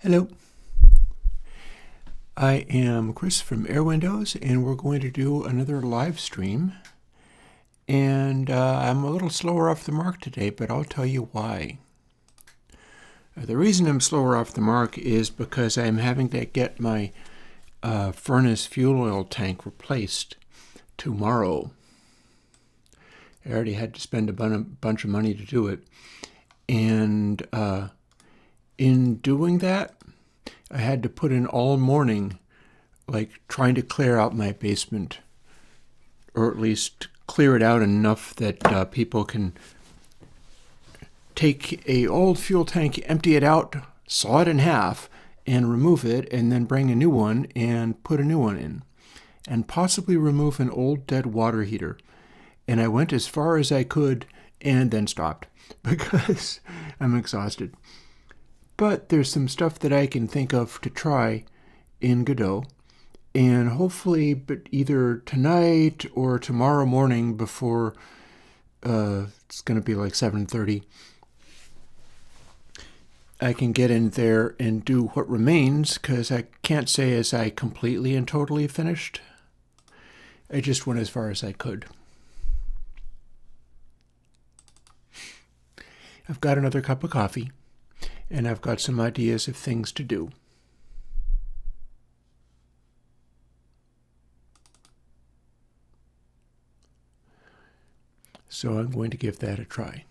Hello, I am Chris from Airwindows, and we're going to do another live stream. And I'm a little slower off the mark today, but I'll tell you why. The reason I'm slower off the mark is because I'm having to get my furnace fuel oil tank replaced tomorrow. I already had to spend a bunch of money to do it. And in doing that, I had to put in all morning, trying to clear out my basement, or at least clear it out enough that people can take a old fuel tank, empty it out, saw it in half, and remove it, and then bring a new one and put a new one in, and possibly remove an old dead water heater. And I went as far as I could and then stopped because I'm exhausted. But there's some stuff that I can think of to try in Godot, and hopefully, but either tonight or tomorrow morning before it's going to be like 7:30, I can get in there and do what remains, because I can't say as I completely and totally finished. I just went as far as I could. I've got another cup of coffee, and I've got some ideas of things to do. So I'm going to give that a try.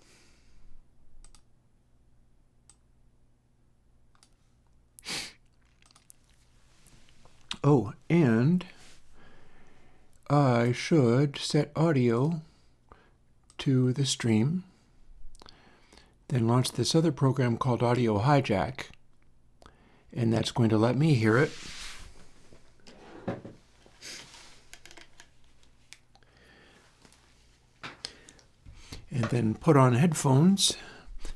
Oh, and I should set audio to the stream, then launch this other program called Audio Hijack, and that's going to let me hear it. And then put on headphones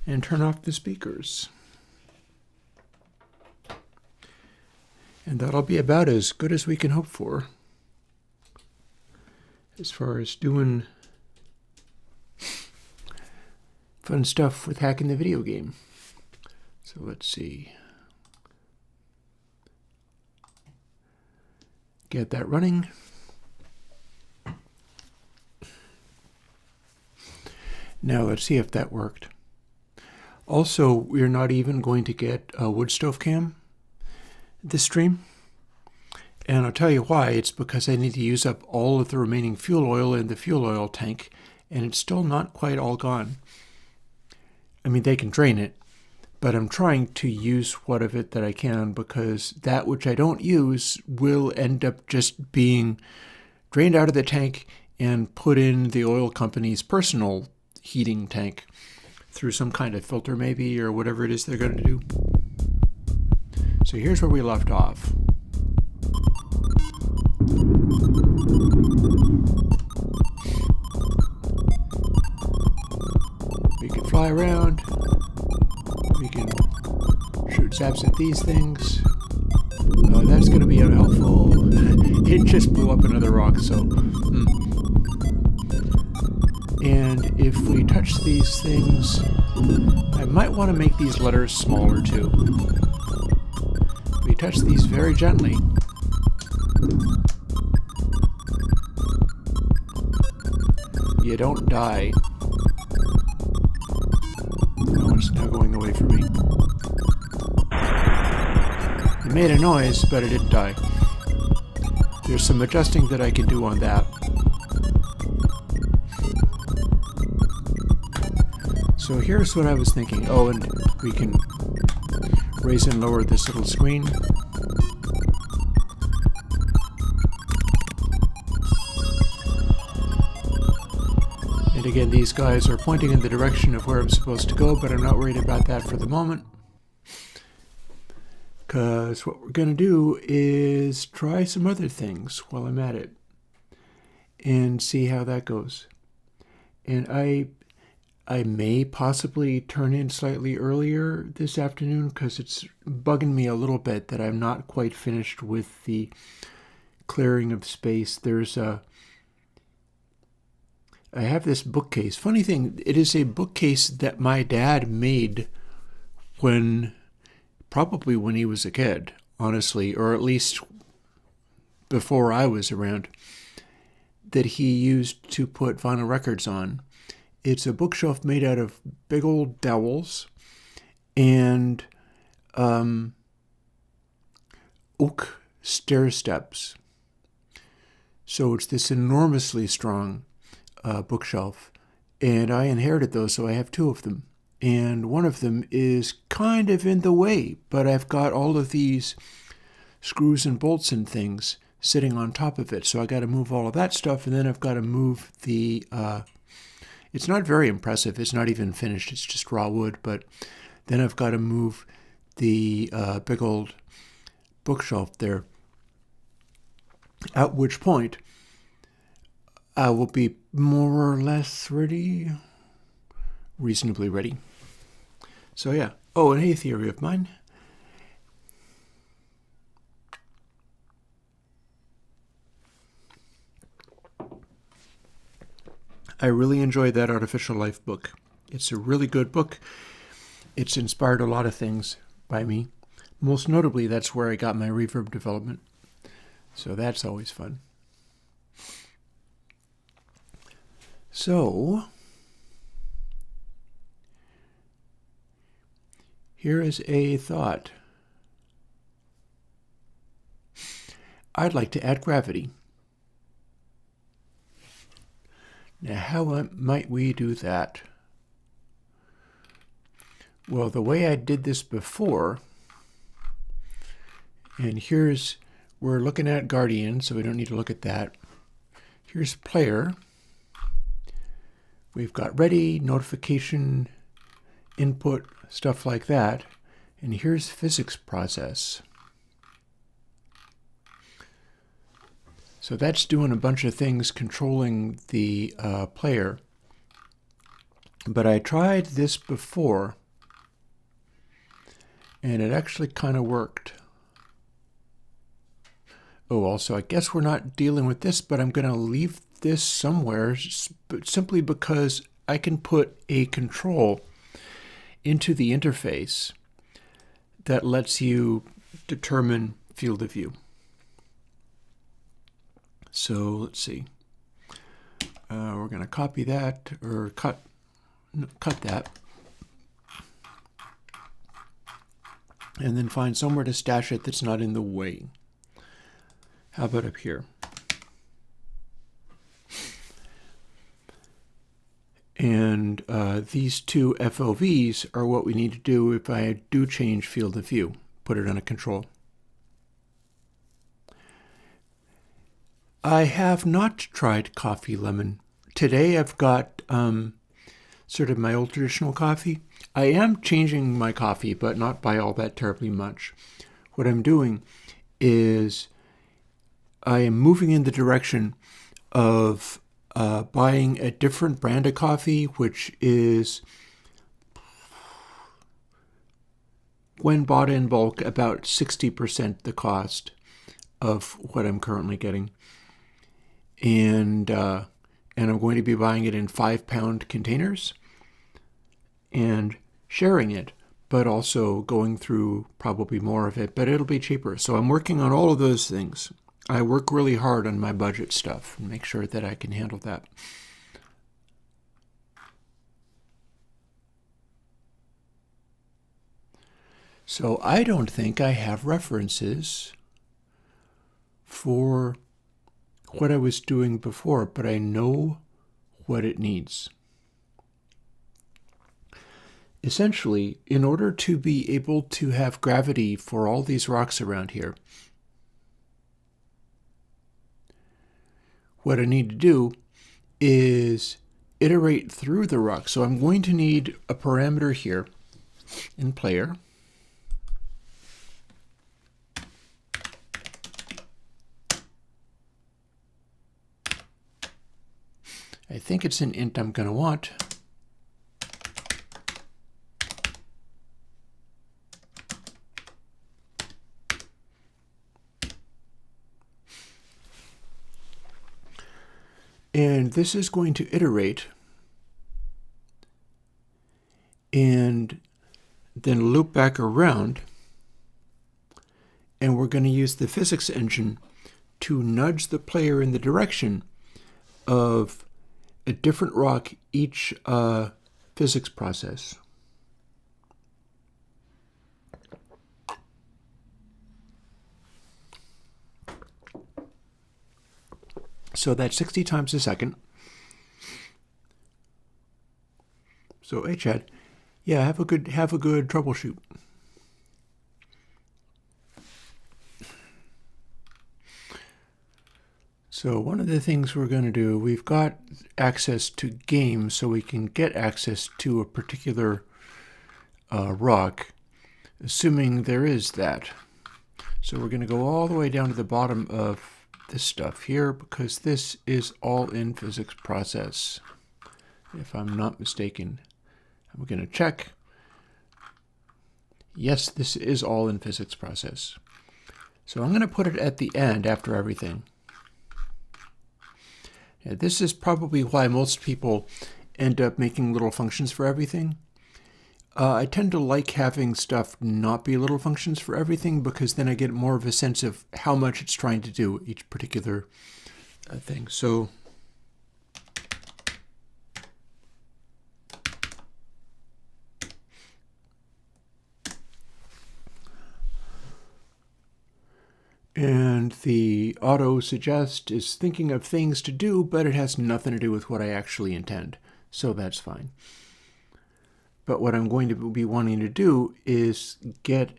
and turn off the speakers. And that'll be about as good as we can hope for as far as doing fun stuff with hacking the video game. So let's see. Get that running. Now let's see if that worked. Also, we're not even going to get a wood stove cam this stream. And I'll tell you why. It's because I need to use up all of the remaining fuel oil in the fuel oil tank, and it's still not quite all gone. I mean, they can drain it, but I'm trying to use what of it that I can, because that which I don't use will end up just being drained out of the tank and put in the oil company's personal heating tank through some kind of filter maybe, or whatever it is they're going to do. So here's where we left off. We can fly around. We can shoot zaps at these things. That's going to be unhelpful. It just blew up another rock, so... And if we touch these things, I might want to make these letters smaller too. We touch these very gently. You don't die. No one's now going away from me. It made a noise, but it didn't die. There's some adjusting that I can do on that. So here's what I was thinking. Oh, and we can raise and lower this little screen. And again, these guys are pointing in the direction of where I'm supposed to go, but I'm not worried about that for the moment. Because what we're going to do is try some other things while I'm at it and see how that goes. And I may possibly turn in slightly earlier this afternoon, because it's bugging me a little bit that I'm not quite finished with the clearing of space. I have this bookcase. Funny thing, it is a bookcase that my dad made when probably when he was a kid, honestly, or at least before I was around, that he used to put vinyl records on. It's a bookshelf made out of big old dowels and oak stair steps. So it's this enormously strong bookshelf. And I inherited those, so I have two of them. And one of them is kind of in the way, but I've got all of these screws and bolts and things sitting on top of it. So I got to move all of that stuff, and then I've got to move the... it's not very impressive. It's not even finished. It's just raw wood. But then I've got to move the big old bookshelf there. At which point, I will be more or less ready. Reasonably ready. So yeah. Oh, and a theory of mine. I really enjoyed that Artificial Life book. It's a really good book. It's inspired a lot of things by me. Most notably, that's where I got my reverb development. So that's always fun. So, here is a thought. I'd like to add gravity. Now, how might we do that? Well, the way I did this before, and we're looking at Guardian, so we don't need to look at that. Here's player. We've got ready, notification, input, stuff like that. And here's physics process. So that's doing a bunch of things controlling the player. But I tried this before, and it actually kind of worked. Oh, also, I guess we're not dealing with this, but I'm going to leave this somewhere simply because I can put a control into the interface that lets you determine field of view. So let's see. We're going to copy that, or cut that, and then find somewhere to stash it that's not in the way. How about up here? And these two FOVs are what we need to do if I do change field of view. Put it on a control. I have not tried coffee lemon. Today I've got sort of my old traditional coffee. I am changing my coffee, but not by all that terribly much. What I'm doing is I am moving in the direction of buying a different brand of coffee, which is, when bought in bulk, about 60% the cost of what I'm currently getting. And I'm going to be buying it in 5-pound containers and sharing it, but also going through probably more of it, but it'll be cheaper. So I'm working on all of those things. I work really hard on my budget stuff and make sure that I can handle that. So I don't think I have references for what I was doing before, but I know what it needs. Essentially, in order to be able to have gravity for all these rocks around here, what I need to do is iterate through the rock. So I'm going to need a parameter here in player. I think it's an int I'm going to want. And this is going to iterate and then loop back around and we're going to use the physics engine to nudge the player in the direction of a different rock each physics process. So that's 60 times a second. So, hey Chad, yeah, have a good troubleshoot. So one of the things we're going to do, we've got access to games, so we can get access to a particular rock, assuming there is that. So we're going to go all the way down to the bottom of this stuff here, because this is all in physics process, if I'm not mistaken. I'm going to check. Yes, this is all in physics process. So I'm going to put it at the end after everything. Yeah, this is probably why most people end up making little functions for everything. I tend to like having stuff not be little functions for everything, because then I get more of a sense of how much it's trying to do each particular thing. So and the auto suggest is thinking of things to do, but it has nothing to do with what I actually intend. So that's fine. But what I'm going to be wanting to do is get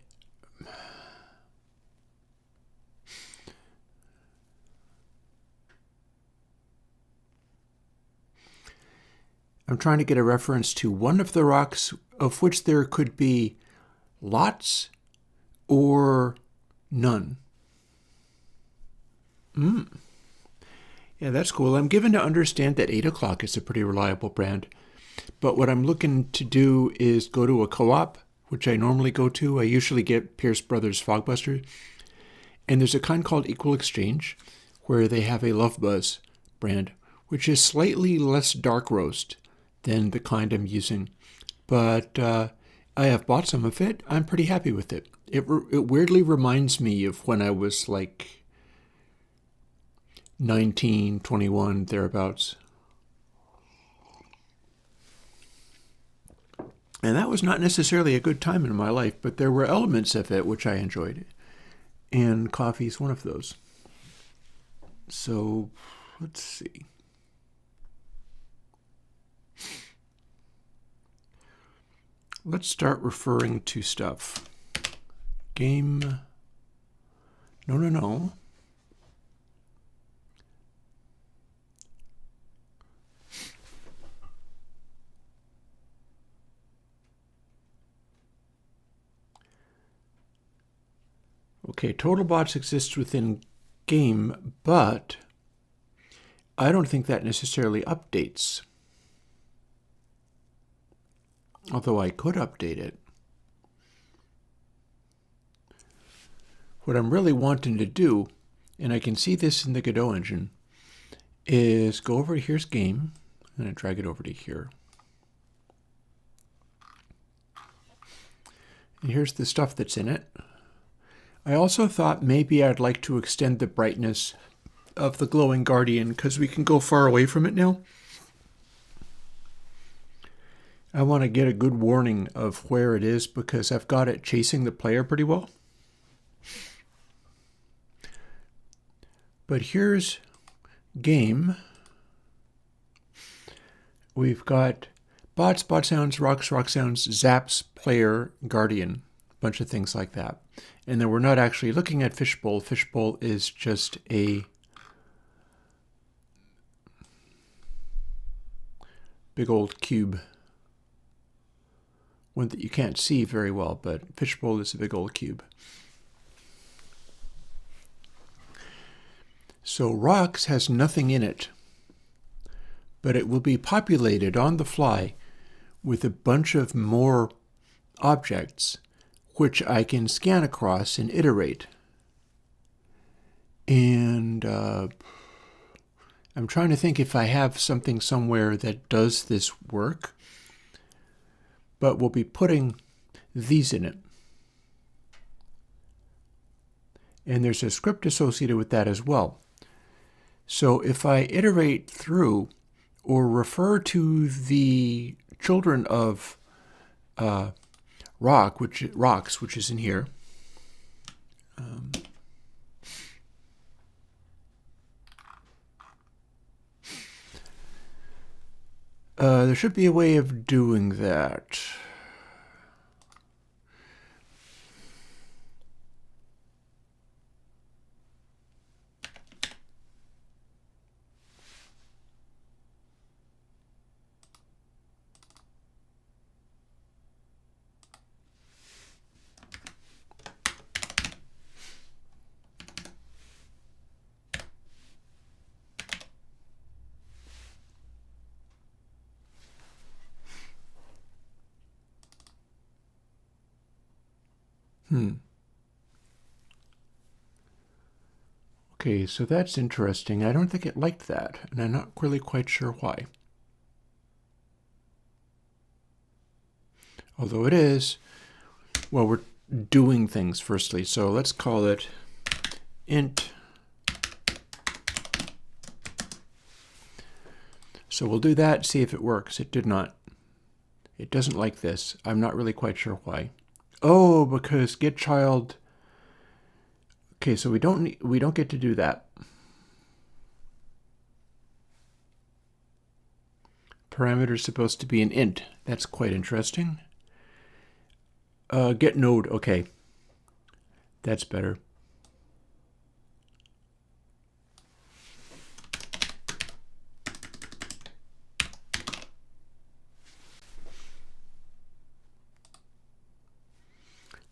I'm trying to get a reference to one of the rocks of which there could be lots or none. Yeah, that's cool. I'm given to understand that 8 o'clock is a pretty reliable brand. But what I'm looking to do is go to a co-op, which I normally go to. I usually get Pierce Brothers Fogbuster. And there's a kind called Equal Exchange, where they have a Love Buzz brand, which is slightly less dark roast than the kind I'm using. But I have bought some of it. I'm pretty happy with it. It weirdly reminds me of when I was like 19, 21, thereabouts. And that was not necessarily a good time in my life, but there were elements of it which I enjoyed. And coffee is one of those. So, let's see. Let's start referring to stuff. Game. No. Okay, TotalBots exists within game, but I don't think that necessarily updates. Although I could update it. What I'm really wanting to do, and I can see this in the Godot engine, is go over to here's game, and I drag it over to here. And here's the stuff that's in it. I also thought maybe I'd like to extend the brightness of the glowing guardian, because we can go far away from it now. I want to get a good warning of where it is, because I've got it chasing the player pretty well. But here's game. We've got bots, bot sounds, rocks, rock sounds, zaps, player, guardian, a bunch of things like that. And then we're not actually looking at Fishbowl. Fishbowl is just a big old cube. One that you can't see very well, but Fishbowl is a big old cube. So rocks has nothing in it, but it will be populated on the fly with a bunch of more objects, which I can scan across and iterate. And I'm trying to think if I have something somewhere that does this work, but we'll be putting these in it. And there's a script associated with that as well. So if I iterate through or refer to the children of rocks, which is in here, there should be a way of doing that. Okay, so that's interesting. I don't think it liked that, and I'm not really quite sure why. Although it is, well, we're doing things firstly, so let's call it int. So we'll do that, see if it works. It did not. It doesn't like this. I'm not really quite sure why. Oh, because getChild. Okay, so we don't get to do that. Parameter is supposed to be an int. That's quite interesting. GetNode. Okay, that's better.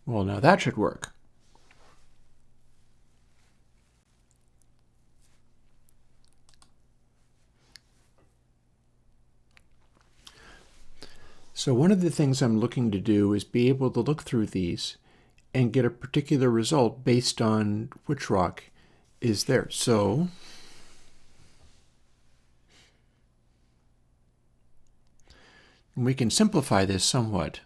Well, now that should work. So one of the things I'm looking to do is be able to look through these and get a particular result based on which rock is there. So we can simplify this somewhat.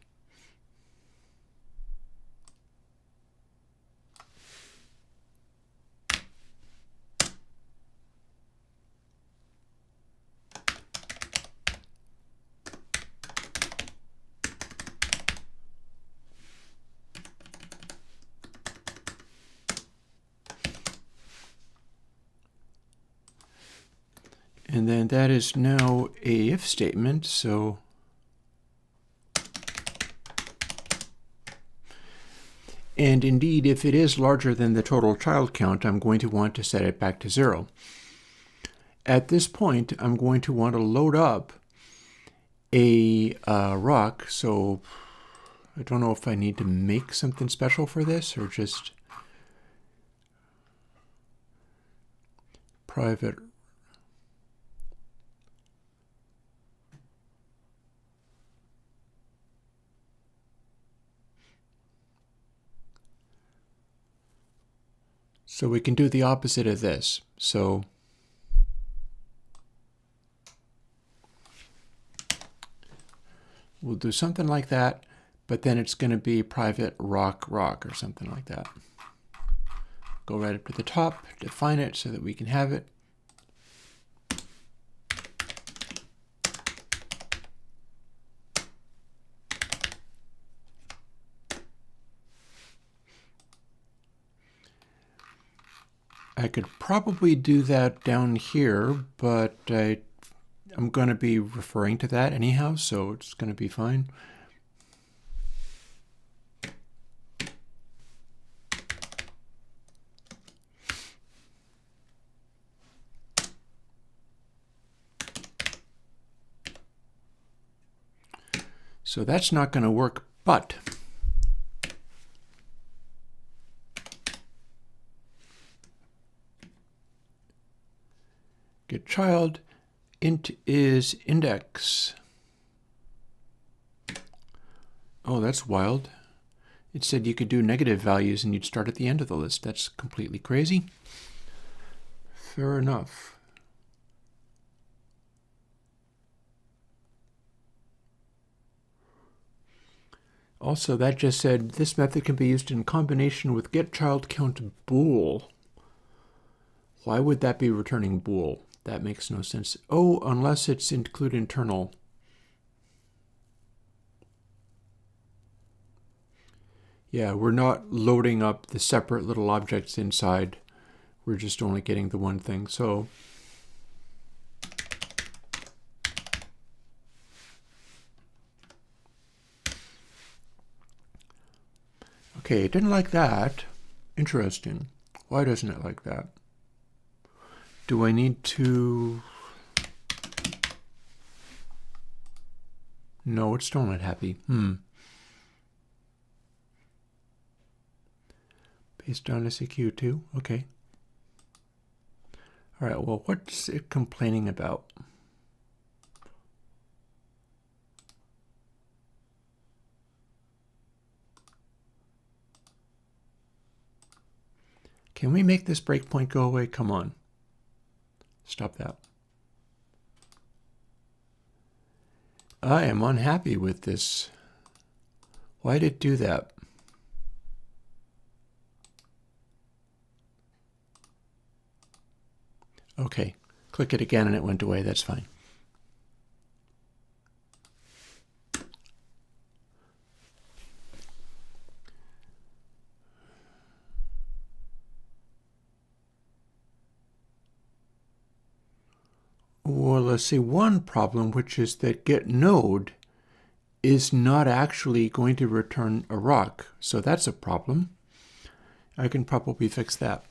And then that is now a if statement, so and indeed, if it is larger than the total child count, I'm going to want to set it back to 0. At this point, I'm going to want to load up a rock, so I don't know if I need to make something special for this or just private. So we can do the opposite of this. So we'll do something like that, but then it's going to be private rock or something like that. Go right up to the top, define it so that we can have it. I could probably do that down here, but I'm going to be referring to that anyhow, so it's going to be fine. So that's not going to work, but getChild int is index. Oh, that's wild. It said you could do negative values and you'd start at the end of the list. That's completely crazy. Fair enough. Also, that just said this method can be used in combination with getChildCount bool. Why would that be returning bool? That makes no sense. Oh, unless it's include internal. Yeah, we're not loading up the separate little objects inside. We're just only getting the one thing. So okay, it didn't like that. Interesting. Why doesn't it like that? Do I need to... No, it's still not happy. Based on SEQ2, okay. All right, well, what's it complaining about? Can we make this breakpoint go away? Come on. Stop that. I am unhappy with this. Why did it do that? Okay, click it again and it went away. That's fine. Well, let's see one problem, which is that getNode is not actually going to return a rock. So that's a problem. I can probably fix that.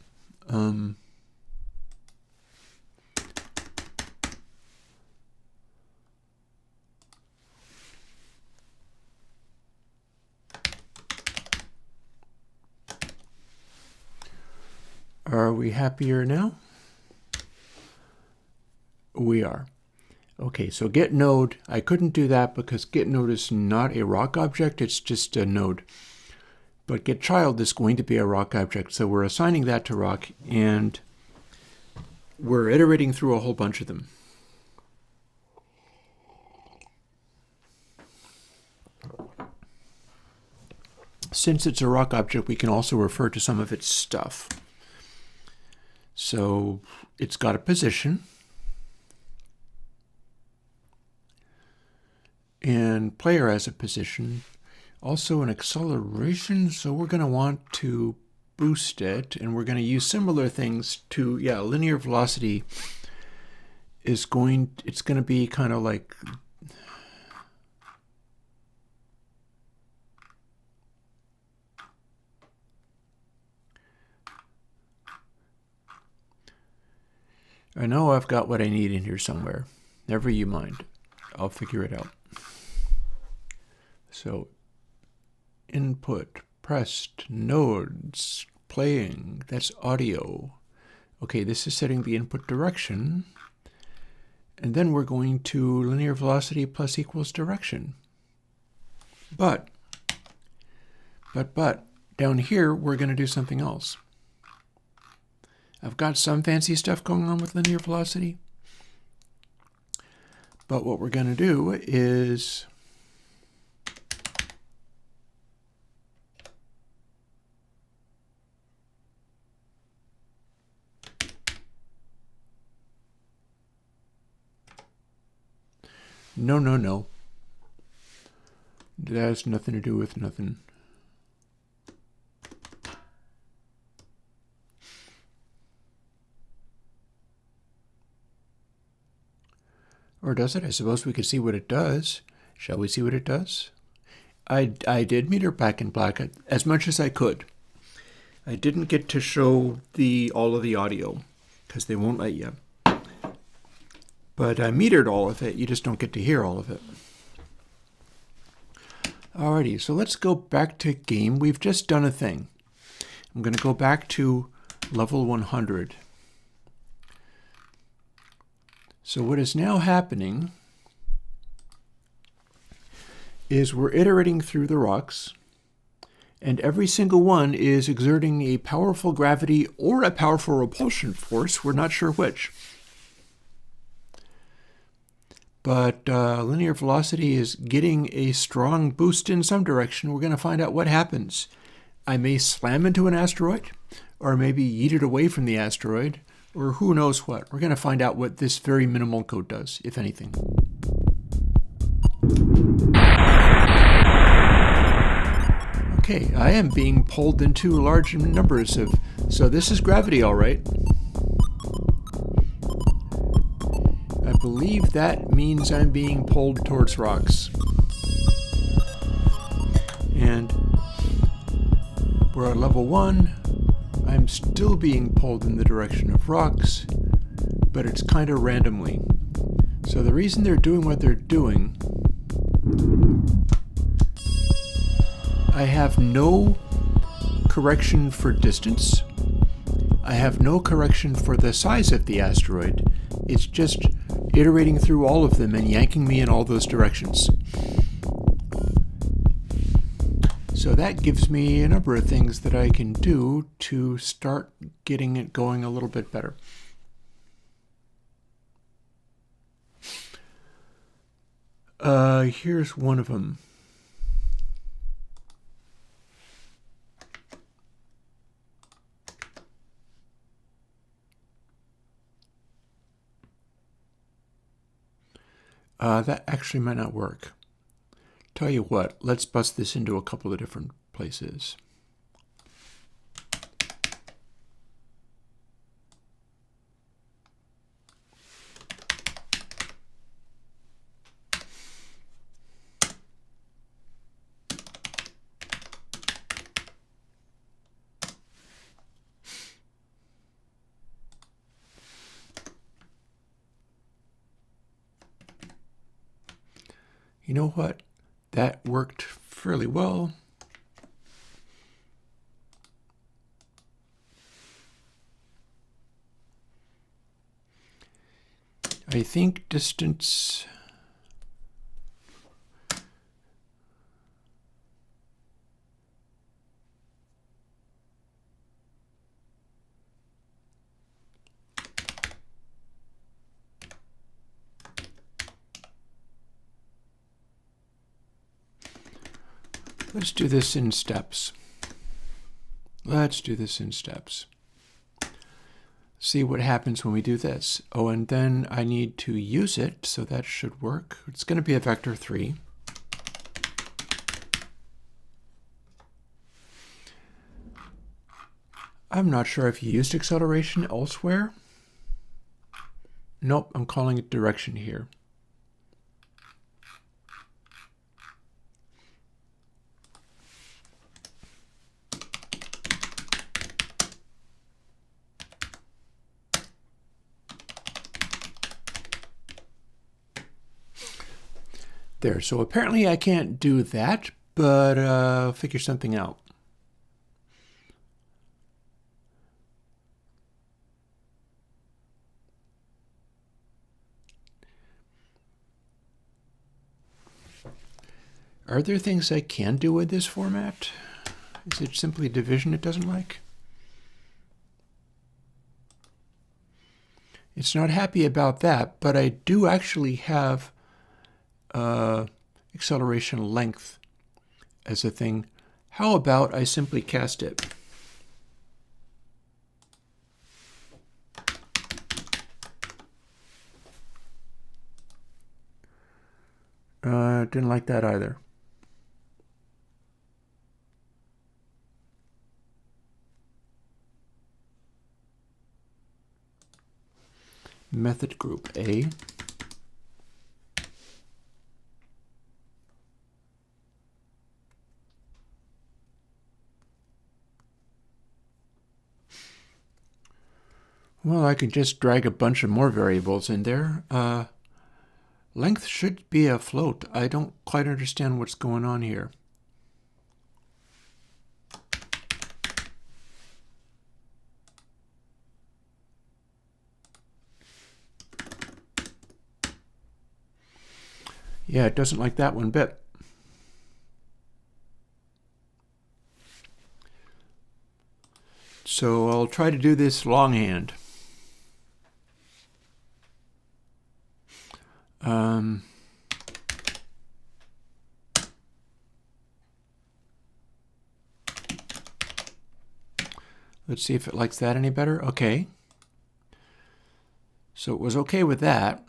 Are we happier now? We are. Okay, so getNode, I couldn't do that because getNode is not a rock object, it's just a node. But getChild is going to be a rock object, so we're assigning that to rock, and we're iterating through a whole bunch of them. Since it's a rock object, we can also refer to some of its stuff. So it's got a position, and player has a position, also an acceleration, so we're going to want to boost it, and we're going to use similar things to, linear velocity is going, it's going to be kind of like, I know I've got what I need in here somewhere. Never you mind. I'll figure it out. So input, pressed, nodes, playing, that's audio. Okay, this is setting the input direction. And then we're going to linear velocity plus equals direction. But down here, we're going to do something else. I've got some fancy stuff going on with linear velocity. But what we're going to do is no. That has nothing to do with nothing. Or does it? I suppose we could see what it does. Shall we see what it does? I did meter back in black as much as I could. I didn't get to show all of the audio because they won't let you. But I metered all of it. You just don't get to hear all of it. Alrighty, so let's go back to game. We've just done a thing. I'm going to go back to level 100. So what is now happening is we're iterating through the rocks, and every single one is exerting a powerful gravity or a powerful repulsion force. We're not sure which. but linear velocity is getting a strong boost in some direction. We're going to find out what happens. I may slam into an asteroid, or maybe yeet it away from the asteroid, or who knows what. We're going to find out what this very minimal code does, if anything. Okay, I am being pulled into large numbers of... So this is gravity, all right. I believe that means I'm being pulled towards rocks. And we're at level 1. I'm still being pulled in the direction of rocks, but it's kind of randomly. So the reason they're doing what they're doing, I have no correction for distance. I have no correction for the size of the asteroid. It's just iterating through all of them and yanking me in all those directions. So that gives me a number of things that I can do to start getting it going a little bit better. Here's one of them. That actually might not work. Tell you what, let's bust this into a couple of different places. You know what? That worked fairly well. I think distance... Let's do this in steps. See what happens when we do this. Oh, and then I need to use it, so that should work. It's going to be a vector 3. I'm not sure if you used acceleration elsewhere. Nope, I'm calling it direction here. There, so apparently I can't do that, but I'll figure something out. Are there things I can do with this format? Is it simply division it doesn't like? It's not happy about that, but I do actually have acceleration length as a thing. How about I simply cast it? Didn't like that either. Method group A. Well, I could just drag a bunch of more variables in there. Length should be a float. I don't quite understand what's going on here. Yeah, it doesn't like that one bit. So I'll try to do this longhand. Let's see if it likes that any better. Okay. So it was okay with that.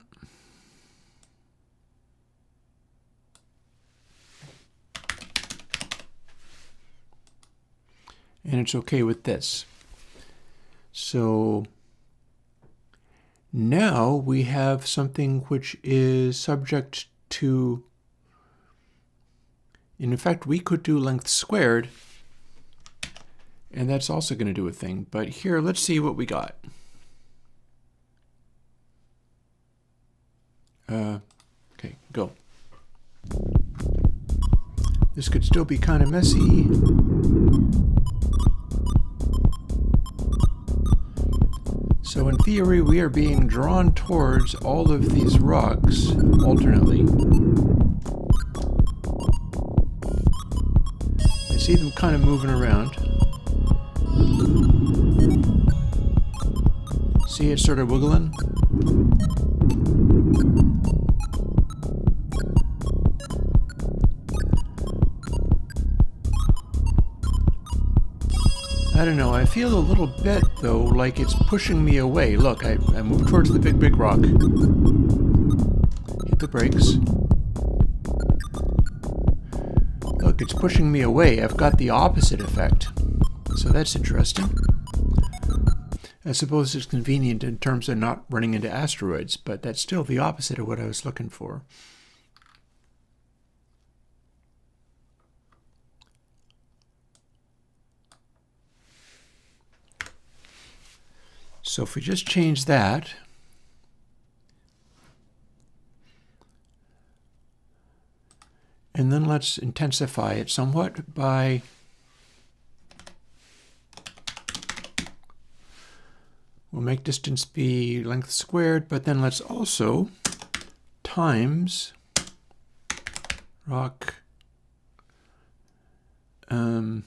And it's okay with this. So now we have something which is subject to, and in fact, we could do length squared, and that's also going to do a thing. But here, let's see what we got. Okay, go. This could still be kind of messy. So in theory, we are being drawn towards all of these rocks alternately. I see them kind of moving around. See it sort of wiggling? I don't know, I feel a little bit, though, like it's pushing me away. Look, I move towards the big rock. Hit the brakes. Look, it's pushing me away. I've got the opposite effect. So that's interesting. I suppose it's convenient in terms of not running into asteroids, but that's still the opposite of what I was looking for. So if we just change that, and then let's intensify it somewhat by we'll make distance be length squared, but then let's also times rock, that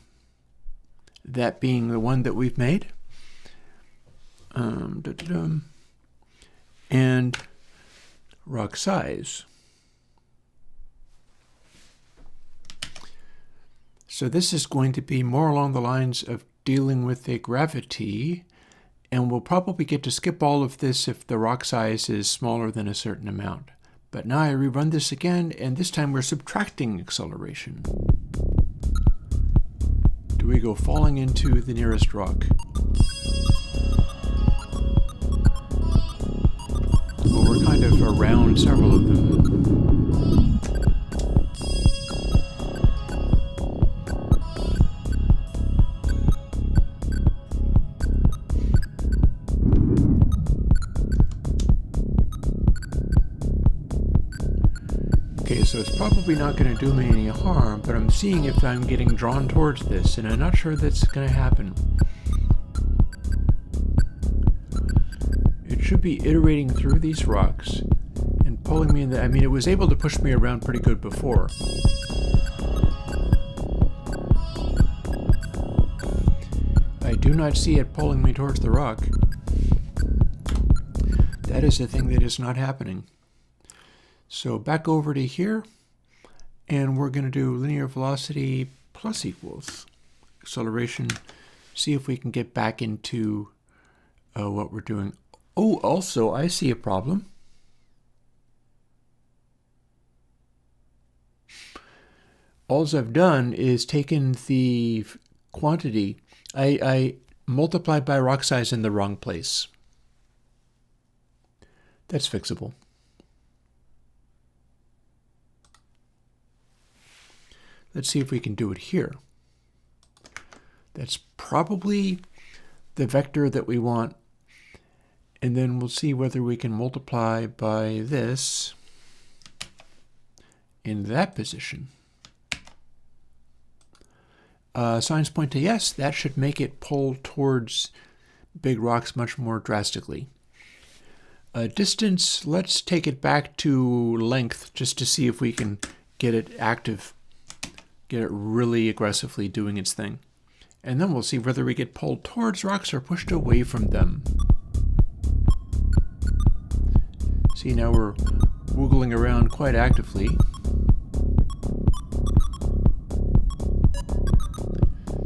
being the one that we've made. And rock size. So this is going to be more along the lines of dealing with a gravity, and we'll probably get to skip all of this if the rock size is smaller than a certain amount. But now I rerun this again, and this time we're subtracting acceleration. Do we go falling into the nearest rock? Well, we're kind of around several of them. Okay, so it's probably not going to do me any harm, but I'm seeing if I'm getting drawn towards this, and I'm not sure that's going to happen. Should be iterating through these rocks and pulling me in the, I mean, it was able to push me around pretty good before. I do not see it pulling me towards the rock. That is a thing that is not happening. So back over to here, and we're going to do linear velocity plus equals acceleration. See if we can get back into what we're doing. Oh, also, I see a problem. All I've done is taken the quantity. I multiplied by rock size in the wrong place. That's fixable. Let's see if we can do it here. That's probably the vector that we want. And then we'll see whether we can multiply by this in that position. Signs point to yes, that should make it pull towards big rocks much more drastically. Distance, let's take it back to length just to see if we can get it active, get it really aggressively doing its thing. And then we'll see whether we get pulled towards rocks or pushed away from them. See, now we're wiggling around quite actively.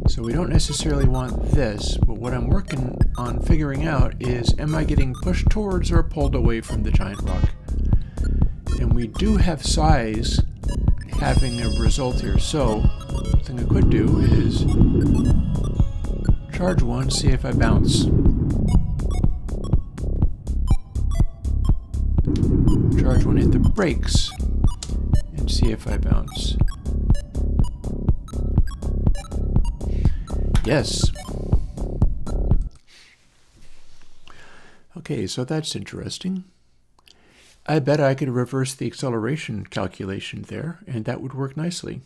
So we don't necessarily want this, but what I'm working on figuring out is, am I getting pushed towards or pulled away from the giant rock? And we do have size having a result here, so something I could do is charge one, see if I bounce. Charge one, hit the brakes, and see if I bounce. Yes. Okay, so that's interesting. I bet I could reverse the acceleration calculation there, and that would work nicely.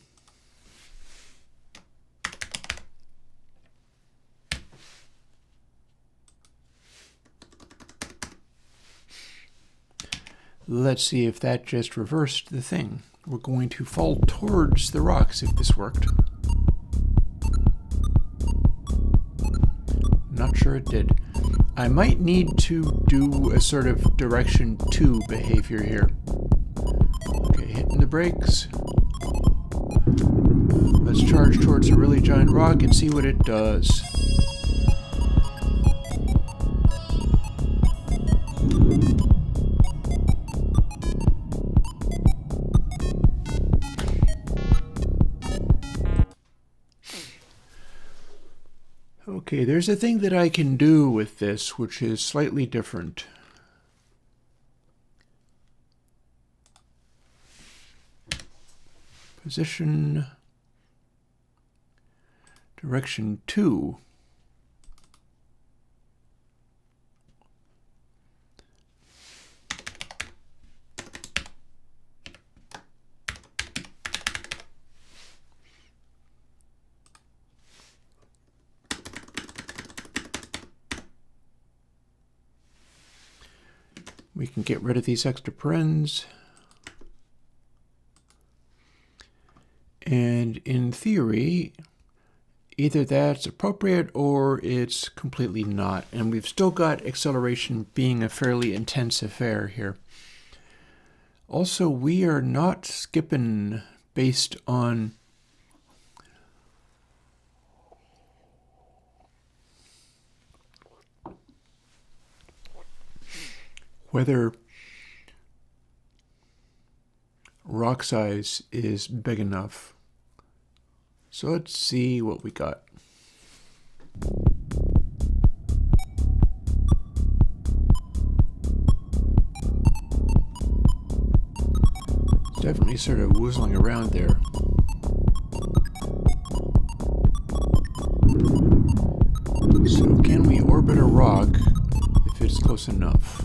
Let's see if that just reversed the thing. We're going to fall towards the rocks if this worked. Not sure it did. I might need to do a sort of direction 2 behavior here. Okay, hitting the brakes. Let's charge towards a really giant rock and see what it does. Okay, there's a thing that I can do with this, which is slightly different. Position, direction 2. We can get rid of these extra parens. And in theory, either that's appropriate or it's completely not. And we've still got acceleration being a fairly intense affair here. Also, we are not skipping based on whether rock size is big enough. So let's see what we got. It's definitely sort of woozling around there. So can we orbit a rock if it's close enough?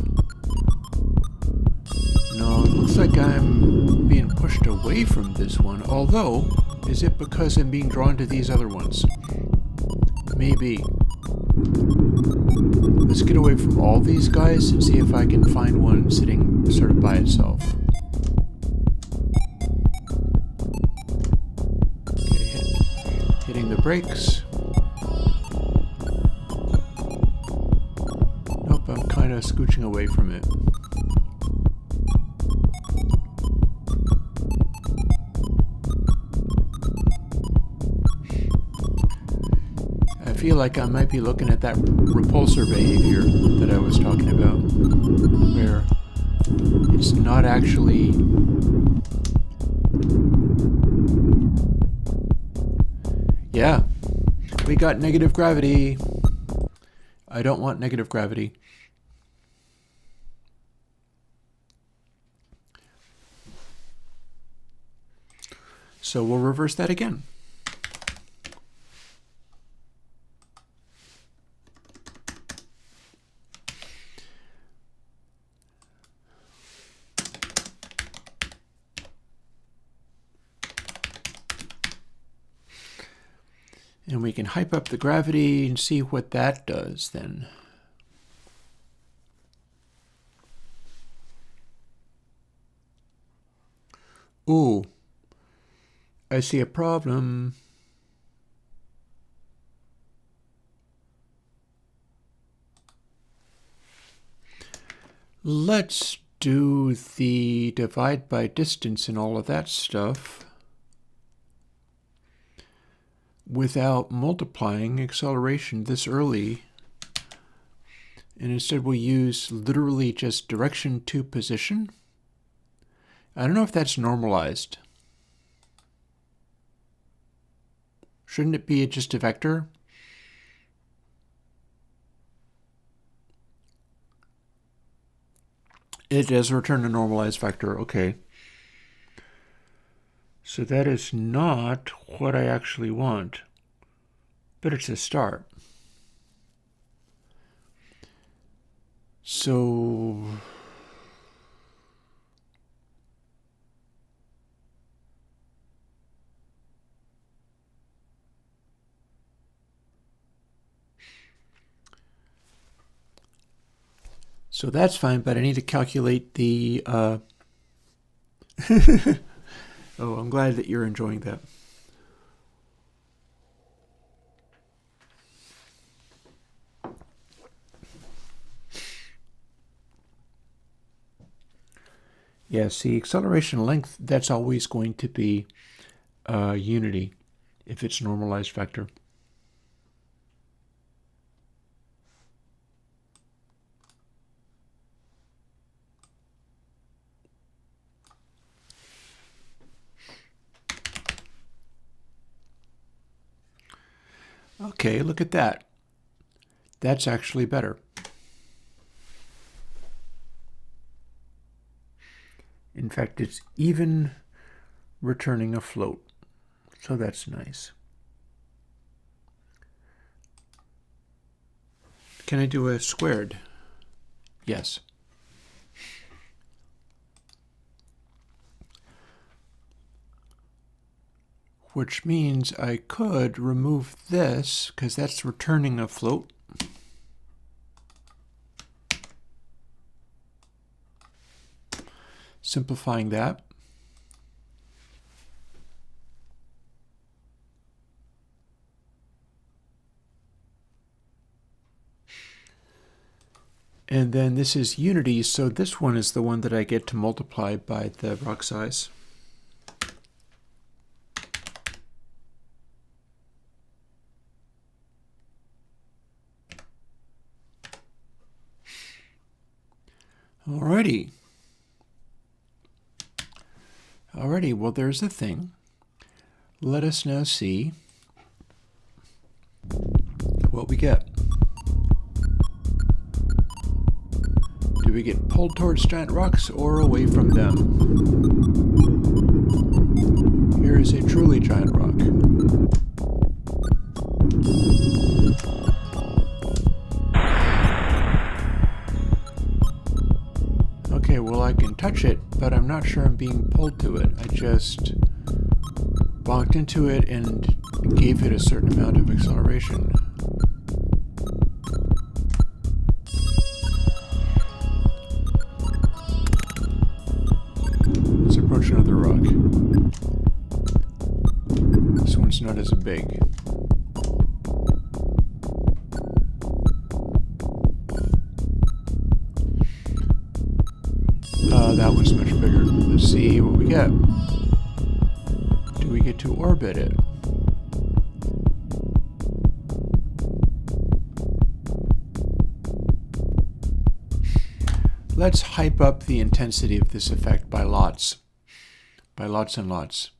No, it looks like I'm being pushed away from this one, although, is it because I'm being drawn to these other ones? Maybe. Let's get away from all these guys and see if I can find one sitting sort of by itself. Okay, hitting the brakes. Nope, I'm kind of scooching away from it. I feel like I might be looking at that repulsor behavior that I was talking about, where it's not actually yeah, we got negative gravity. I don't want negative gravity. So we'll reverse that again. And we can hype up the gravity and see what that does then. Ooh, I see a problem. Let's do the divide by distance and all of that stuff without multiplying acceleration this early. And instead we'll use literally just direction to position. I don't know if that's normalized. Shouldn't it be just a vector? It does return a normalized vector, okay. So that is not what I actually want, but it's a start. So that's fine, but I need to calculate the oh, I'm glad that you're enjoying that. Yeah, see, acceleration length, that's always going to be unity if it's normalized vector. Okay, look at that. That's actually better. In fact, it's even returning a float, so that's nice. Can I do a squared? Yes. Which means I could remove this, because that's returning a float. Simplifying that. And then this is unity, so this one is the one that I get to multiply by the rock size. Alrighty. Alrighty, well, there's the thing. Let us now see what we get. Do we get pulled towards giant rocks or away from them? Here is a truly giant rock. Okay, well, I can touch it, but I'm not sure I'm being pulled to it. I just bonked into it and gave it a certain amount of acceleration. Let's approach another rock. This one's not as big. That one's much bigger. Let's see what we get. Do we get to orbit it? Let's hype up the intensity of this effect by lots. By lots and lots.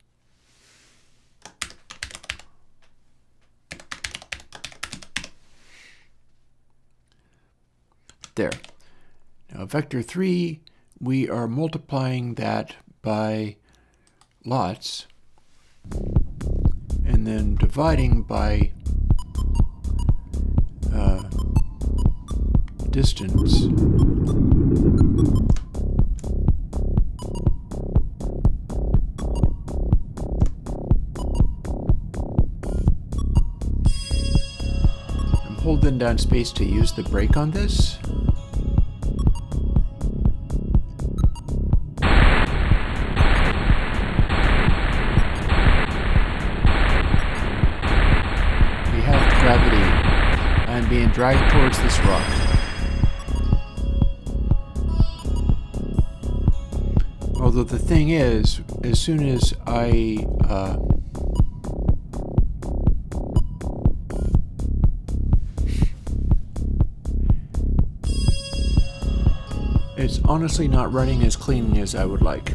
There. Now, vector 3, we are multiplying that by lots and then dividing by distance. I'm holding down space to use the brake on this. I'm being dragged towards this rock. Although the thing is, as soon as I it's honestly not running as cleanly as I would like.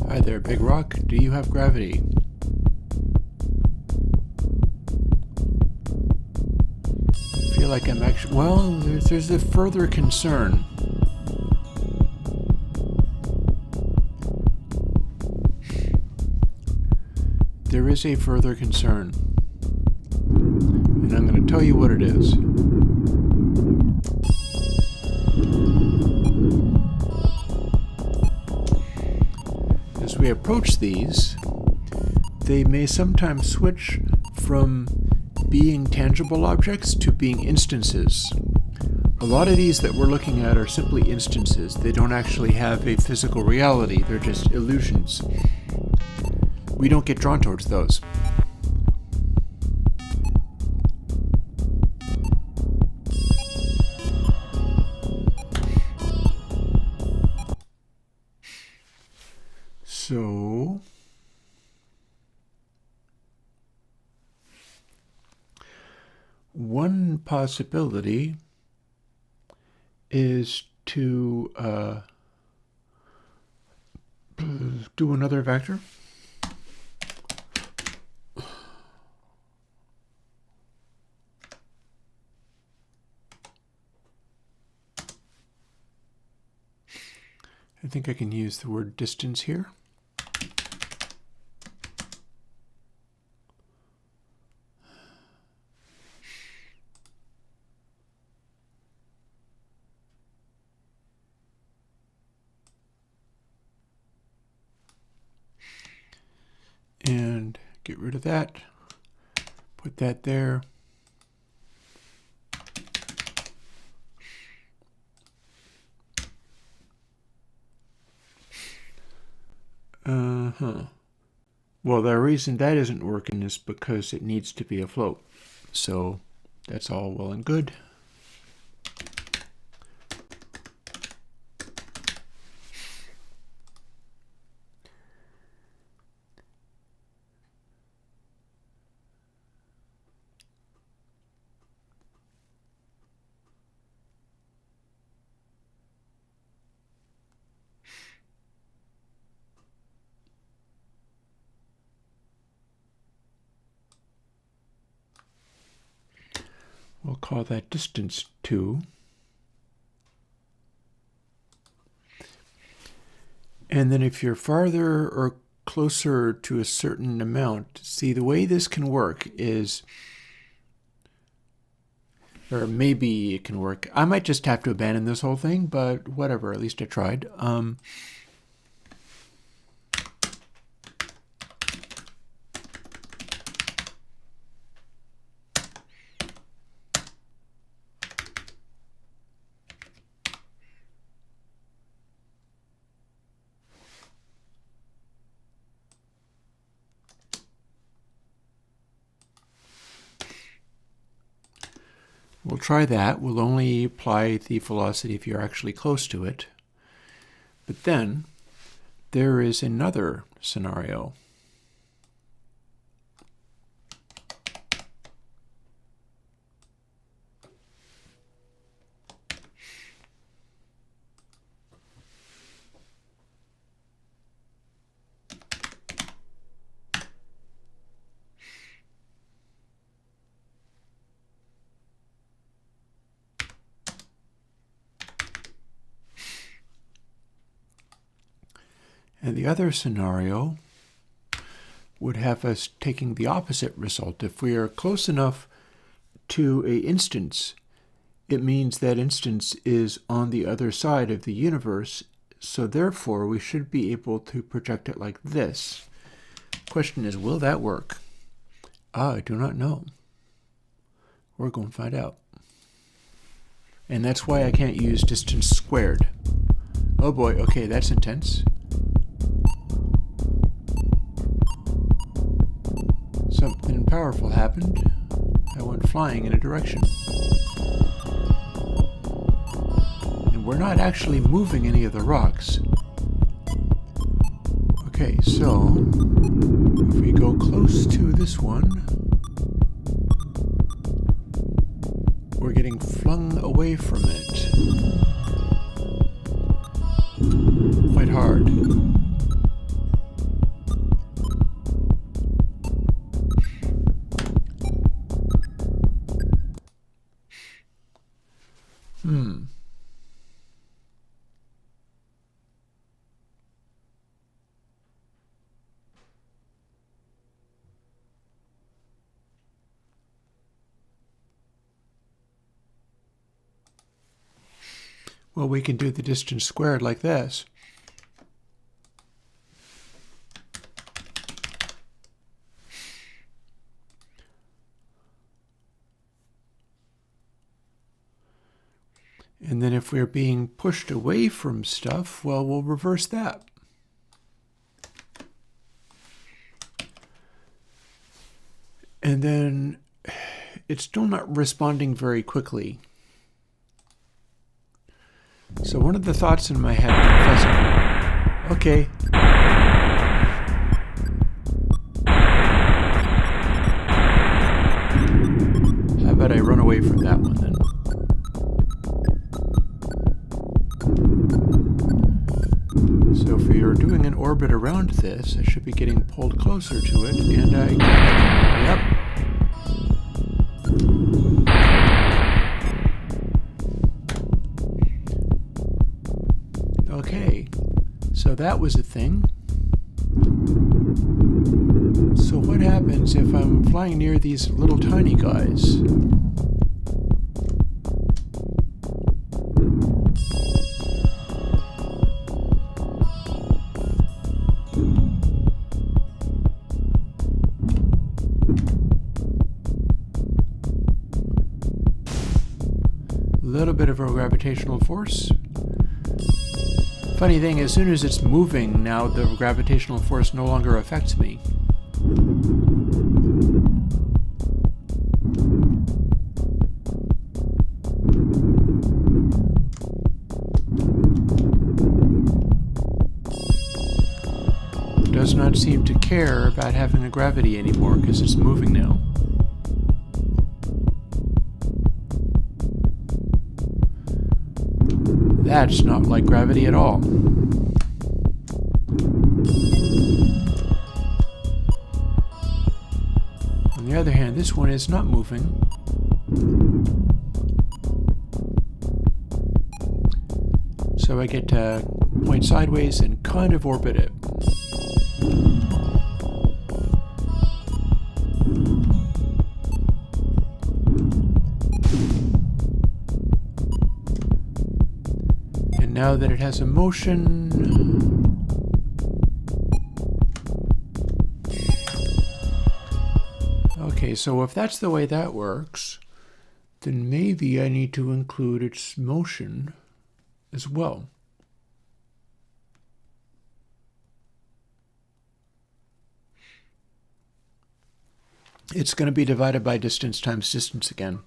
Hi there, Big Rock. Do you have gravity? I feel like I'm actually... Well, there's a further concern. There is a further concern. And I'm going to tell you what it is. As we approach these, they may sometimes switch from being tangible objects to being instances. A lot of these that we're looking at are simply instances. They don't actually have a physical reality. They're just illusions. We don't get drawn towards those. So, one possibility is to do another vector. I think I can use the word distance here. And get rid of that, put that there. Well, the reason that isn't working is because it needs to be afloat. So that's all well and good. We'll call that distance 2. And then if you're farther or closer to a certain amount, see, the way this can work is, or maybe it can work. I might just have to abandon this whole thing, but whatever, at least I tried. We'll try that. We'll only apply the velocity if you're actually close to it. But then there is another scenario. And the other scenario would have us taking the opposite result. If we are close enough to an instance, it means that instance is on the other side of the universe, so therefore we should be able to project it like this. Question is, will that work? I do not know. We're going to find out. And that's why I can't use distance squared. Oh boy, okay, that's intense. Something powerful happened. I went flying in a direction. And we're not actually moving any of the rocks. Okay, so if we go close to this one, we're getting flung away from it. Quite hard. Well, we can do the distance squared like this. And then if we're being pushed away from stuff, well, we'll reverse that. And then it's still not responding very quickly. So one of the thoughts in my head, okay. How about I run away from that one then? So if we are doing an orbit around this, I should be getting pulled closer to it, and yep. Okay, so that was a thing. So what happens if I'm flying near these little tiny guys? A little bit of a gravitational force. Funny thing, as soon as it's moving now, the gravitational force no longer affects me. It does not seem to care about having a gravity anymore because it's moving now. That's not like gravity at all. On the other hand, this one is not moving. So I get to point sideways and kind of orbit it. Now that it has a motion, okay, so if that's the way that works, then maybe I need to include its motion as well. It's going to be divided by distance times distance again.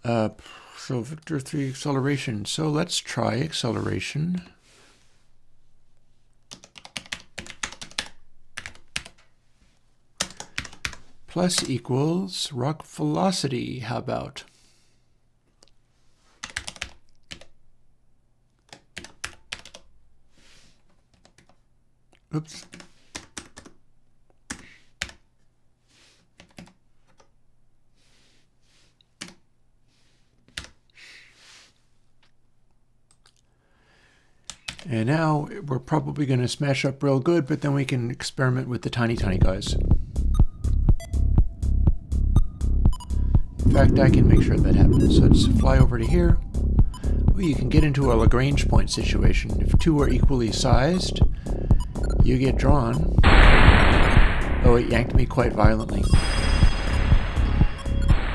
So vector 3 acceleration. So let's try acceleration. Plus equals rock velocity. How about? Oops. And now we're probably going to smash up real good, but then we can experiment with the tiny, tiny guys. In fact, I can make sure that happens. So let's fly over to here. Well, you can get into a Lagrange point situation. If two are equally sized, you get drawn. Oh, it yanked me quite violently.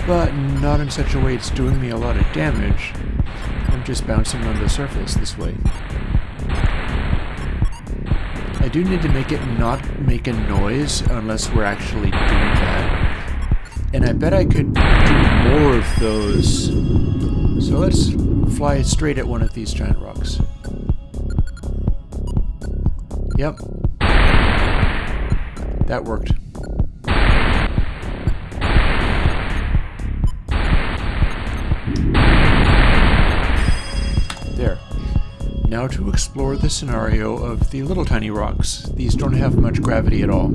But not in such a way it's doing me a lot of damage. I'm just bouncing on the surface this way. I do need to make it not make a noise unless we're actually doing that. And I bet I could do more of those. So let's fly straight at one of these giant rocks. Yep. That worked. There. Now to explore the scenario of the little tiny rocks. These don't have much gravity at all.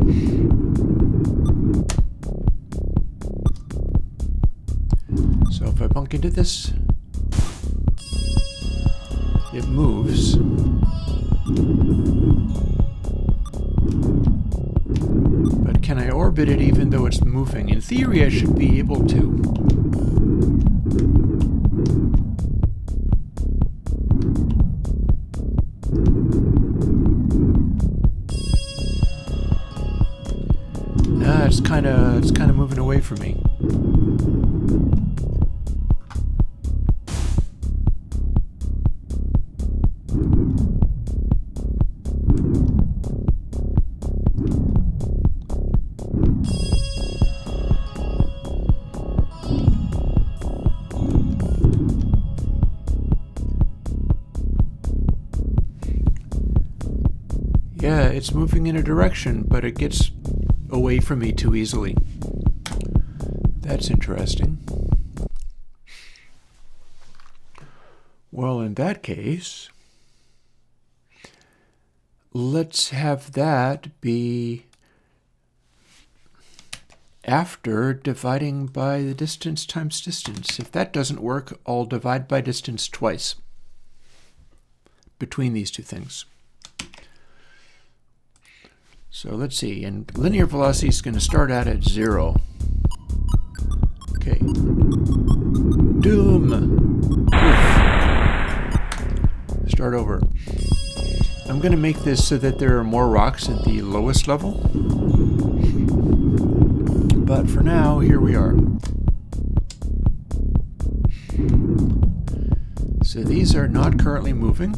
So if I bunk into this, it moves. But can I orbit it even though it's moving? In theory, I should be able to. Nah, it's kind of moving away from me. Yeah, it's moving in a direction, but it gets away from me too easily. That's interesting. Well, in that case, let's have that be after dividing by the distance times distance. If that doesn't work, I'll divide by distance twice between these two things. So let's see, and linear velocity is going to start out at 0. Okay. Doom! Oof. Start over. I'm going to make this so that there are more rocks at the lowest level. But for now, here we are. So these are not currently moving.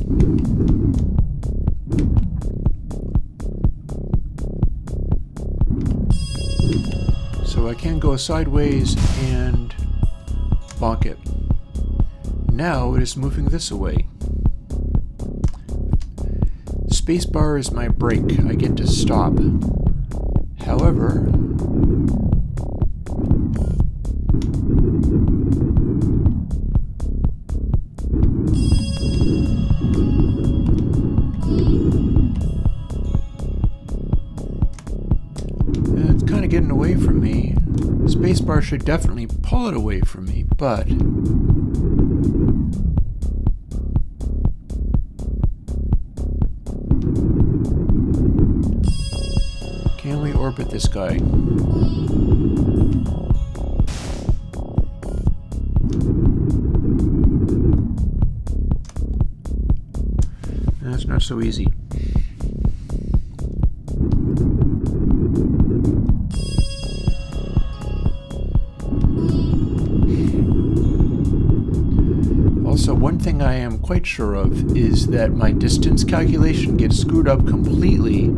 So I can go sideways and bonk it. Now it is moving this way. Spacebar is my brake. I get to stop. However, it's kind of getting away from me. Spacebar should definitely pull it away from me, but can we orbit this guy? That's not so easy. Also, one thing I am quite sure of is that my distance calculation gets screwed up completely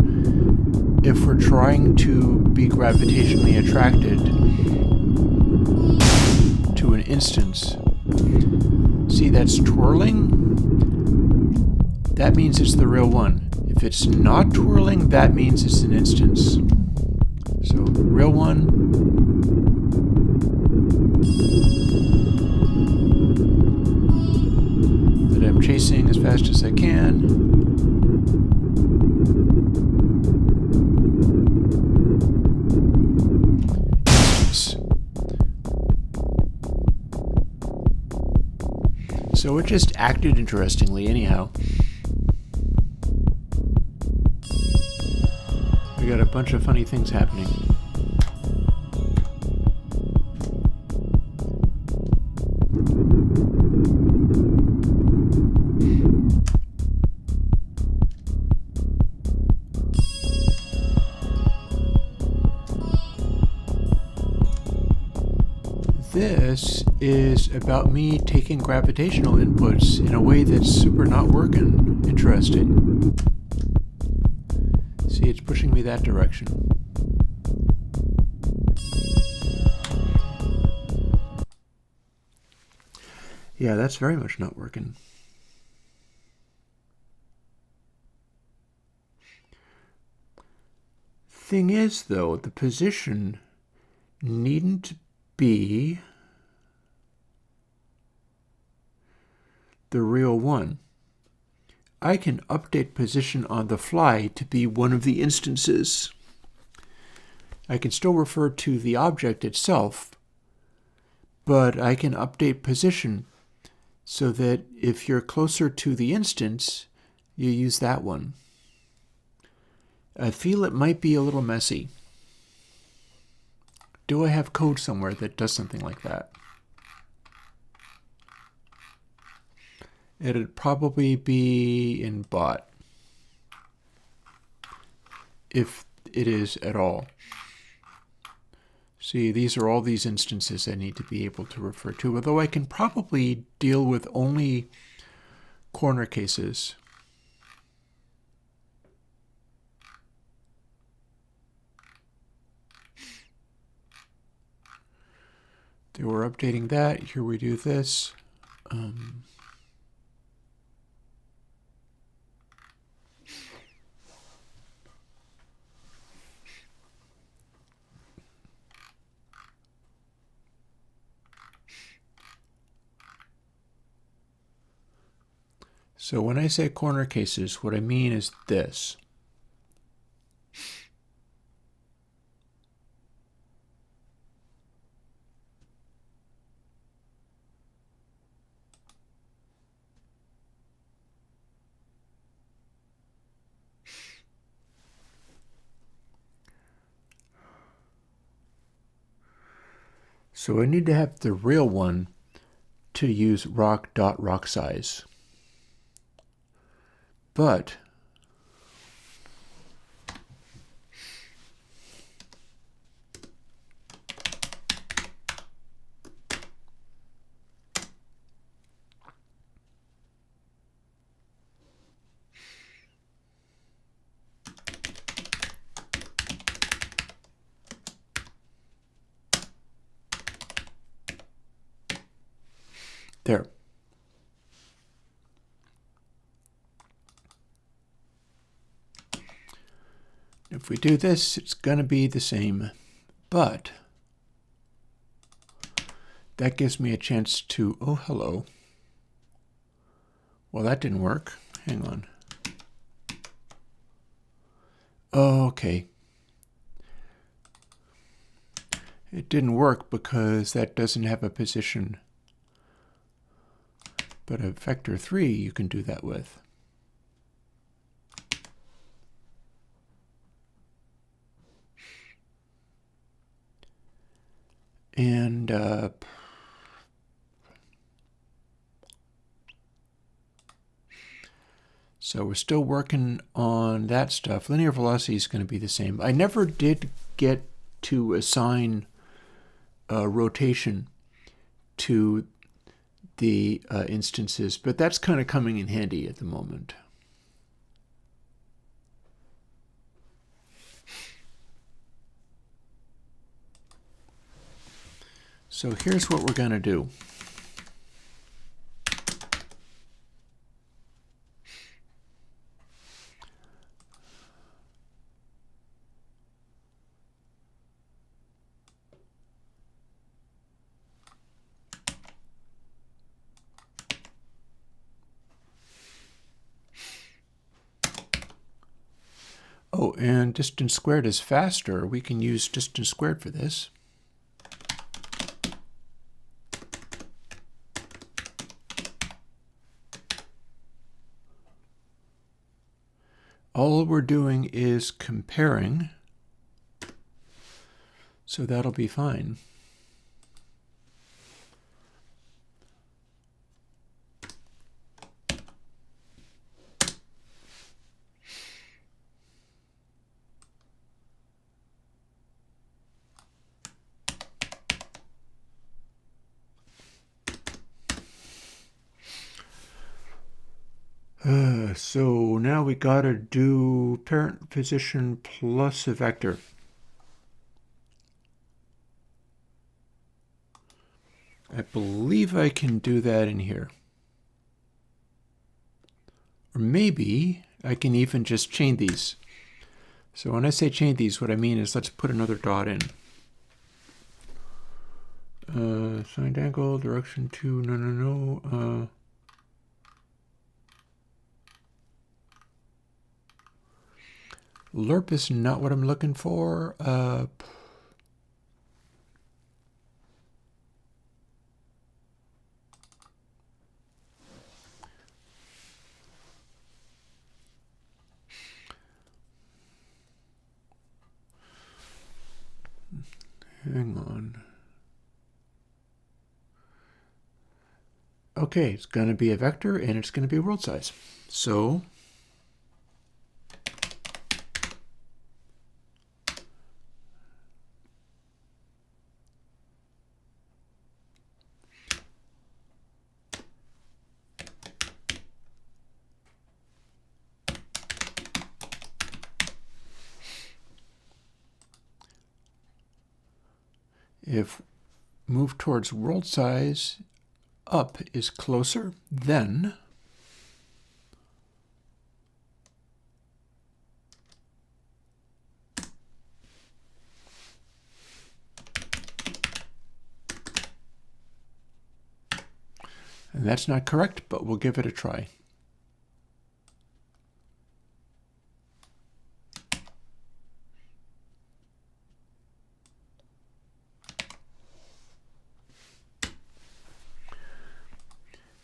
if we're trying to be gravitationally attracted to an instance. See, that's twirling? That means it's the real one. If it's not twirling, that means it's an instance. So, real one. That I'm chasing as fast as I can. So it just acted interestingly anyhow. We got a bunch of funny things happening. this is about me taking gravitational inputs in a way that's super not working. Interesting. See, it's pushing me that direction. Yeah, that's very much not working. Thing is, though, the position needn't be the real one. I can update position on the fly to be one of the instances. I can still refer to the object itself, but I can update position so that if you're closer to the instance, you use that one. I feel it might be a little messy. Do I have code somewhere that does something like that? It'd probably be in bot, if it is at all. See, these are all these instances I need to be able to refer to, although I can probably deal with only corner cases. They were updating that. Here we do this. So when I say corner cases, what I mean is this. So I need to have the real one to use rock.rockSize. But there. If we do this, it's going to be the same, but that gives me a chance to, oh, hello. Well, that didn't work. Hang on. Oh, okay. It didn't work because that doesn't have a position. But a vector 3 you can do that with. And so we're still working on that stuff. Linear velocity is going to be the same. I never did get to assign rotation to the instances, but that's kind of coming in handy at the moment. So here's what we're going to do. Oh, and distance squared is faster. We can use distance squared for this. All we're doing is comparing, so that'll be fine. So now we gotta do parent position plus a vector. I believe I can do that in here. Or maybe I can even just chain these. So when I say chain these, what I mean is let's put another dot in. Signed angle, direction 2, no. Lerp is not what I'm looking for. Hang on. Okay, it's going to be a vector and it's going to be world size. So if move towards world size up is closer, then and that's not correct, but we'll give it a try.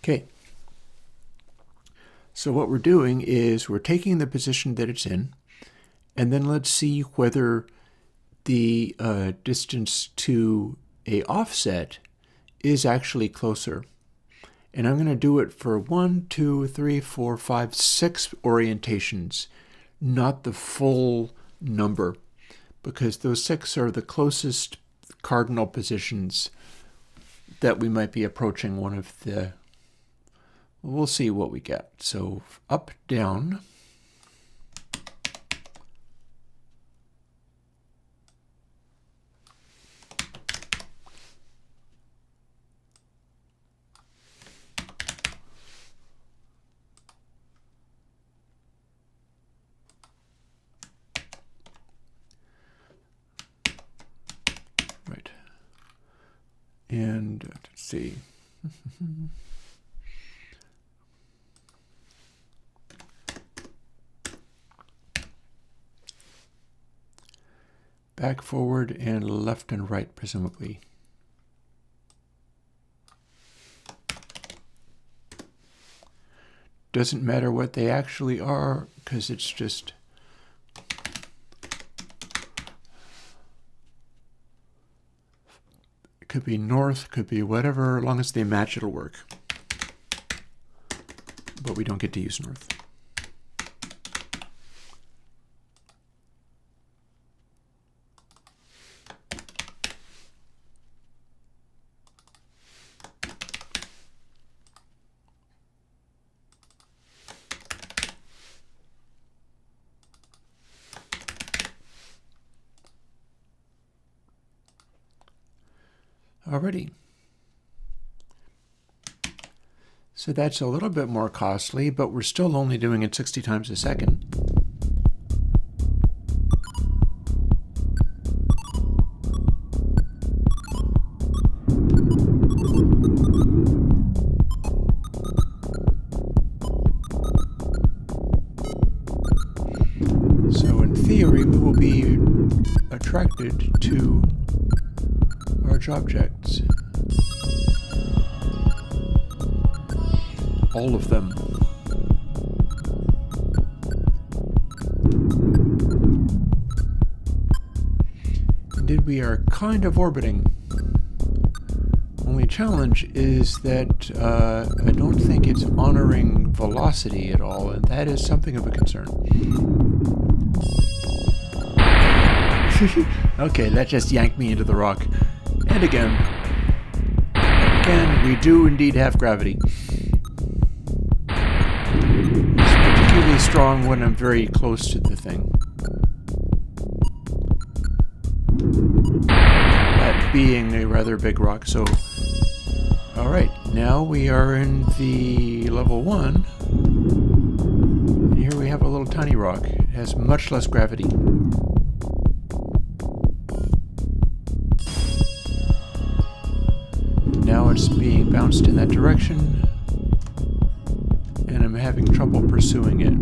Okay, so what we're doing is we're taking the position that it's in, and then let's see whether the distance to a offset is actually closer. And I'm going to do it for 1, 2, 3, 4, 5, 6 orientations, not the full number, because those 6 are the closest cardinal positions that we might be approaching one of the. We'll see what we get. So up, down. Right. And let's see. Back, forward, and left and right, presumably. Doesn't matter what they actually are, because it's just it could be north, could be whatever, as long as they match, it'll work. But we don't get to use north. Alrighty. So that's a little bit more costly, but we're still only doing it 60 times a second. So in theory, we will be attracted to large objects. All of them. Indeed, we are kind of orbiting. Only challenge is that I don't think it's honoring velocity at all, and that is something of a concern. Okay, that just yanked me into the rock. And again. And again, we do indeed have gravity. really strong when I'm very close to the thing. That being a rather big rock, so... Alright, now we are in the level 1. And here we have a little tiny rock. It has much less gravity. Now it's being bounced in that direction, and I'm having trouble pursuing it.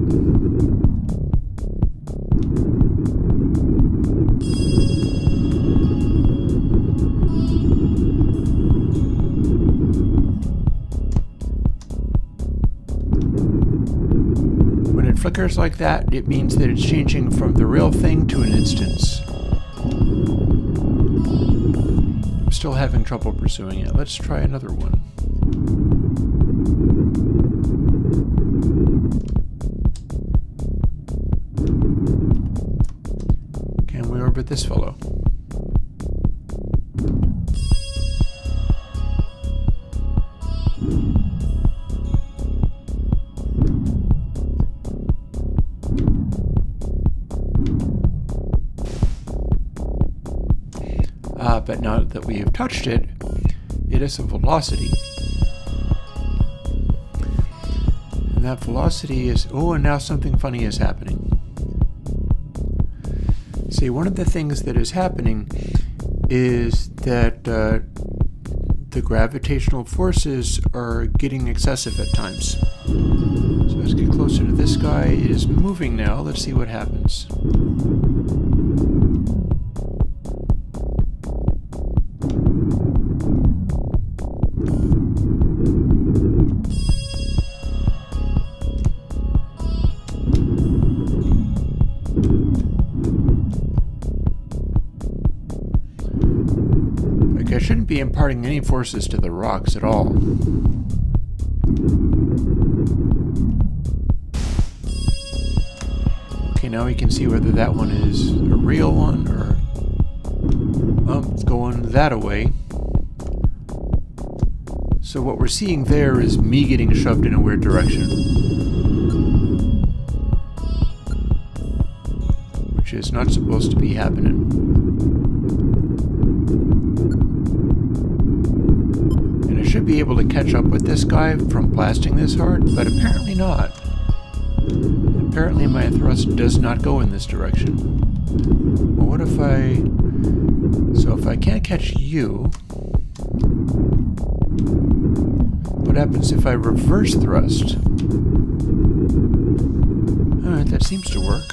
When it flickers like that, it means that it's changing from the real thing to an instance. I'm still having trouble pursuing it. Let's try another one. Can we orbit this fellow? But now that we have touched it, it is a velocity. And that velocity is... Oh, and now something funny is happening. See, one of the things that is happening is that the gravitational forces are getting excessive at times. So let's get closer to this guy. It is moving now. Let's see what happens. I shouldn't be imparting any forces to the rocks at all. Okay, now we can see whether that one is a real one or... Oh, it's going that away. So what we're seeing there is me getting shoved in a weird direction. Which is not supposed to be happening. Should be able to catch up with this guy from blasting this hard, but apparently not. Apparently my thrust does not go in this direction. Well, what if I... So if I can't catch you... What happens if I reverse thrust? Alright, that seems to work.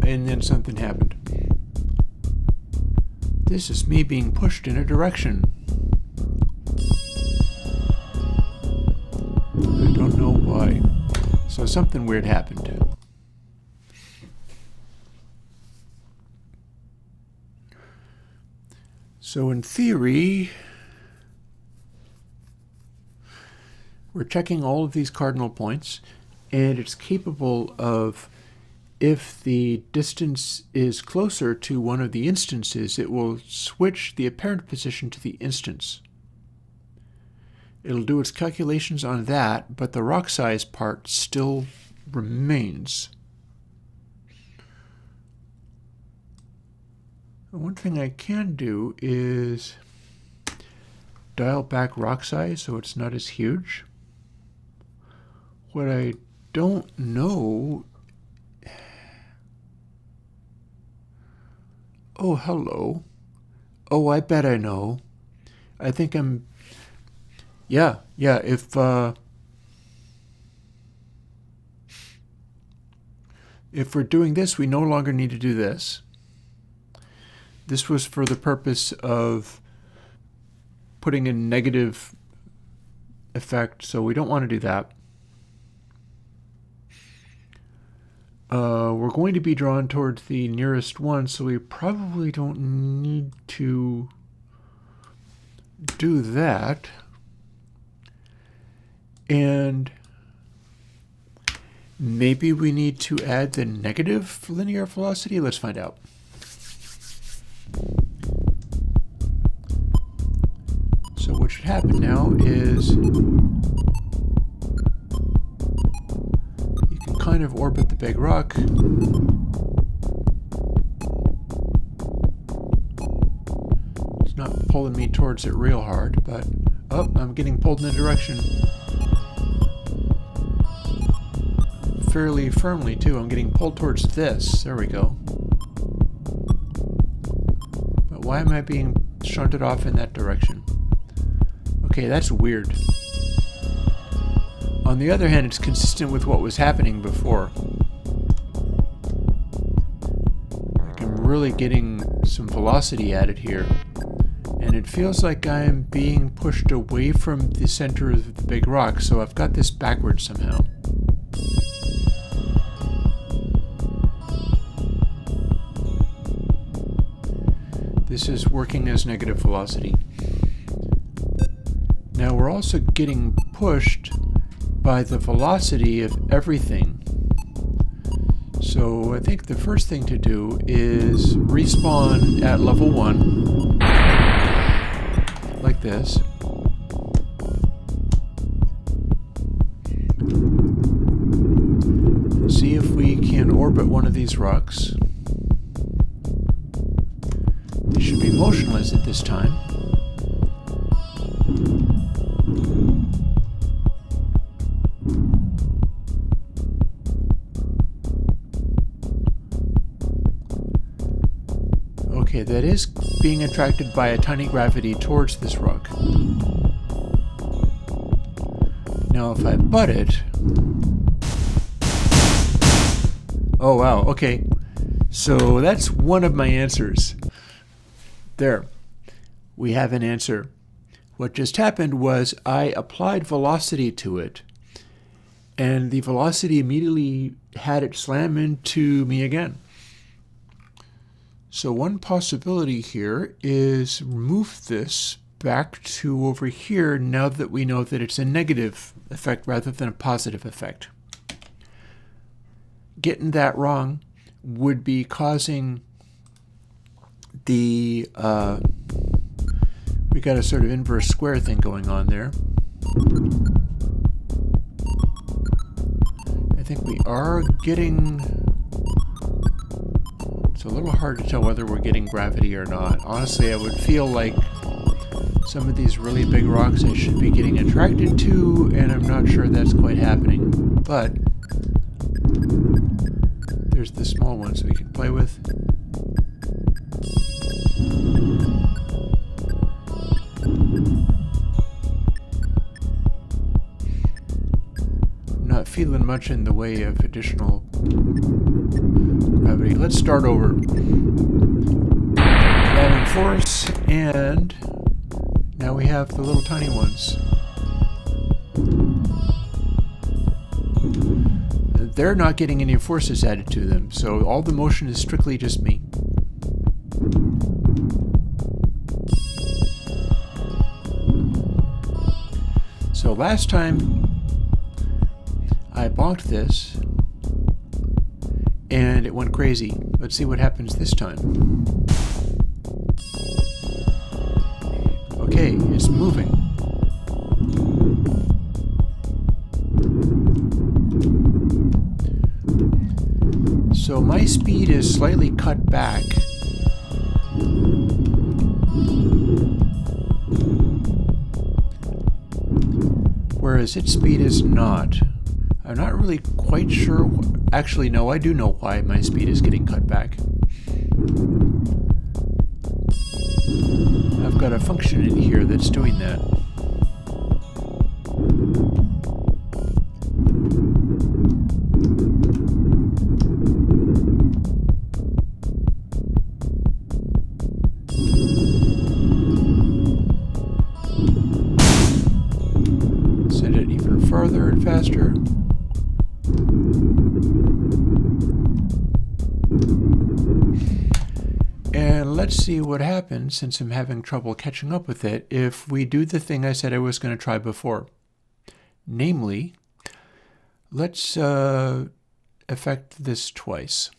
And then something happened. This is me being pushed in a direction. I don't know why. So something weird happened. So in theory, we're checking all of these cardinal points, and it's capable of... If the distance is closer to one of the instances, it will switch the apparent position to the instance. It'll do its calculations on that, but the rock size part still remains. One thing I can do is dial back rock size so it's not as huge. What I don't know... Oh, hello. Oh, I bet I know. I think I'm... Yeah, if we're doing this, we no longer need to do this. This was for the purpose of putting a negative effect, so we don't want to do that. We're going to be drawn towards the nearest one, so we probably don't need to do that. And maybe we need to add the negative linear velocity. Let's find out. happen now is you can kind of orbit the big rock. It's not pulling me towards it real hard, but oh, I'm getting pulled in a direction. Fairly firmly too. I'm getting pulled towards this. There we go. But why am I being shunted off in that direction? Okay, that's weird. On the other hand, it's consistent with what was happening before. Like I'm really getting some velocity added here. And it feels like I'm being pushed away from the center of the big rock, so I've got this backwards somehow. This is working as negative velocity. Now we're also getting pushed by the velocity of everything. So I think the first thing to do is respawn at level 1, like this. See if we can orbit one of these rocks. They should be motionless at this time. Okay, that is being attracted by a tiny gravity towards this rock. Now if I butt it... Oh wow, okay. So that's one of my answers. There, we have an answer. What just happened was I applied velocity to it, and the velocity immediately had it slam into me again. So one possibility here is move this back to over here now that we know that it's a negative effect rather than a positive effect. Getting that wrong would be causing the we got a sort of inverse square thing going on there. I think we are getting... It's a little hard to tell whether we're getting gravity or not. Honestly, I would feel like some of these really big rocks I should be getting attracted to, and I'm not sure that's quite happening. But there's the small ones we can play with. I'm not feeling much in the way of additional gravity. Let's start over. Adding force, and now we have the little tiny ones. They're not getting any forces added to them, so all the motion is strictly just me. So last time I bonked this and it went crazy. Let's see what happens this time. Okay, it's moving. So my speed is slightly cut back. Whereas its speed is not. I'm not really quite sure. Actually, no, I do know why my speed is getting cut back. I've got a function in here that's doing that. Send it even farther and faster. And let's see what happens, since I'm having trouble catching up with it, if we do the thing I said I was going to try before. Namely, let's affect this twice.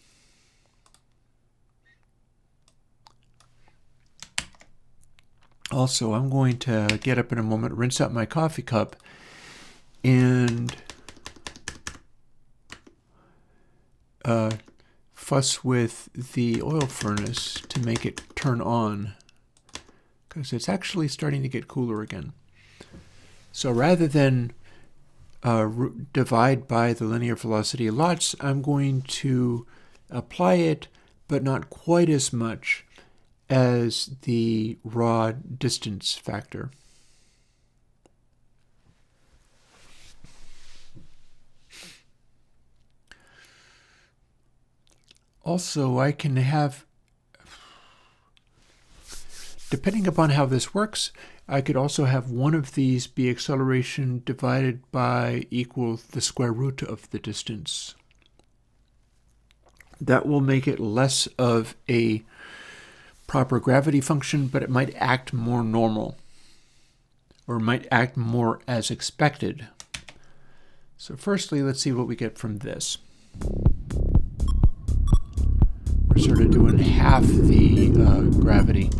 Also, I'm going to get up in a moment, rinse out my coffee cup, and fuss with the oil furnace to make it turn on, because it's actually starting to get cooler again. So rather than divide by the linear velocity lots, I'm going to apply it, but not quite as much as the raw distance factor. Also, I can have, depending upon how this works, I could also have one of these be acceleration divided by equal the square root of the distance. That will make it less of a proper gravity function, but it might act more normal, or might act more as expected. So firstly, let's see what we get from this. We're sort of doing half the gravity.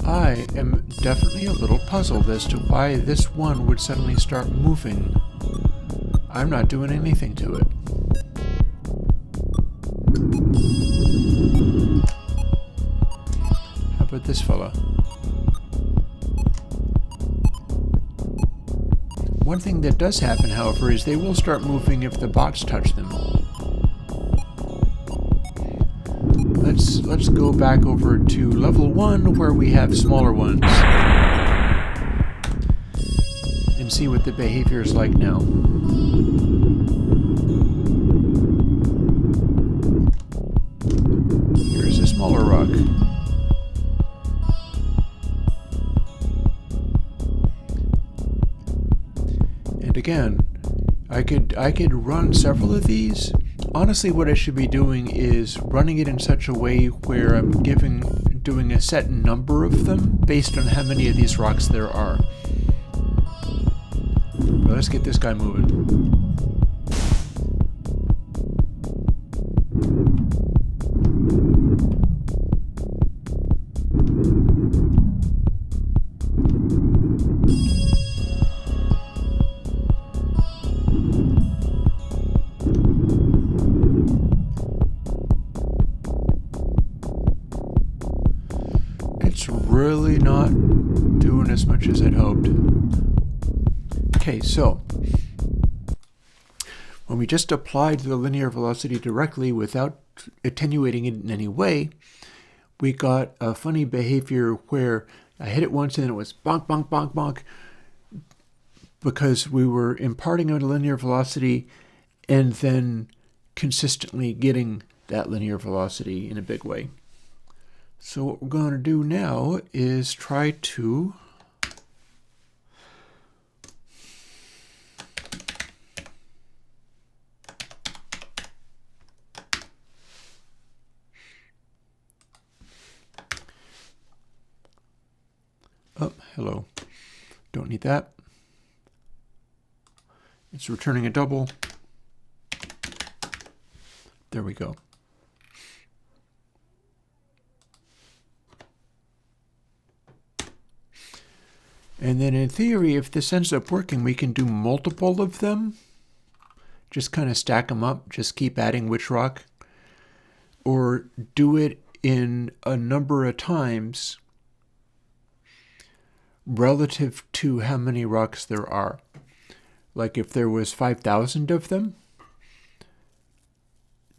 I am definitely a little puzzled as to why this one would suddenly start moving. I'm not doing anything to it. How about this fella? One thing that does happen, however, is they will start moving if the bots touch them. Let's go back over to level 1 where we have smaller ones and see what the behavior is like now. Here's a smaller rock. And again, I could run several of these. Honestly, what I should be doing is running it in such a way where I'm doing a set number of them based on how many of these rocks there are. But let's get this guy moving. It's really not doing as much as I'd hoped. Okay, so when we just applied the linear velocity directly without attenuating it in any way, we got a funny behavior where I hit it once and then it was bonk, bonk, bonk, bonk, because we were imparting a linear velocity and then consistently getting that linear velocity in a big way. So what we're going to do now is try to hello. Don't need that. It's returning a double. There we go. And then in theory, if this ends up working, we can do multiple of them. Just kind of stack them up, just keep adding which rock. Or do it in a number of times relative to how many rocks there are. Like if there was 5,000 of them,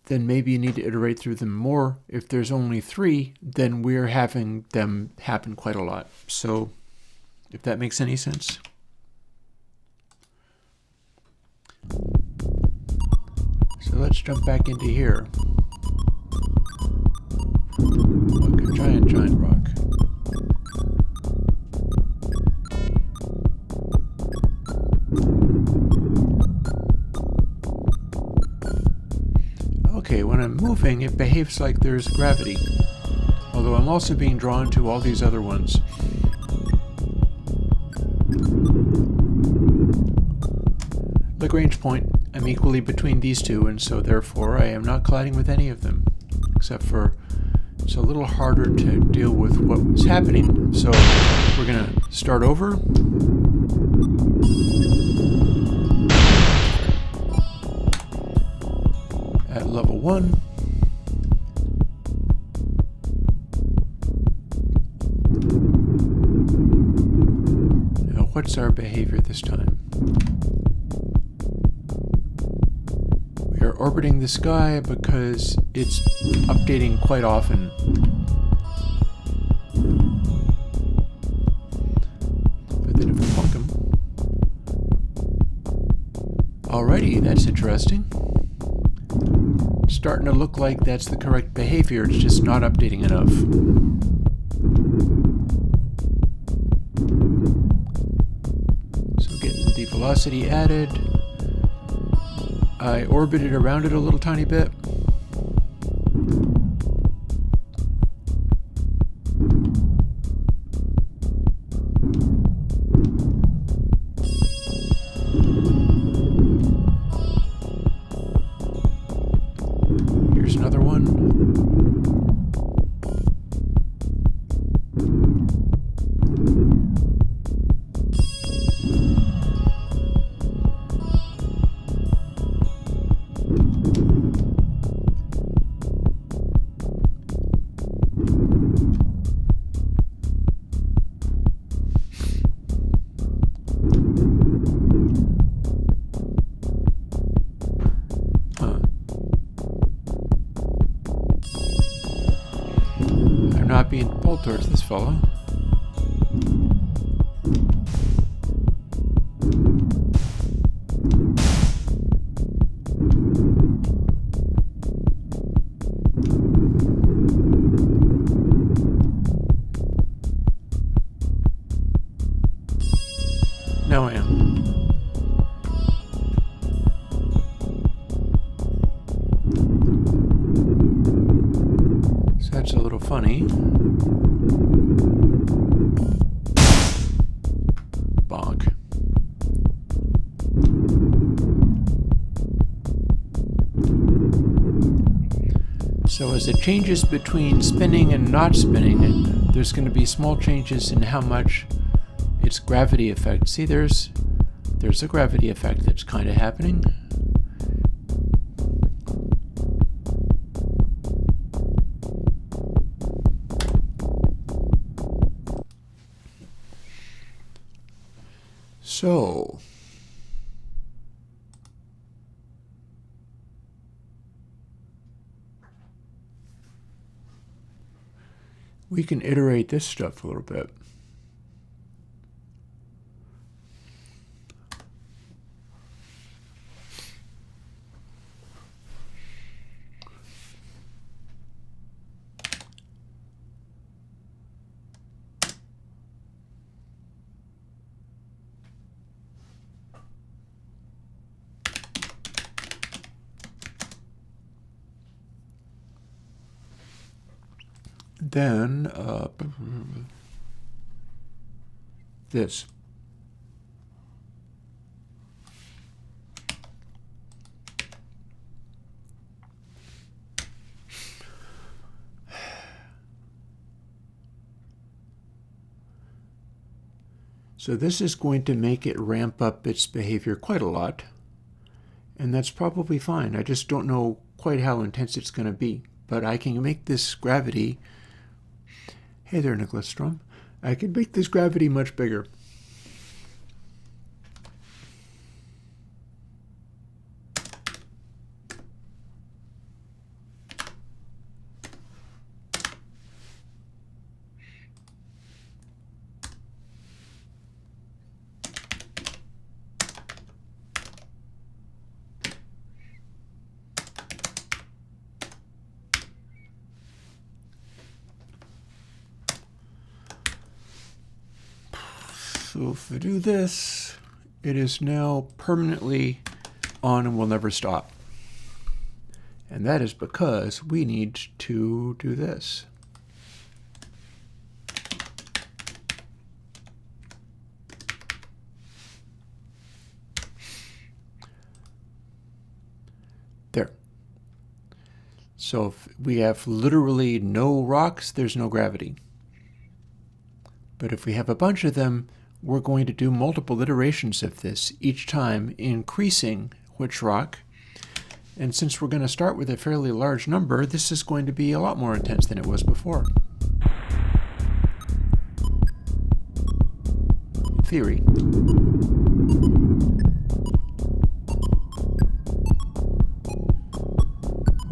then maybe you need to iterate through them more. If there's only 3, then we're having them happen quite a lot. So if that makes any sense. So let's jump back into here. Look, a giant rock. Okay, when I'm moving, it behaves like there's gravity. Although I'm also being drawn to all these other ones. Lagrange point. I'm equally between these two, and so therefore I am not colliding with any of them, except for it's a little harder to deal with what was happening. So we're going to start over. At level 1. Now what's our behavior this time? We are orbiting the sky because it's updating quite often. But then if we plunk them... Alrighty, that's interesting. It's starting to look like that's the correct behavior, it's just not updating enough. So getting the velocity added. I orbited around it a little tiny bit. Here's another one. Not being pulled towards this fellow. Now I am. So that's a little funny. Bonk. So as it changes between spinning and not spinning, there's going to be small changes in how much its gravity effect. See, there's a gravity effect that's kind of happening. So we can iterate this stuff a little bit. Then this. So this is going to make it ramp up its behavior quite a lot, and that's probably fine. I just don't know quite how intense it's going to be, but I can make this gravity. Hey there, Nicholas Strom. I can make this gravity much bigger. So if we do this, it is now permanently on and will never stop. And that is because we need to do this. So if we have literally no rocks, there's no gravity. But if we have a bunch of them, we're going to do multiple iterations of this, each time increasing which rock. And since we're going to start with a fairly large number, this is going to be a lot more intense than it was before. In theory.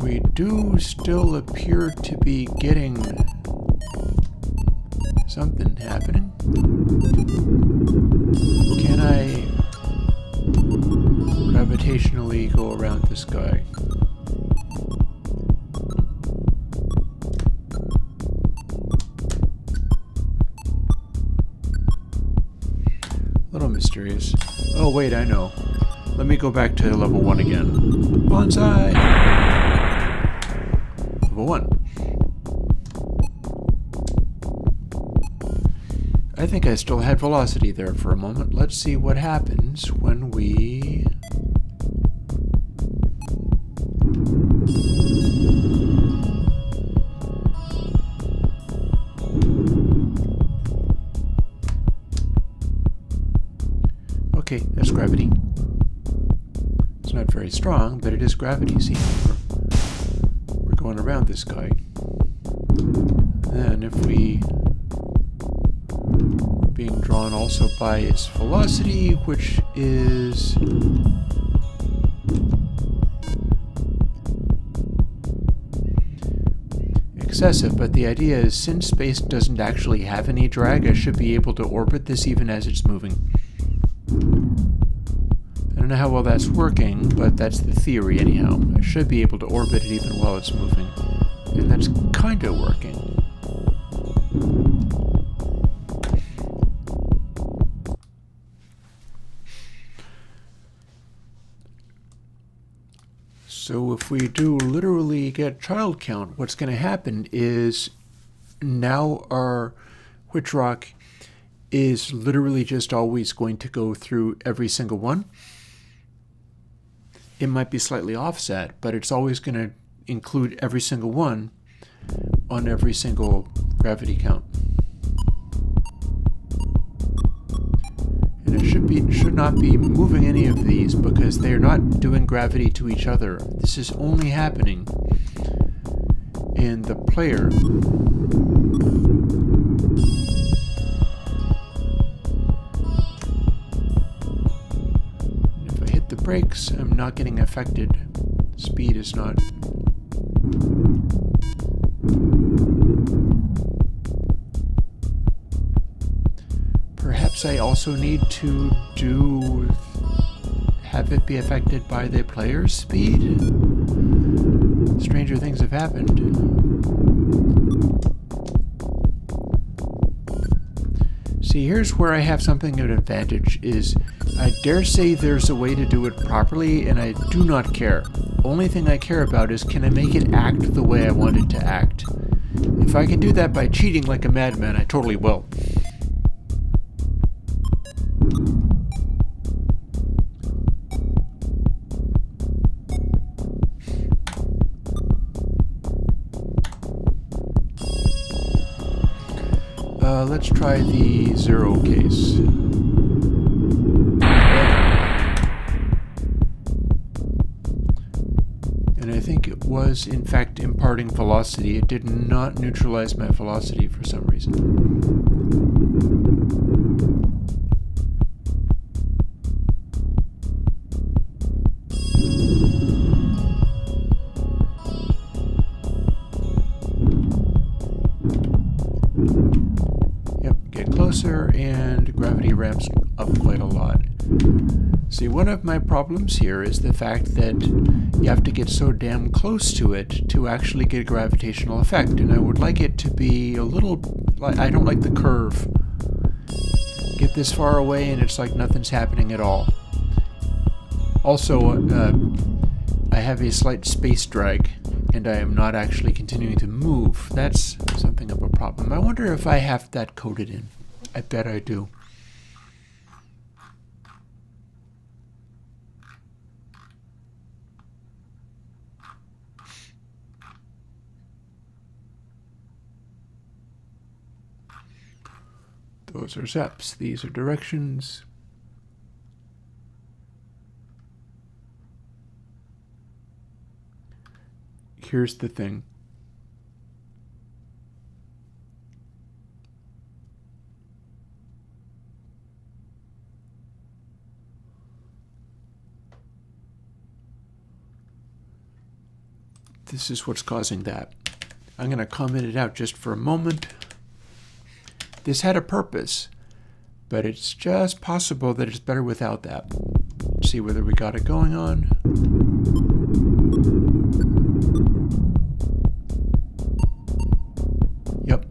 We do still appear to be getting something happening. Can I gravitationally go around this guy? A little mysterious. Oh wait, I know. Let me go back to level 1 again. Bonsai! Level 1. I think I still had velocity there for a moment. Let's see what happens when we... Okay, that's gravity. It's not very strong, but it is gravity. See, we're going around this guy. Then if we... being drawn also by its velocity, which is excessive, but the idea is since space doesn't actually have any drag, I should be able to orbit this even as it's moving. I don't know how well that's working, but that's the theory anyhow. I should be able to orbit it even while it's moving, and that's kind of working. So if we do literally get child count, what's going to happen is now our witch rock is literally just always going to go through every single one. It might be slightly offset, but it's always going to include every single one on every single gravity count. And it should not be moving any of these because they're not doing gravity to each other. This is only happening in the player. And if I hit the brakes, I'm not getting affected. Speed is not. Perhaps I also need to have it be affected by the player's speed? Stranger things have happened. See, here's where I have something of an advantage, is I dare say there's a way to do it properly, and I do not care. Only thing I care about is can I make it act the way I want it to act. If I can do that by cheating like a madman, I totally will. Let's try the 0 case. And I think it was, in fact, imparting velocity. It did not neutralize my velocity for some reason. And gravity ramps up quite a lot. See, one of my problems here is the fact that you have to get so damn close to it to actually get a gravitational effect, and I would like it to be a little... I don't like the curve. Get this far away and it's like nothing's happening at all. Also, I have a slight space drag, and I am not actually continuing to move. That's something of a problem. I wonder if I have that coded in. I bet I do. Those are steps. These are directions. Here's the thing. This is what's causing that. I'm going to comment it out just for a moment. This had a purpose, but it's just possible that it's better without that. Let's see whether we got it going on. Yep.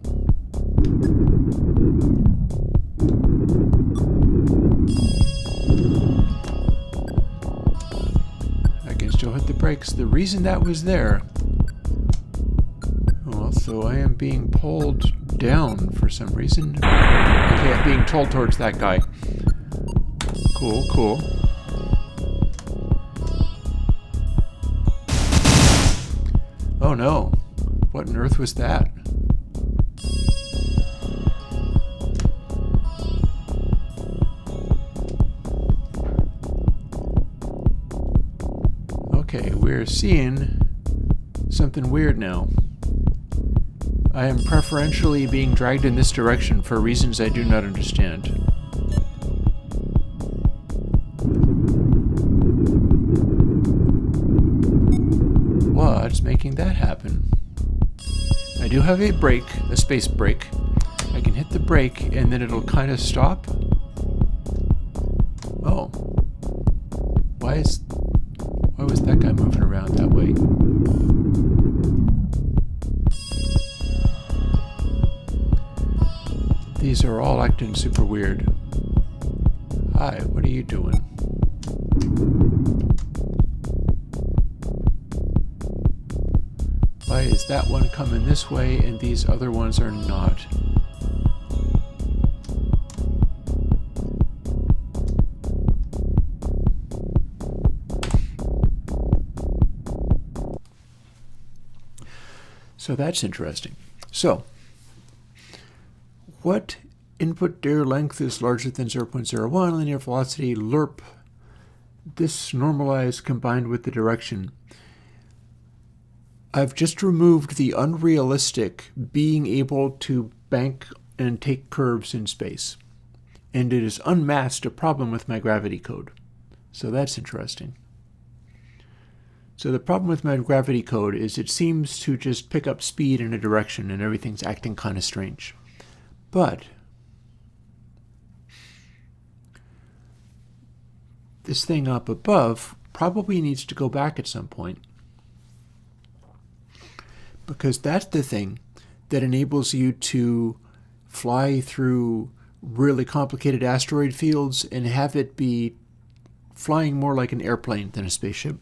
I can still hit the brakes. The reason that was there, so I am being pulled down for some reason. Okay, I'm being told towards that guy. Cool, cool. Oh no. What on earth was that? Okay, we're seeing something weird now. I am preferentially being dragged in this direction for reasons I do not understand. What's making that happen? I do have a brake, a space brake. I can hit the brake and then it'll kind of stop. Oh. Why was that guy moving around that way? These are all acting super weird. Hi, what are you doing? Why is that one coming this way and these other ones are not? So that's interesting. So, what input dir length is larger than 0.01, linear velocity, lerp, this normalized combined with the direction. I've just removed the unrealistic being able to bank and take curves in space. And it has unmasked a problem with my gravity code. So that's interesting. So the problem with my gravity code is it seems to just pick up speed in a direction and everything's acting kind of strange. But this thing up above probably needs to go back at some point, because that's the thing that enables you to fly through really complicated asteroid fields and have it be flying more like an airplane than a spaceship.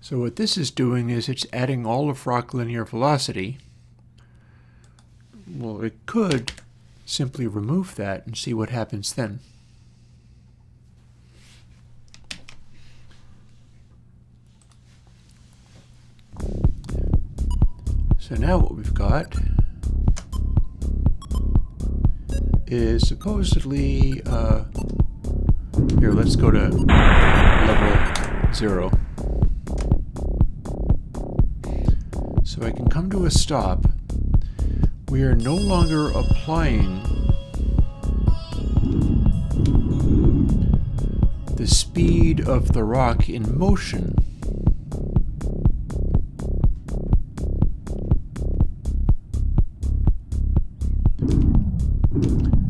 So what this is doing is it's adding all of rock linear velocity. Well, it could simply remove that and see what happens then. So now what we've got is supposedly, here, let's go to level 0. So I can come to a stop. We are no longer applying the speed of the rock in motion.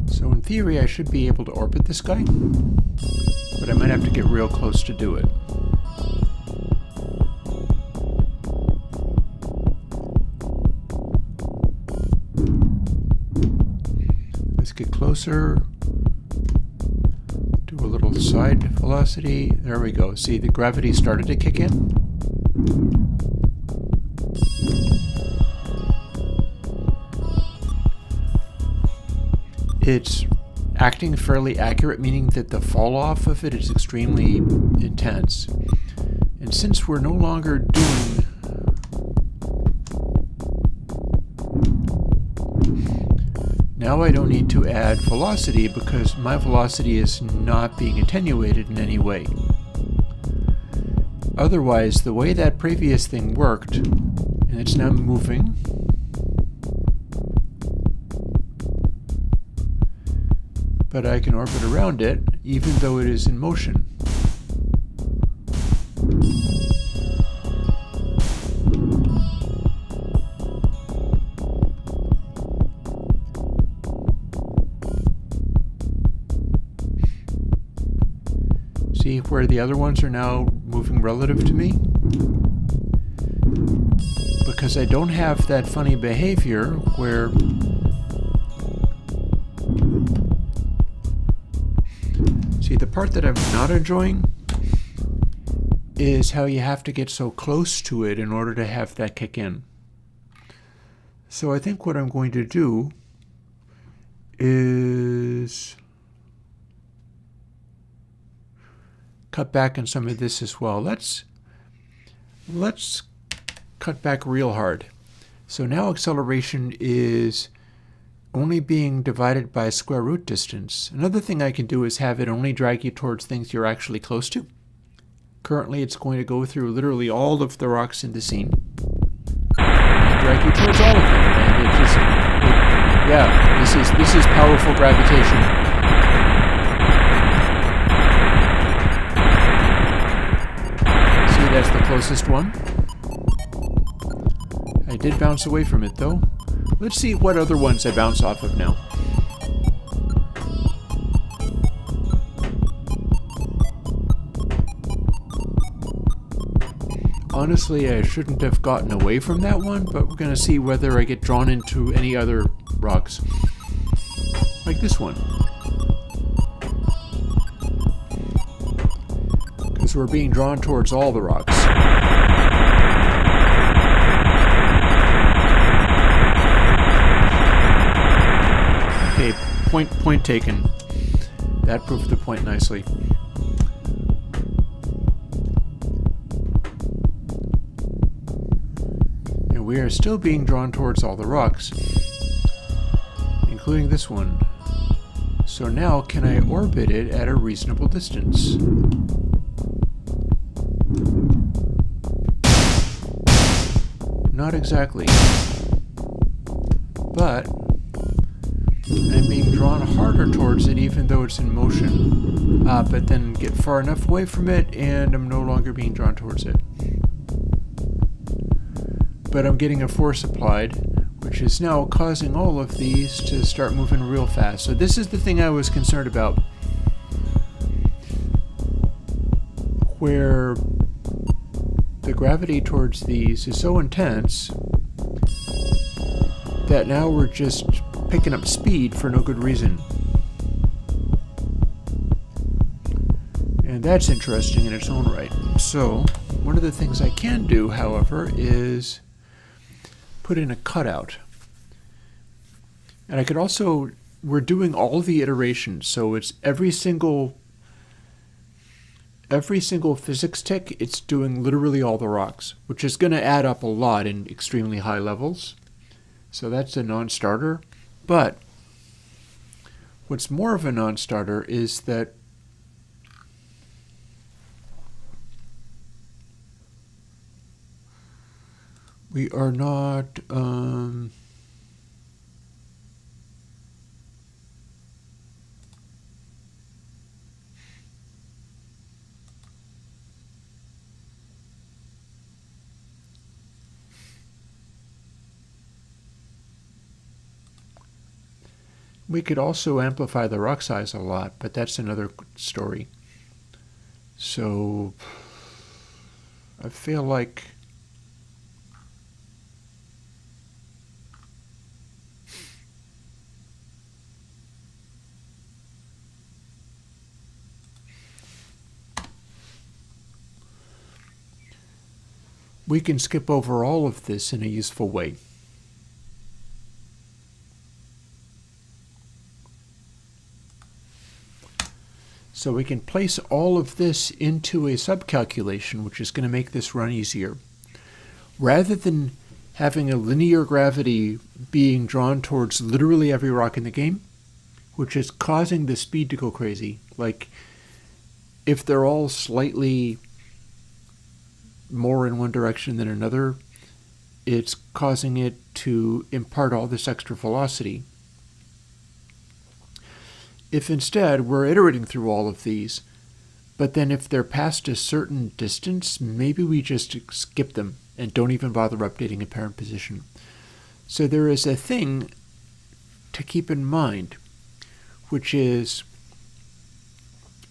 So in theory, I should be able to orbit this guy, but I might have to get real close to do it. Get closer, do a little side velocity. There we go. See, the gravity started to kick in. it's acting fairly accurate, meaning that the fall off of it is extremely intense. And since we're no longer doing now, I don't need to add velocity because my velocity is not being attenuated in any way. Otherwise, the way that previous thing worked, and it's now moving, but I can orbit around it even though it is in motion. See where the other ones are now moving relative to me? Because I don't have that funny behavior where see, the part that I'm not enjoying is how you have to get so close to it in order to have that kick in. So I think what I'm going to do is cut back on some of this as well. Let's cut back real hard. So now acceleration is only being divided by square root distance. Another thing I can do is have it only drag you towards things you're actually close to. Currently it's going to go through literally all of the rocks in the scene and drag you towards all of them. And it just, yeah, this is powerful gravitation. See, that's the closest one. I did bounce away from it though. Let's see what other ones I bounce off of now. Honestly, I shouldn't have gotten away from that one, but we're going to see whether I get drawn into any other rocks. Like this one. Because we're being drawn towards all the rocks. Okay, point taken. That proved the point nicely. And we are still being drawn towards all the rocks, including this one. So now, can I orbit it at a reasonable distance? Not exactly. But I'm being drawn harder towards it even though it's in motion. But then get far enough away from it and I'm no longer being drawn towards it. But I'm getting a force applied, which is now causing all of these to start moving real fast. So this is the thing I was concerned about, where the gravity towards these is so intense that now we're just picking up speed for no good reason. And that's interesting in its own right. So one of the things I can do, however, is put in a cutout. And I could also, we're doing all the iterations, so it's every single physics tick, it's doing literally all the rocks, which is going to add up a lot in extremely high levels. So that's a non-starter. But what's more of a non-starter is that we are not we could also amplify the rock size a lot, but that's another story. So I feel like we can skip over all of this in a useful way. So we can place all of this into a subcalculation, which is going to make this run easier. Rather than having a linear gravity being drawn towards literally every rock in the game, which is causing the speed to go crazy. Like, if they're all slightly more in one direction than another, it's causing it to impart all this extra velocity. If instead we're iterating through all of these, but then if they're past a certain distance, maybe we just skip them and don't even bother updating a parent position. So there is a thing to keep in mind, which is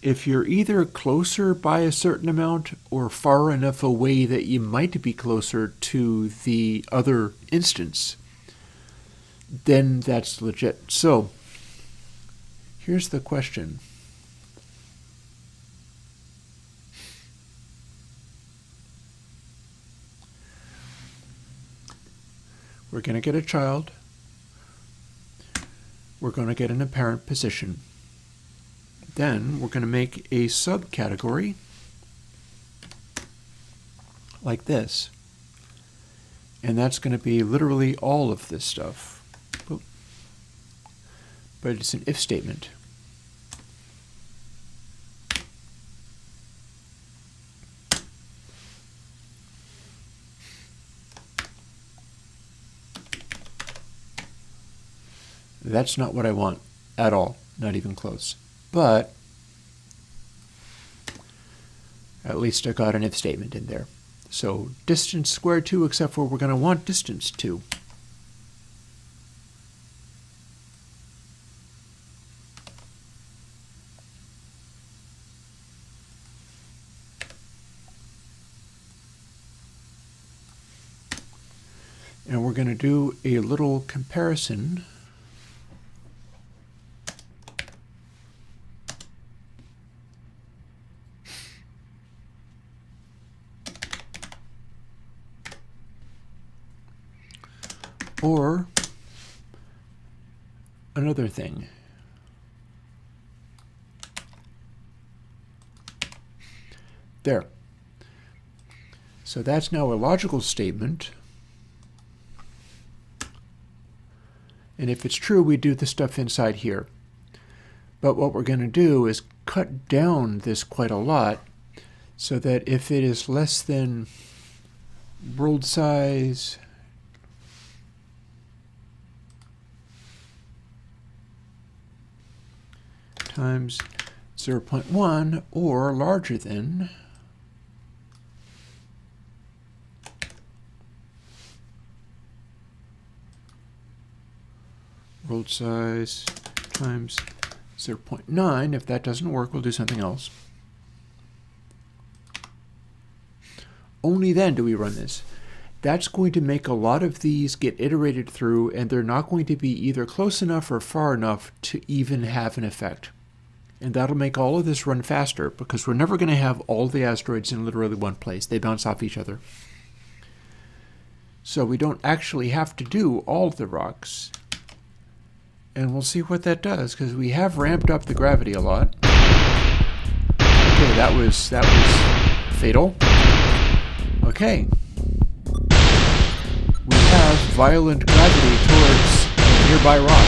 if you're either closer by a certain amount or far enough away that you might be closer to the other instance, then that's legit. So here's the question. We're going to get a child. We're going to get an apparent position. Then we're going to make a subcategory like this. And that's going to be literally all of this stuff. But it's an if statement. That's not what I want at all, not even close. But at least I got an if statement in there. So distance squared 2, except for we're going to want distance 2. And we're going to do a little comparison . Or another thing. There. So that's now a logical statement. And if it's true, we do the stuff inside here. But what we're going to do is cut down this quite a lot so that if it is less than world size times 0.1 or larger than world size times 0.9. If that doesn't work, we'll do something else. Only then do we run this. That's going to make a lot of these get iterated through, and they're not going to be either close enough or far enough to even have an effect. And that'll make all of this run faster, because we're never going to have all the asteroids in literally one place. They bounce off each other. So we don't actually have to do all of the rocks. And we'll see what that does, because we have ramped up the gravity a lot. Okay, that was fatal. Okay. We have violent gravity towards a nearby rock.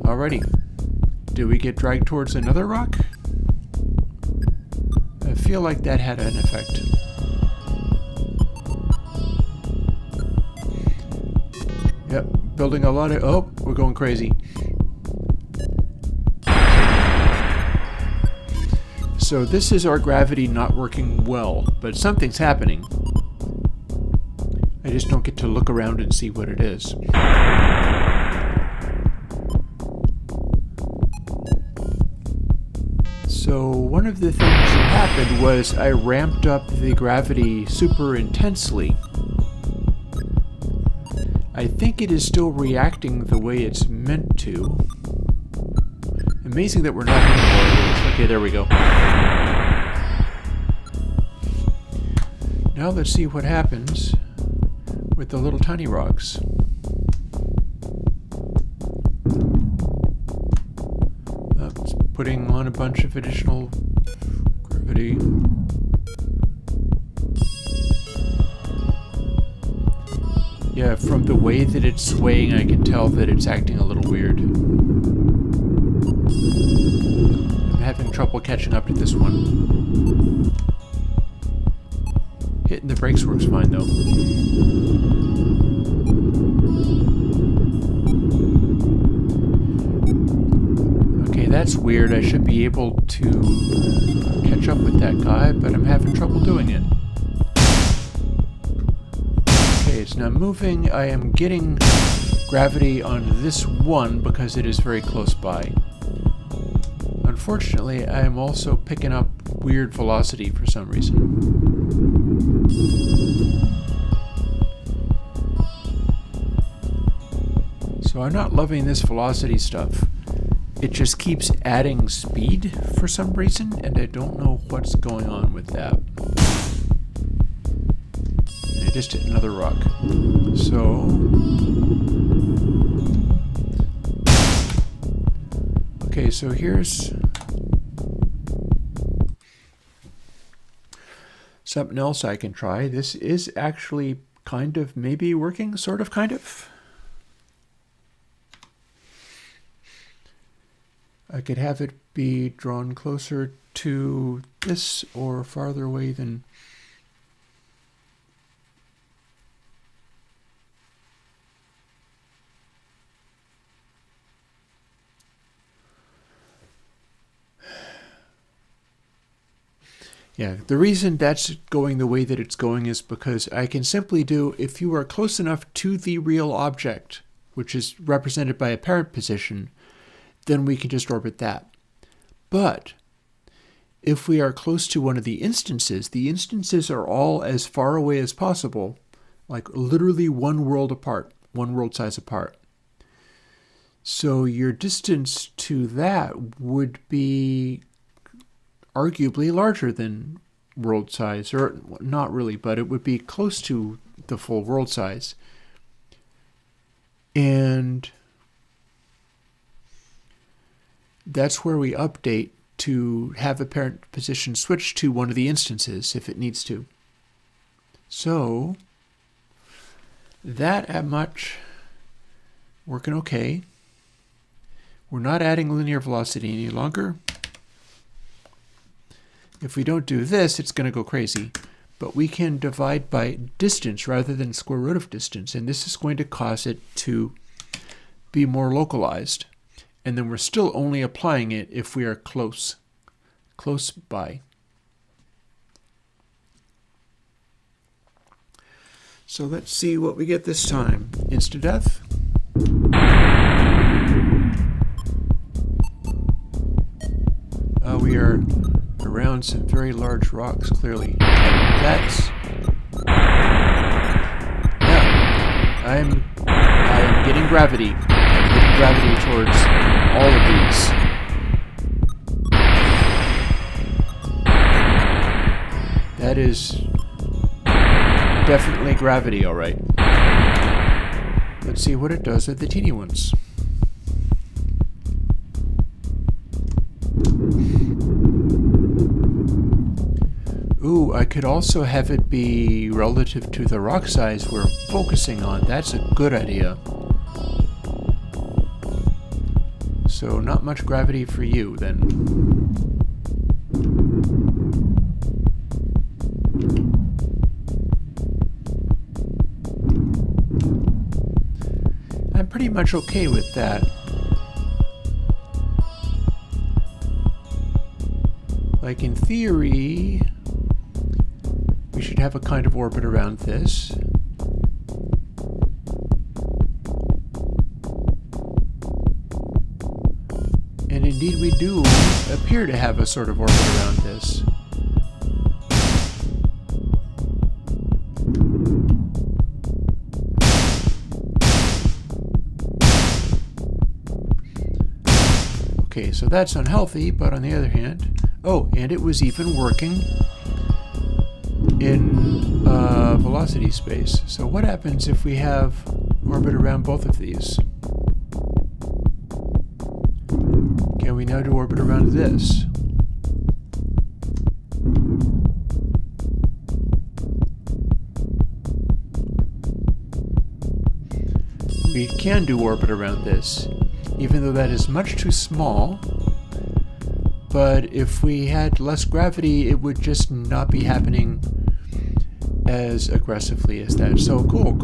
Alrighty. Do we get dragged towards another rock? I feel like that had an effect. Yep, building a lot of... Oh, we're going crazy. So this is our gravity not working well, but something's happening. I just don't get to look around and see what it is. So one of the things that happened was I ramped up the gravity super intensely. I think it is still reacting the way it's meant to. Amazing that we're not hitting more of these. Okay, there we go. Now let's see what happens with the little tiny rocks. putting on a bunch of additional gravity. Yeah, from the way that it's swaying, I can tell that it's acting a little weird. I'm having trouble catching up to this one. Hitting the brakes works fine, though. Okay, that's weird. I should be able to catch up with that guy, but I'm having trouble doing it. Okay, it's now moving. I am getting gravity on this one because it is very close by. Unfortunately, I am also picking up weird velocity for some reason. So I'm not loving this velocity stuff. It just keeps adding speed for some reason, and I don't know what's going on with that. And I just hit another rock. So... okay, so here's something else I can try. This is actually kind of maybe working, sort of, kind of. I could have it be drawn closer to this or farther away than... yeah, the reason that's going the way that it's going is because I can simply do, if you are close enough to the real object, which is represented by a parent position, then we can just orbit that. But if we are close to one of the instances are all as far away as possible, like literally one world apart, one world size apart. So your distance to that would be arguably larger than world size, or not really, but it would be close to the full world size. And that's where we update to have a parent position switch to one of the instances if it needs to. So that much working okay. We're not adding linear velocity any longer. If we don't do this, it's going to go crazy. But we can divide by distance rather than square root of distance, and this is going to cause it to be more localized. And then we're still only applying it if we are close by. So let's see what we get this time. Insta-death. We are around some very large rocks, clearly. That's... yeah, I am getting gravity. I'm getting gravity towards all of these. That is definitely gravity, all right. Let's see what it does at the teeny ones. Ooh, I could also have it be relative to the rock size we're focusing on. That's a good idea. So not much gravity for you, then. I'm pretty much okay with that. Like in theory, we should have a kind of orbit around this. And indeed we do appear to have a sort of orbit around this. Okay, so that's unhealthy, but on the other hand... oh, and it was even working in velocity space. So what happens if we have orbit around both of these? Can we now do orbit around this? We can do orbit around this, even though that is much too small. But if we had less gravity, it would just not be happening as aggressively as that. So cool.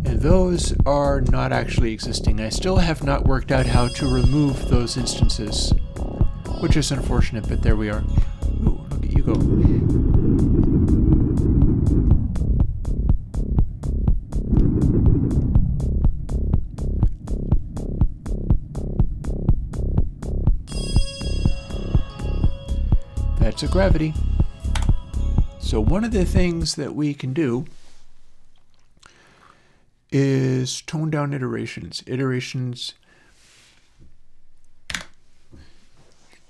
And those are not actually existing. I still have not worked out how to remove those instances, which is unfortunate, but there we are. Ooh, look at you go. That's a gravity. So one of the things that we can do is tone down iterations.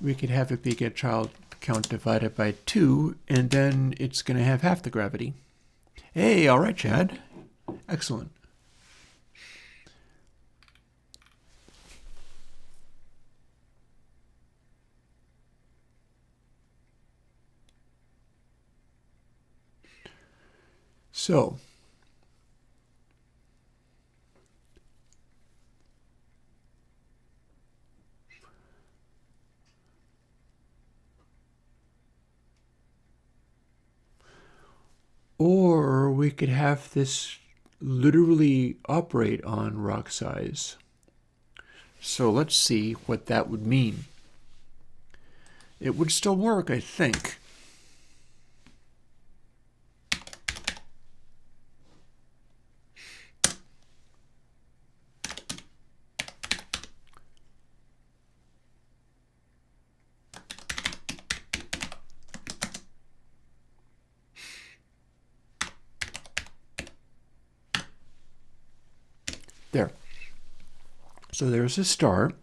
We could have it be get child count divided by 2, and then it's going to have half the gravity. Hey, all right, Chad. Excellent. So, or we could have this literally operate on rock size. So let's see what that would mean. It would still work, I think. There. So there's a start.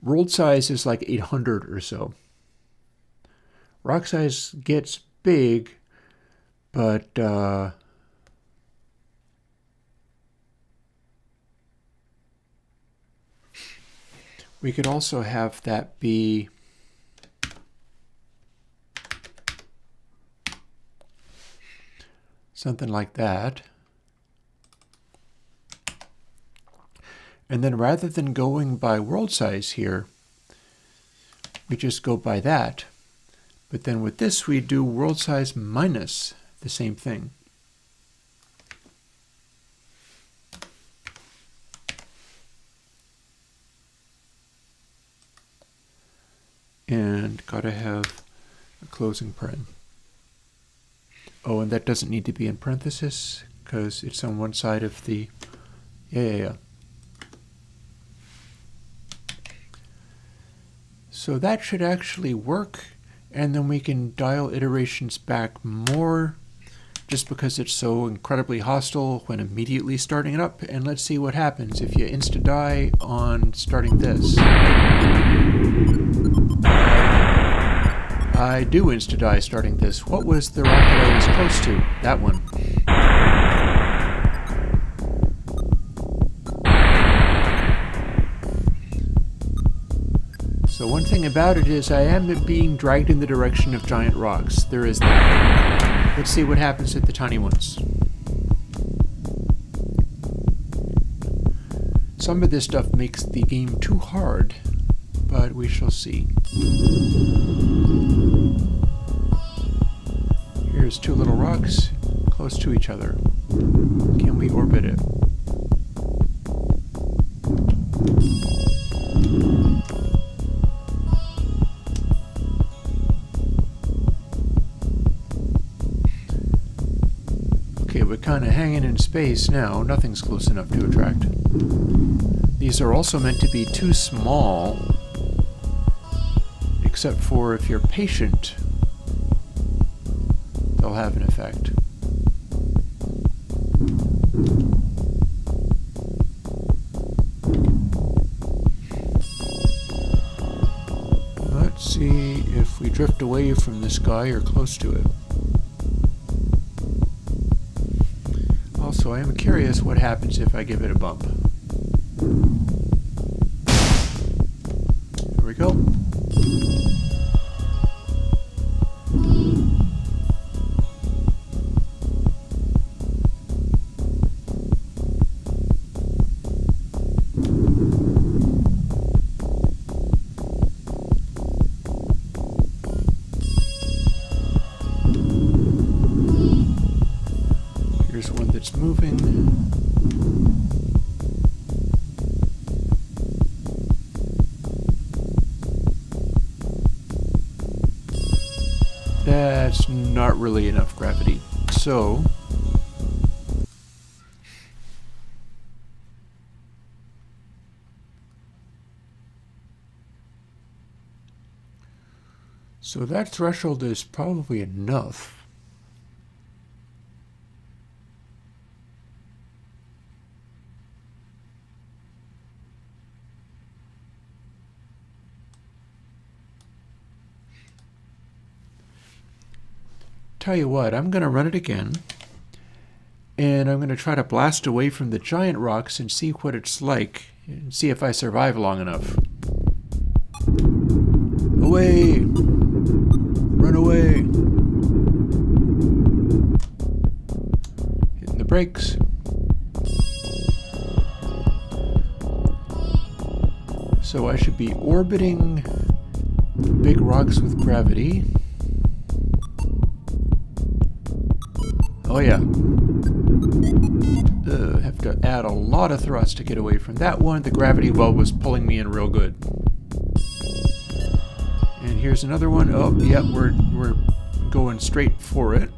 World size is like 800 or so. Rock size gets big, but we could also have that be something like that. And then rather than going by world size here, we just go by that. But then with this, we do world size minus the same thing. And gotta have a closing paren. Oh, and that doesn't need to be in parenthesis because it's on one side of the, yeah. So that should actually work, and then we can dial iterations back more just because it's so incredibly hostile when immediately starting it up. And let's see what happens if you insta-die on starting this. I do insta-die starting this. What was the rocket I was close to? That one. So one thing about it is I am being dragged in the direction of giant rocks. There is that. Let's see what happens at the tiny ones. Some of this stuff makes the game too hard, but we shall see. Here's two little rocks close to each other. Can we orbit it? Okay, we're kind of hanging in space now. Nothing's close enough to attract. These are also meant to be too small, except for if you're patient, they'll have an effect. Let's see if we drift away from this guy or close to it. Also, I am curious what happens if I give it a bump. we go. Here's one that's moving. That's not really enough gravity. So that threshold is probably enough. Tell you what, I'm going to run it again, and I'm going to try to blast away from the giant rocks and see what it's like, and see if I survive long enough. Away! Run away! Hitting the brakes. So I should be orbiting big rocks with gravity. Oh yeah. Have to add a lot of thrust to get away from that one. The gravity well was pulling me in real good. And here's another one. Oh, yeah, we're going straight for it.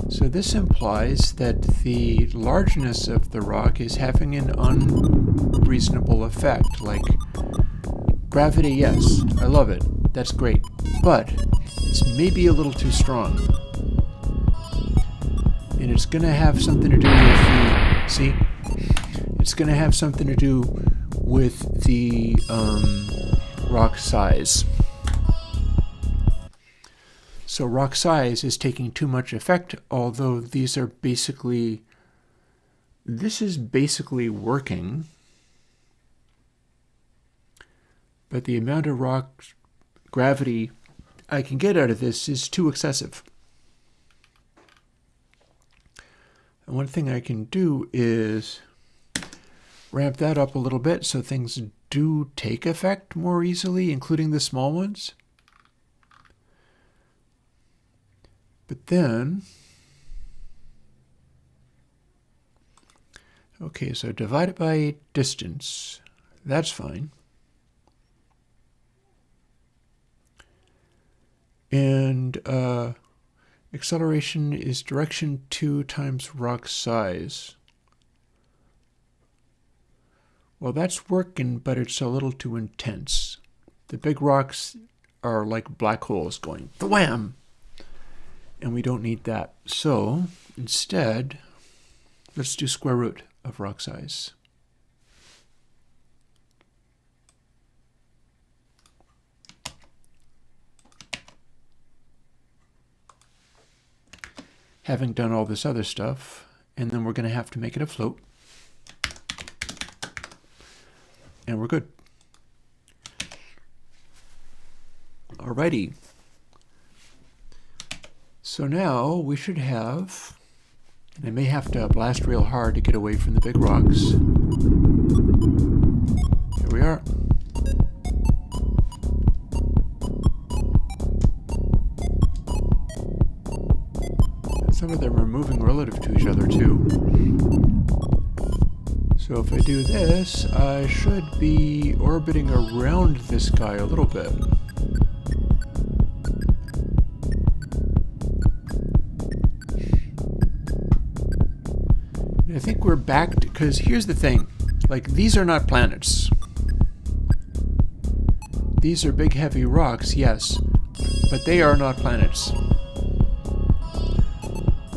So this implies that the largeness of the rock is having an unreasonable effect. Like, gravity, yes, I love it. That's great. But it's maybe a little too strong. And it's going to have something to do with the... See? It's going to have something to do with the rock size. So rock size is taking too much effect, although these are basically... This is basically working. But the amount of rock gravity I can get out of this is too excessive. And one thing I can do is ramp that up a little bit so things do take effect more easily, including the small ones. But then, okay, so divide it by distance. That's fine. And acceleration is direction 2 times rock size. Well, that's working, but it's a little too intense. The big rocks are like black holes going thwam! And we don't need that. So, instead, let's do square root of rock size. Having done all this other stuff, and then we're going to have to make it afloat. And we're good. Alrighty. So now we should have, and I may have to blast real hard to get away from the big rocks. Here we are. Some of them are moving relative to each other too. So if I do this, I should be orbiting around this guy a little bit. And I think we're back, because here's the thing. Like, these are not planets. These are big heavy rocks, yes, but they are not planets.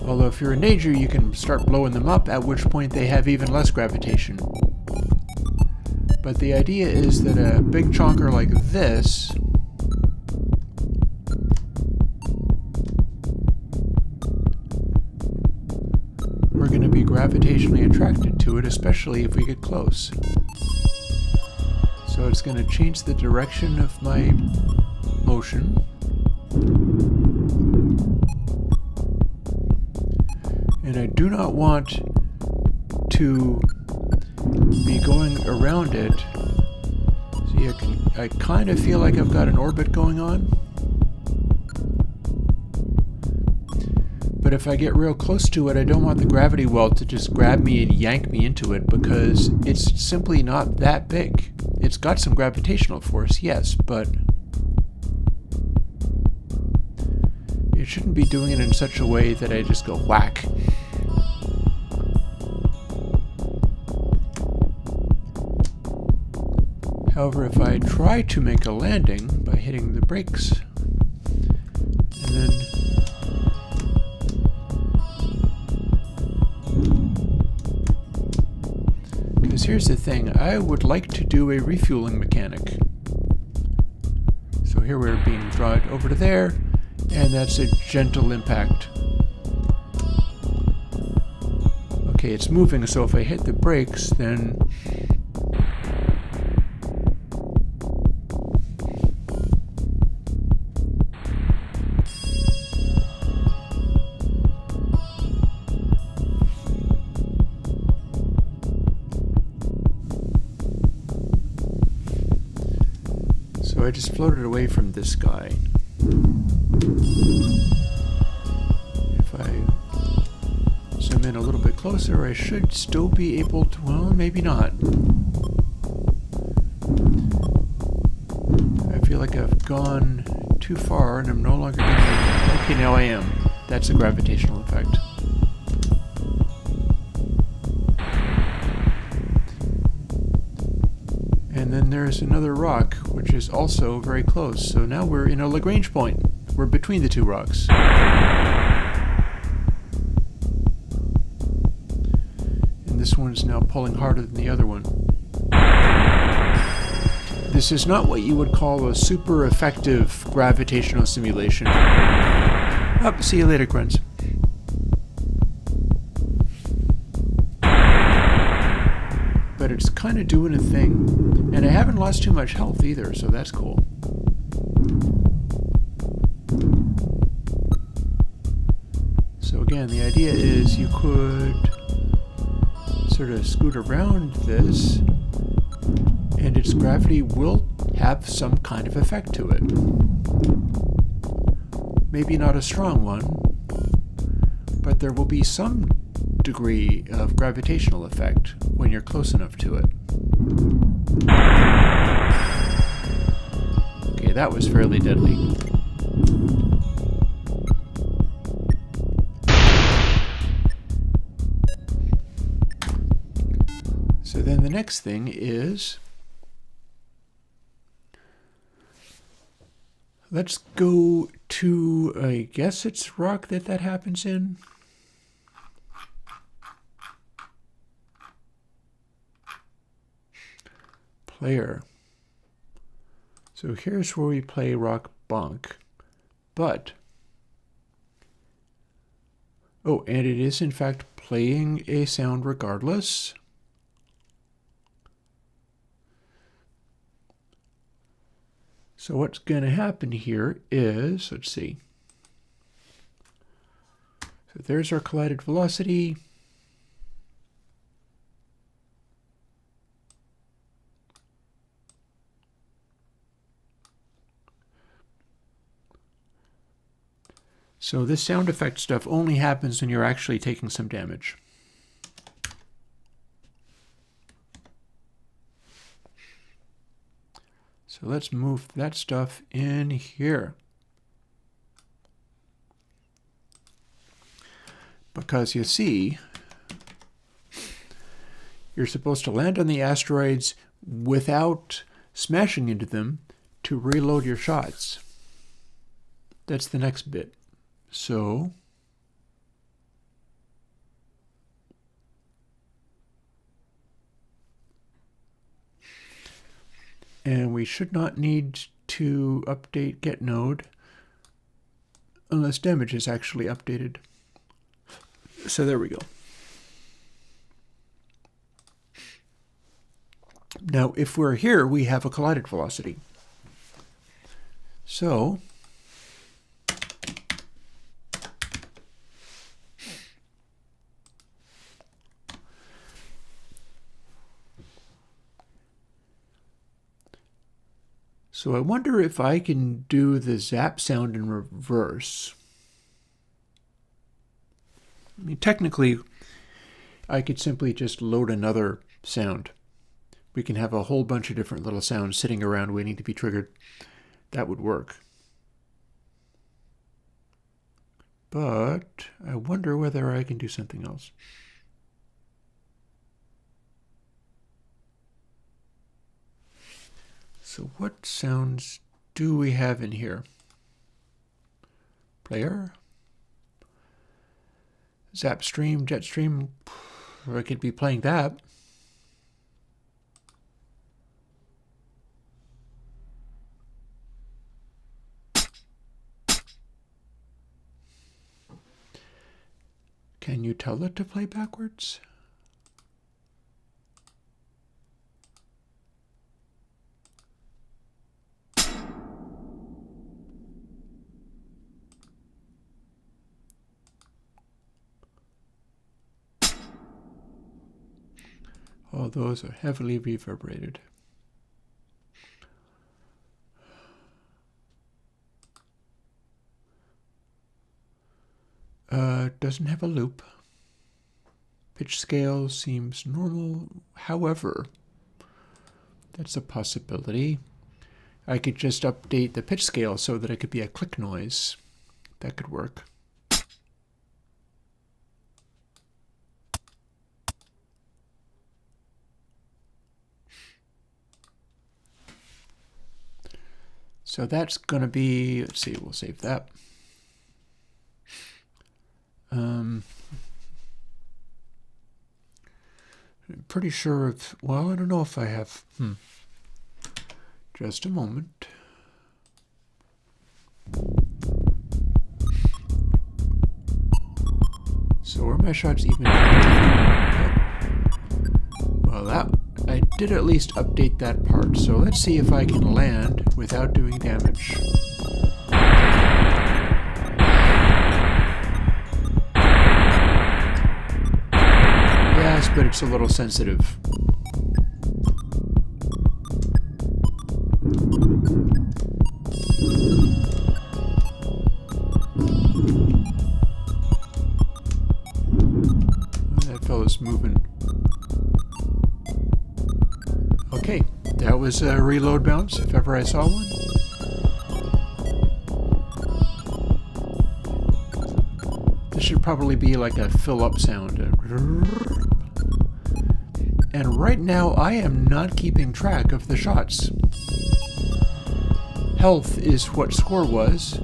Although if you're a nature, you can start blowing them up, at which point they have even less gravitation. But the idea is that a big chonker like this we're going to be gravitationally attracted to it, especially if we get close. So it's going to change the direction of my motion. And I do not want to be going around it. See, I kind of feel like I've got an orbit going on. But if I get real close to it, I don't want the gravity well to just grab me and yank me into it, because it's simply not that big. It's got some gravitational force, yes, but it shouldn't be doing it in such a way that I just go whack. However, if I try to make a landing by hitting the brakes, and then because here's the thing, I would like to do a refueling mechanic. So here we're being drawn over to there, and that's a gentle impact. Okay, it's moving, so if I hit the brakes, then I just floated away from this guy. If I zoom in a little bit closer, I should still be able to, well, maybe not. I feel like I've gone too far and I'm no longer going to... Okay, now I am. That's a gravitational effect. And then there's another rock, which is also very close. So now we're in a Lagrange point. We're between the two rocks. And this one's now pulling harder than the other one. This is not what you would call a super effective gravitational simulation. Oh, see you later, friends. But it's kind of doing a thing. And I haven't lost too much health either, so that's cool. So again, the idea is you could sort of scoot around this, and its gravity will have some kind of effect to it. Maybe not a strong one, but there will be some degree of gravitational effect when you're close enough to it. Okay, that was fairly deadly. So then the next thing is, let's go to, I guess it's rock that happens in. Player. So here's where we play Rock Bonk. But, oh, and it is in fact playing a sound regardless. So what's going to happen here is, let's see. So there's our collided velocity. So this sound effect stuff only happens when you're actually taking some damage. So let's move that stuff in here. Because you see, you're supposed to land on the asteroids without smashing into them to reload your shots. That's the next bit. So and we should not need to update get node unless damage is actually updated. So there we go. Now, if we're here, we have a collided velocity. So I wonder if I can do the zap sound in reverse. I mean, technically, I could simply just load another sound. We can have a whole bunch of different little sounds sitting around waiting to be triggered. That would work. But I wonder whether I can do something else. So what sounds do we have in here? Player, zap stream, jet stream. I could be playing that. Can you tell it to play backwards? All those are heavily reverberated. Doesn't have a loop. Pitch scale seems normal. However, that's a possibility. I could just update the pitch scale so that it could be a click noise. That could work. So that's going to be, let's see, we'll save that. I'm pretty sure if, well, I don't know if I have, just a moment. So are my shots even? Well, that, I did at least update that part, so let's see if I can land without doing damage. Yes, but it's a little sensitive. That fellow's moving. Okay, that was a reload bounce, if ever I saw one. This should probably be like a fill-up sound. And right now, I am not keeping track of the shots. Health is what score was.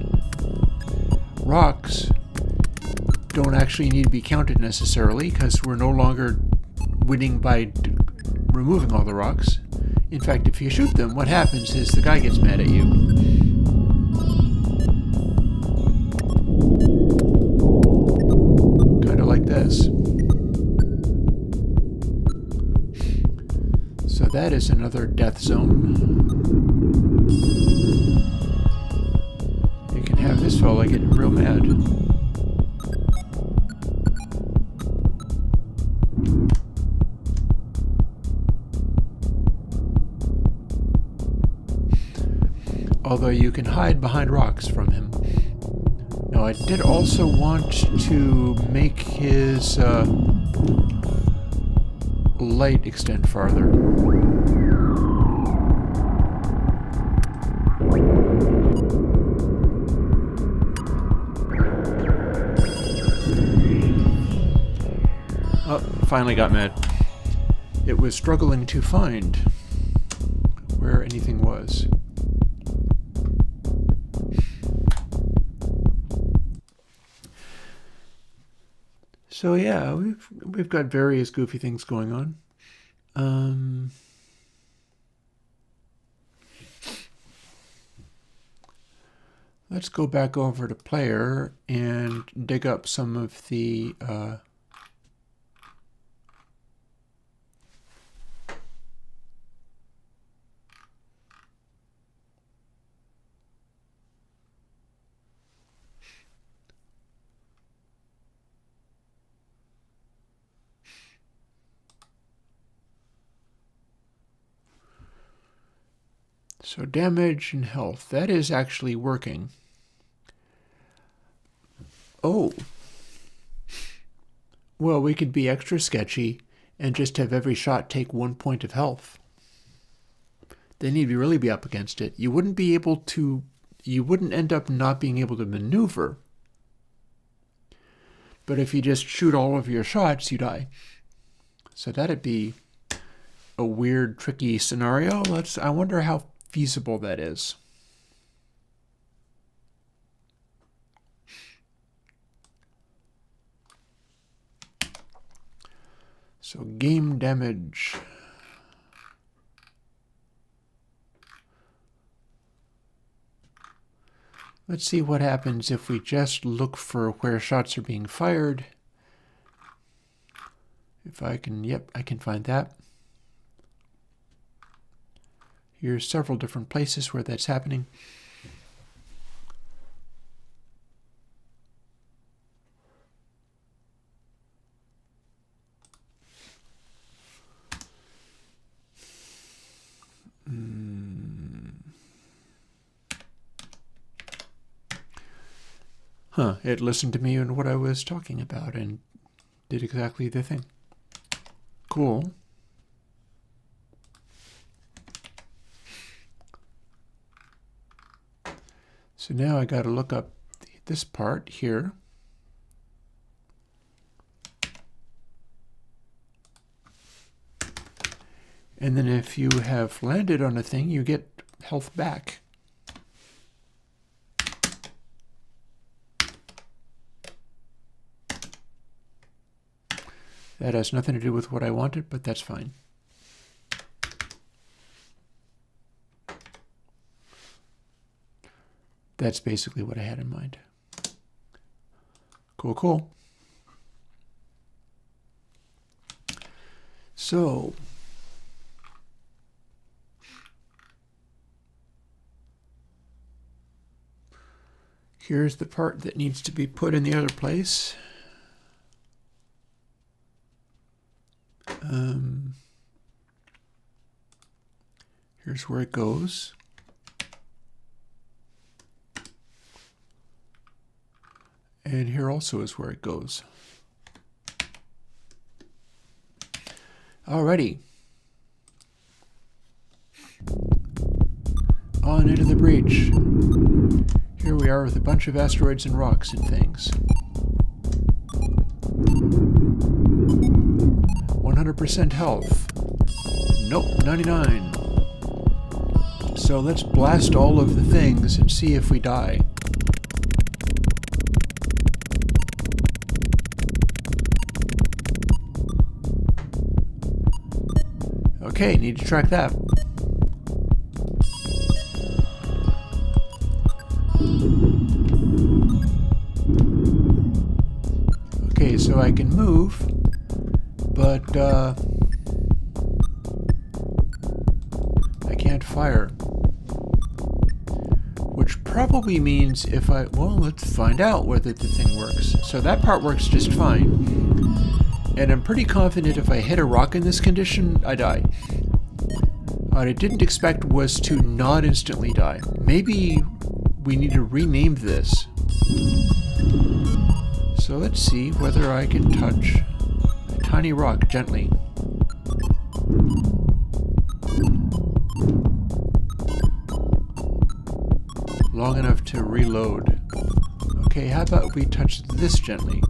Rocks don't actually need to be counted necessarily, because we're no longer winning by removing all the rocks. In fact, if you shoot them, what happens is the guy gets mad at you. Kind of like this. So that is another death zone. You can have this fella getting real mad. Although you can hide behind rocks from him. Now I did also want to make his light extend farther. Oh, finally got mad. It was struggling to find where anything was. So yeah, we've got various goofy things going on. Let's go back over to player and dig up some of the So damage and health, that is actually working. Oh. Well, we could be extra sketchy and just have every shot take 1 point of health. Then you'd really be up against it. You wouldn't end up not being able to maneuver. But if you just shoot all of your shots, you die. So that'd be a weird, tricky scenario. I wonder how feasible that is. So game damage. Let's see what happens if we just look for where shots are being fired. If I can, yep, I can find that. Here's several different places where that's happening. Huh, it listened to me and what I was talking about and did exactly the thing. Cool. So now I got to look up this part here. And then if you have landed on a thing, you get health back. That has nothing to do with what I wanted, but that's fine. That's basically what I had in mind. Cool, cool. So, here's the part that needs to be put in the other place. Here's where it goes. And here also is where it goes. Alrighty. On into the breach. Here we are with a bunch of asteroids and rocks and things. 100% health. Nope, 99. So let's blast all of the things and see if we die. Okay, need to track that. Okay, so I can move, but I can't fire. Which probably means if well, let's find out whether the thing works. So that part works just fine. And I'm pretty confident if I hit a rock in this condition, I die. What I didn't expect was to not instantly die. Maybe we need to rename this. So let's see whether I can touch a tiny rock gently. Long enough to reload. Okay, how about we touch this gently?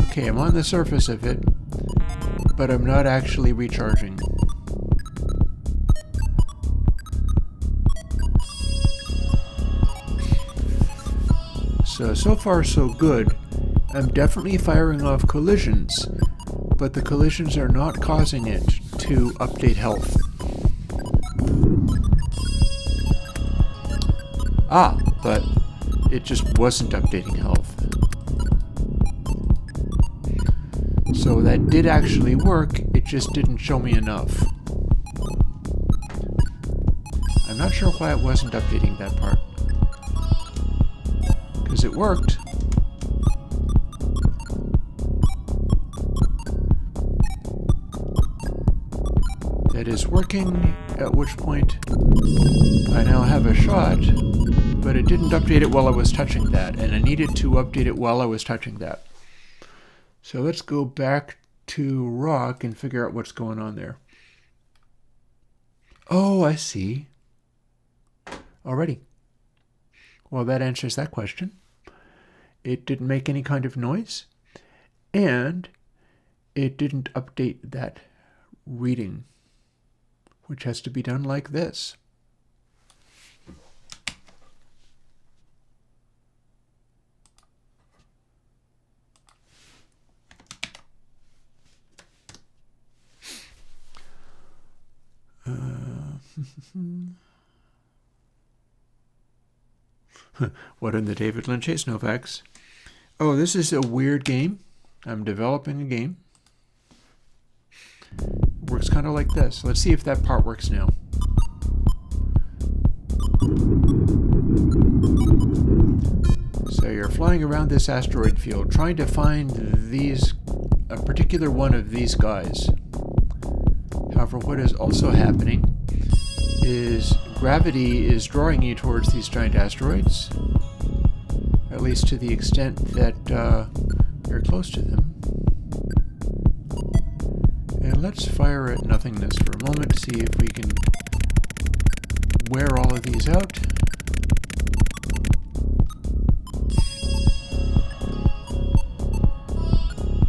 Okay, I'm on the surface of it, but I'm not actually recharging. So far so good. I'm definitely firing off collisions, but the collisions are not causing it to update health. But it just wasn't updating health. So that did actually work, it just didn't show me enough. I'm not sure why it wasn't updating that part. Because it worked. that is working, at which point I now have a shot, but it didn't update it while I was touching that, and I needed to update it while I was touching that. So let's go back to rock and figure out what's going on there. Oh, I see. Already. Well, that answers that question. It didn't make any kind of noise, and it didn't update that reading, which has to be done like this. What in the David Lynch Chase Novaks? Oh, this is a weird game. I'm developing a game. Works kind of like this. Let's see if that part works now. So you're flying around this asteroid field trying to find a particular one of these guys. However, what is also happening is gravity is drawing you towards these giant asteroids, at least to the extent that you're close to them. And let's fire at nothingness for a moment to see if we can wear all of these out.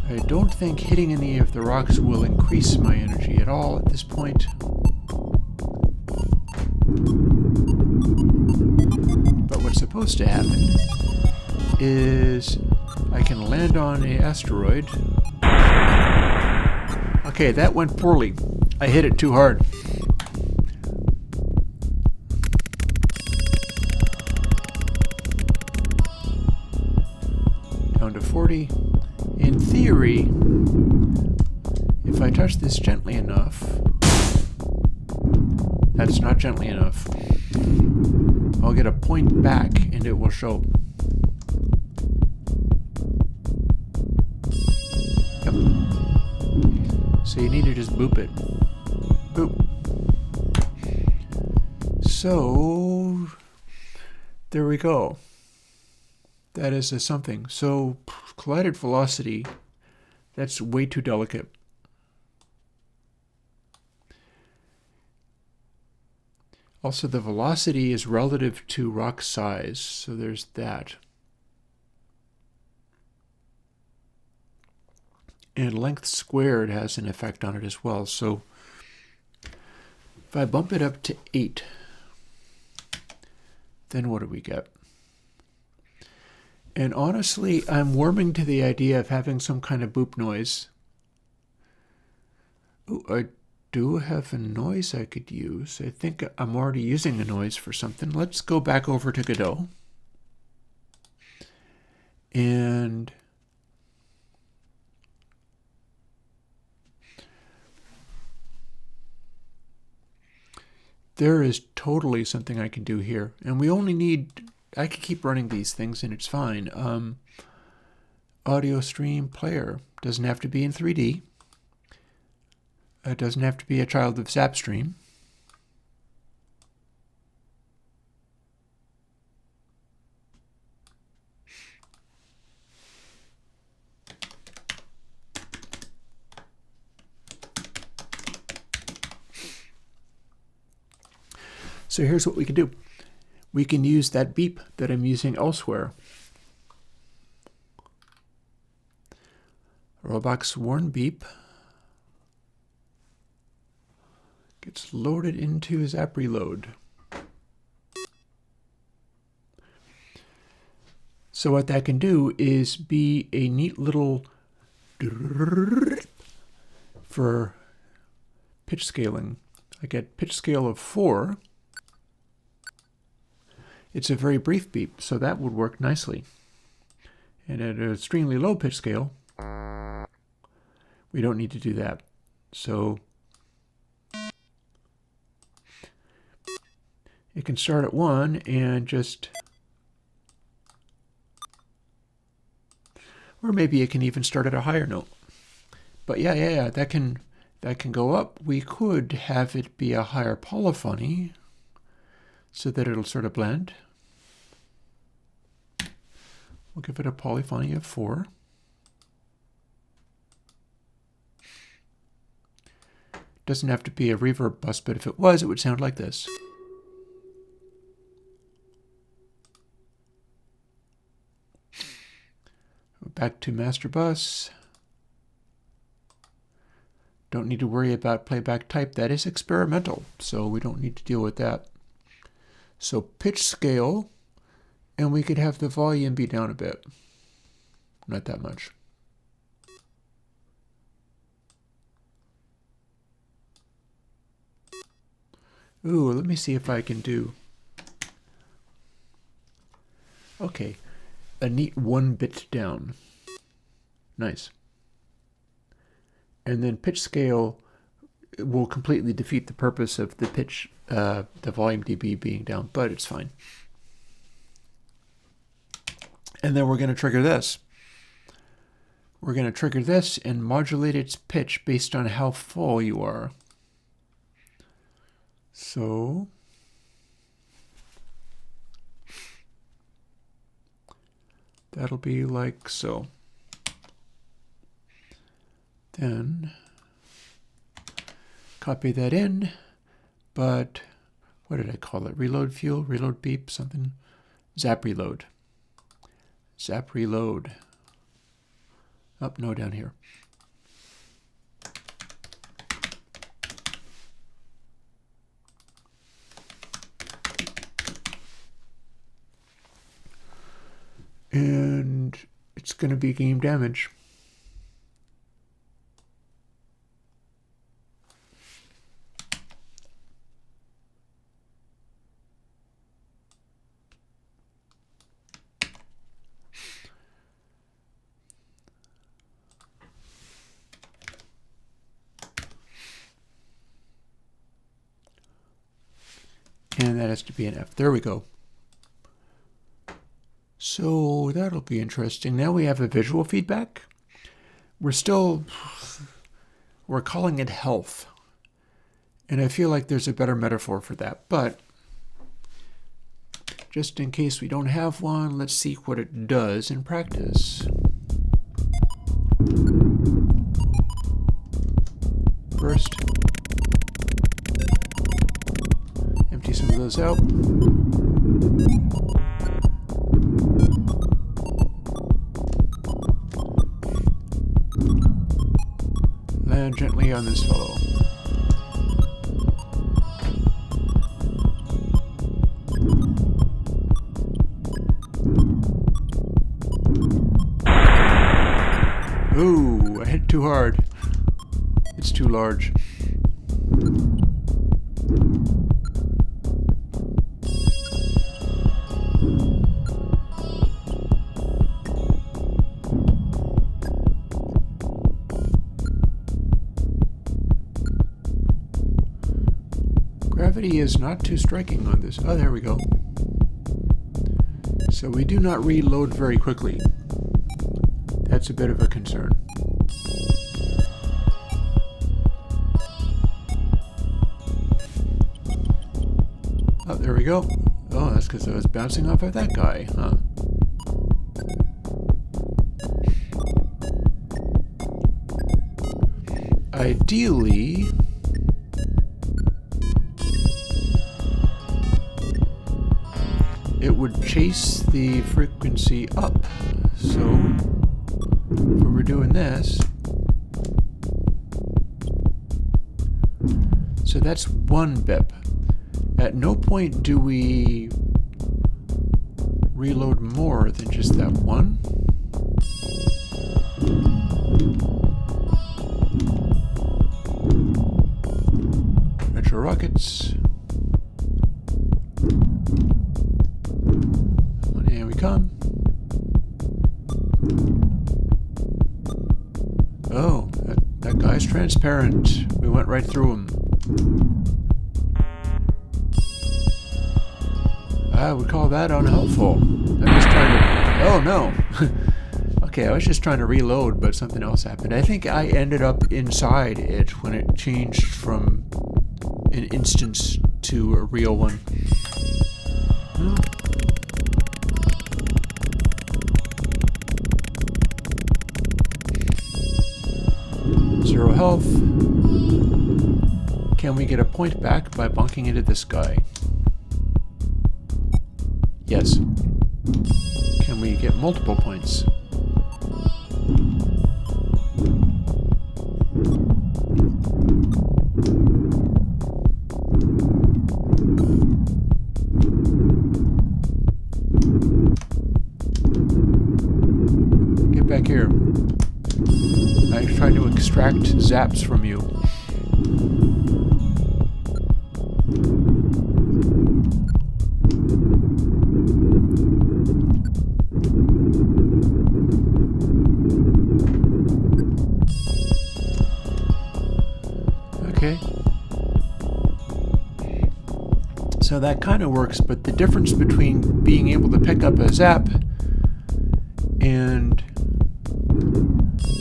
I don't think hitting any of the rocks will increase my energy at all at this point. But what's supposed to happen is I can land on an asteroid. Okay, that went poorly. I hit it too hard. Down to 40. In theory, if I touch this gently enough, that's not gently enough. I'll get a point back and it will show. Yep. So you need to just boop it. Boop. So there we go. That is a something. So collided velocity, that's way too delicate. Also, the velocity is relative to rock size, so there's that. And length squared has an effect on it as well. So if I bump it up to 8, then what do we get? And honestly, I'm warming to the idea of having some kind of boop noise. Ooh, I do have a noise I could use. I think I'm already using a noise for something. Let's go back over to Godot. And there is totally something I can do here. And we only need, I can keep running these things and it's fine. Audio stream player. Doesn't have to be in 3D. It doesn't have to be a child of Zapstream. So here's what we can do. We can use that beep that I'm using elsewhere. Roblox warn beep gets loaded into Zap Reload. So what that can do is be a neat little for pitch scaling. I get pitch scale of 4. It's a very brief beep, so that would work nicely. And at an extremely low pitch scale, we don't need to do that. So it can start at 1 and just, or maybe it can even start at a higher note. But yeah, that can That can go up. We could have it be a higher polyphony so that it'll sort of blend. We'll give it a polyphony of 4. Doesn't have to be a reverb bus, but if it was, it would sound like this. Back to master bus. Don't need to worry about playback type. That is experimental, so we don't need to deal with that. So pitch scale, and we could have the volume be down a bit. Not that much. Ooh, let me see if I can do... Okay, a neat 1 bit down. Nice. And then pitch scale will completely defeat the purpose of the pitch, the volume dB being down, but it's fine. And then we're going to trigger this. We're going to trigger this and modulate its pitch based on how full you are. So that'll be like so. Then copy that in, but what did I call it? Reload fuel, reload beep, something. Zap reload. Zap reload. Oh, no, down here. And it's going to be game damage. And that has to be an F. There we go. So that'll be interesting. Now we have a visual feedback. We're calling it health. And I feel like there's a better metaphor for that. But just in case we don't have one, let's see what it does in practice. First, empty some of those out. Land gently on this fellow. Ooh, I hit too hard. It's too large. Gravity is not too striking on this. Oh, there we go. So we do not reload very quickly. That's a bit of a concern. Oh, there we go. Oh, that's because I was bouncing off of that guy, huh? Ideally, it would chase the frequency up. So when we're doing this, so that's 1 bip. At no point do we reload more than just that 1. Retro rockets. Here we come. Oh, that guy's transparent. We went right through him. I would call that unhelpful. I just tried to... Oh, no. Okay, I was just trying to reload, but something else happened. I think I ended up inside it when it changed from an instance to a real one. Hmm. Zero health. Can we get a point back by bonking into this guy? Yes. Can we get multiple points? Get back here. I'm trying to extract zaps from you. Okay. So that kind of works, but the difference between being able to pick up a zap and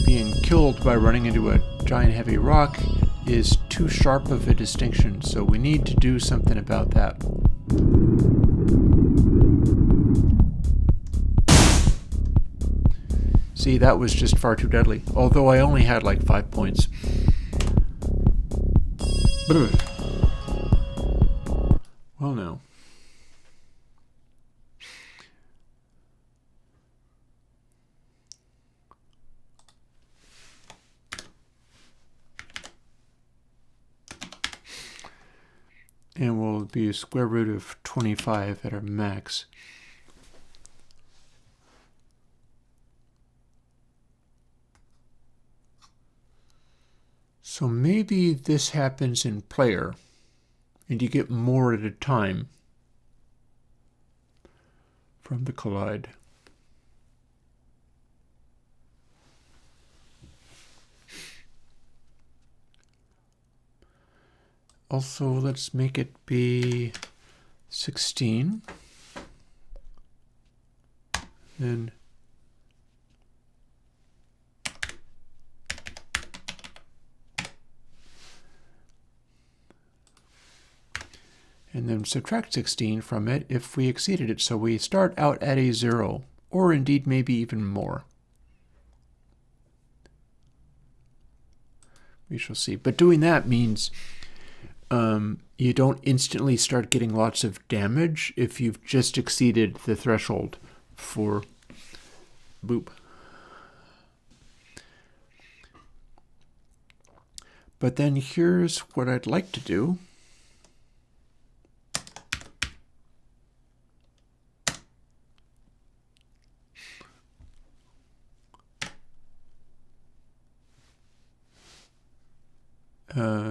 being killed by running into a giant heavy rock is too sharp of a distinction, so we need to do something about that. See, that was just far too deadly, although I only had like 5 points. Well, no. And we'll be square root of 25 at our max. So maybe this happens in player, and you get more at a time from the collide. Also, let's make it be 16. Then subtract 16 from it if we exceeded it. So we start out at a 0, or indeed maybe even more. We shall see. But doing that means you don't instantly start getting lots of damage if you've just exceeded the threshold for boop. But then here's what I'd like to do.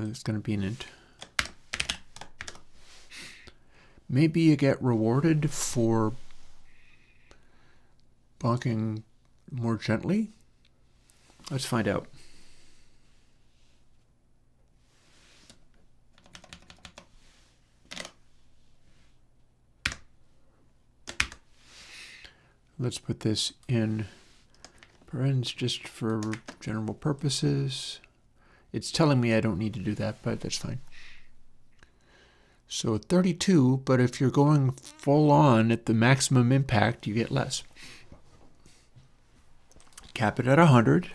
It's going to be an int. Maybe you get rewarded for bonking more gently. Let's find out. Let's put this in parens just for general purposes. It's telling me I don't need to do that, but that's fine. So 32, but if you're going full on at the maximum impact, you get less. Cap it at 100.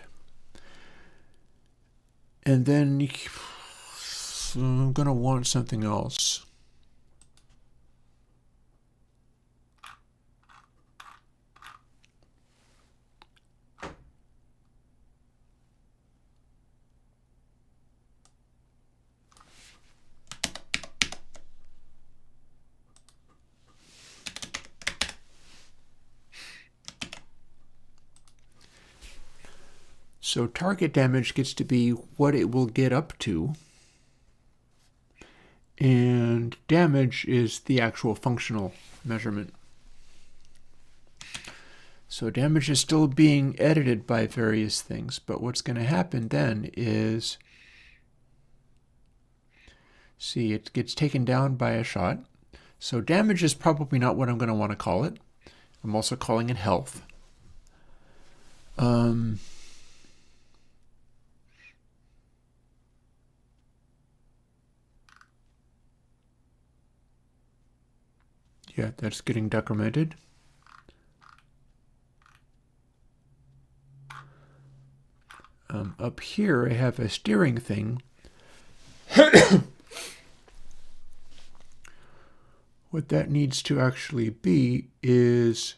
And then I'm going to want something else. So target damage gets to be what it will get up to, and damage is the actual functional measurement. So damage is still being edited by various things, but what's going to happen then is, see, it gets taken down by a shot. So damage is probably not what I'm going to want to call it. I'm also calling it health. Yeah, that's getting decremented. Up here, I have a steering thing. What that needs to actually be is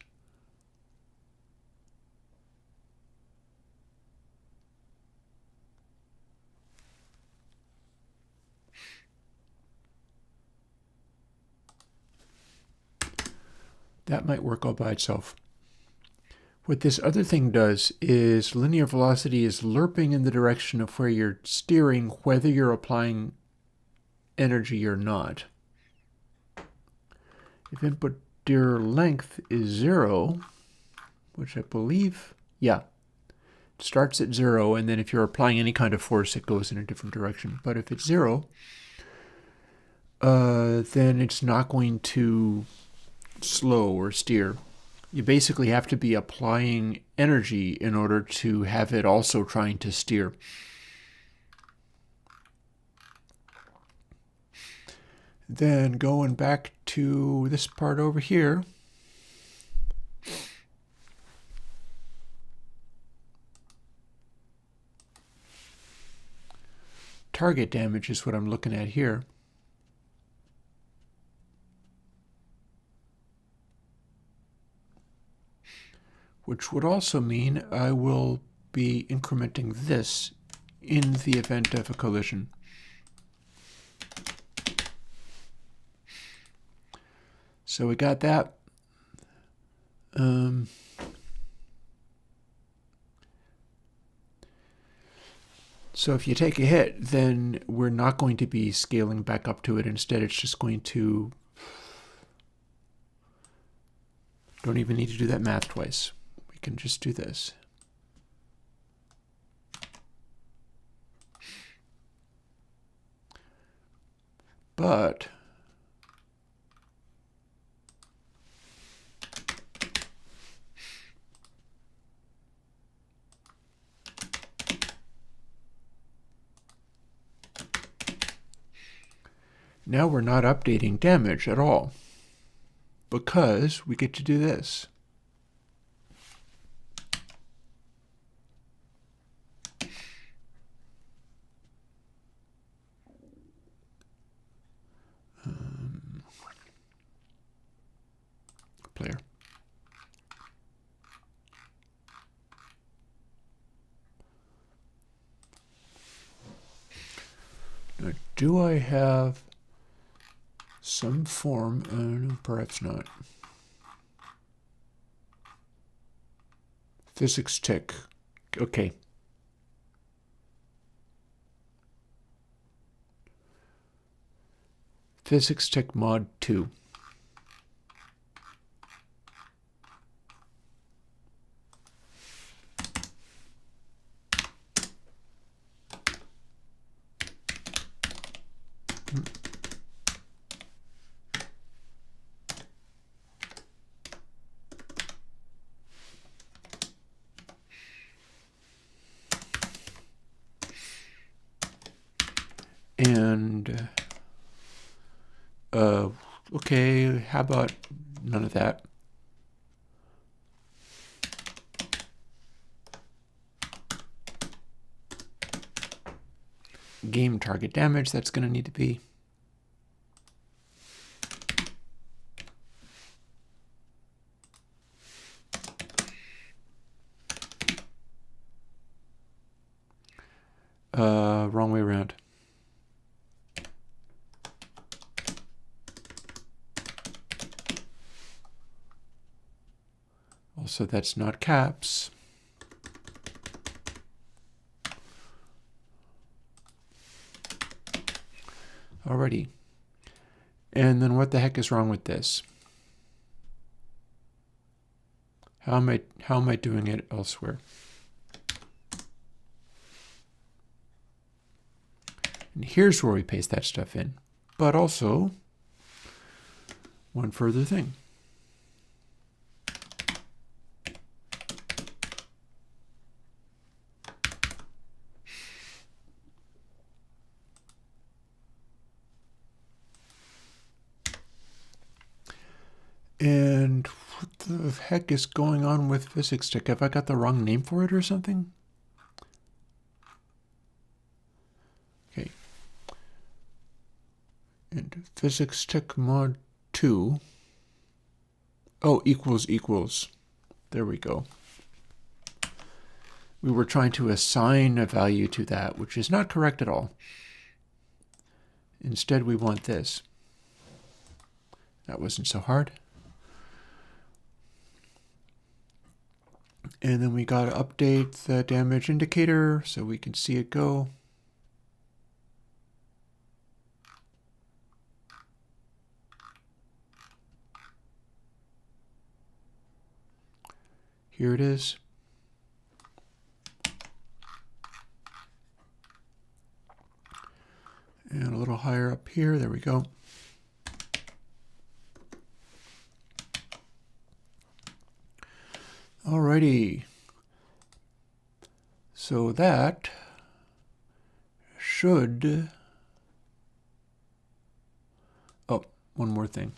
that might work all by itself. What this other thing does is linear velocity is lerping in the direction of where you're steering, whether you're applying energy or not. If input dir length is 0, which I believe, yeah, it starts at 0, and then if you're applying any kind of force, it goes in a different direction. But if it's 0, then it's not going to slow or steer. You basically have to be applying energy in order to have it also trying to steer. Then going back to this part over here, target damage is what I'm looking at here. Which would also mean I will be incrementing this in the event of a collision. So we got that. So if you take a hit, then we're not going to be scaling back up to it. Instead, it's just going to... Don't even need to do that math twice. We can just do this. But now we're not updating damage at all, because we get to do this. Player. Now, do I have some form? No, perhaps not. Physics tick. Okay. Physics tick mod 2. And, okay, how about none of that? Game target damage, that's going to need to be. Wrong way around. Also, that's not caps. Alrighty. And then what the heck is wrong with this? How am I doing it elsewhere? And here's where we paste that stuff in. But also, one further thing. the heck is going on with physics stick? Have I got the wrong name for it or something? Okay. And physics stick mod 2. Oh, equals. There we go. We were trying to assign a value to that, which is not correct at all. Instead, we want this. That wasn't so hard. And then we got to update the damage indicator so we can see it go. Here it is. And a little higher up here. There we go. Alrighty. So that should... Oh, one more thing.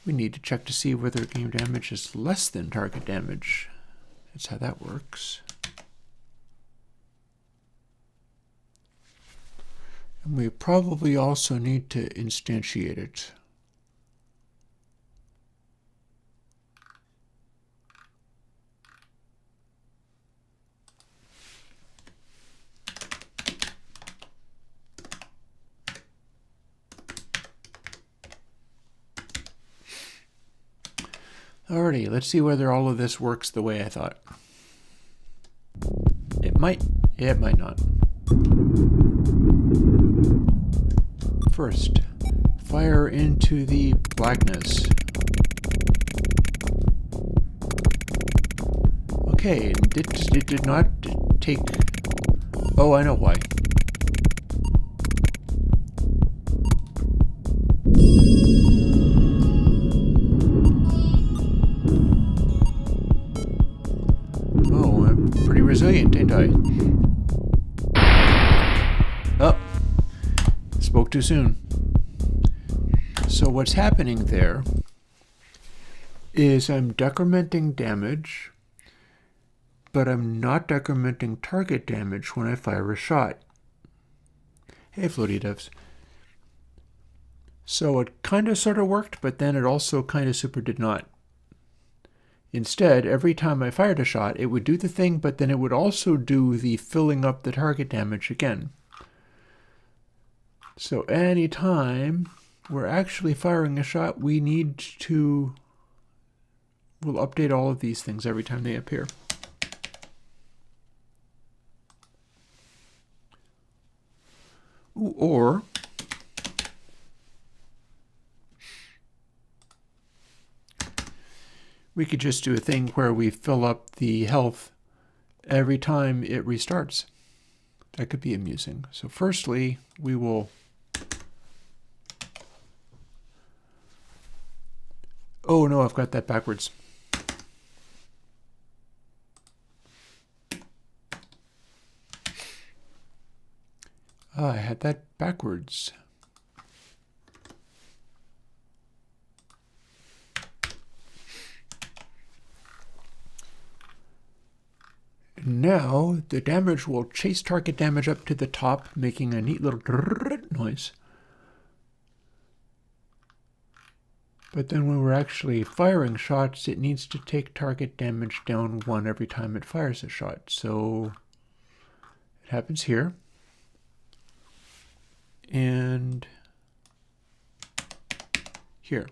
We need to check to see whether game damage is less than target damage. That's how that works. And we probably also need to instantiate it. Alrighty, let's see whether all of this works the way I thought. It might not. First, fire into the blackness. Okay, it did not take... Oh, I know why. Oh, I'm pretty resilient, ain't I? Oh, spoke too soon. So what's happening there is I'm decrementing damage, but I'm not decrementing target damage when I fire a shot. Hey, floaty devs. So it kind of sort of worked, but then it also kind of super did not. Instead, every time I fired a shot, it would do the thing, but then it would also do the filling up the target damage again. So anytime we're actually firing a shot, we need to... We'll update all of these things every time they appear. Ooh, or we could just do a thing where we fill up the health every time it restarts. That could be amusing. So firstly, we will... Oh no, I've got that backwards. I had that backwards. Now the damage will chase target damage up to the top, making a neat little noise. But then when we're actually firing shots, it needs to take target damage down 1 every time it fires a shot. So it happens here. And here.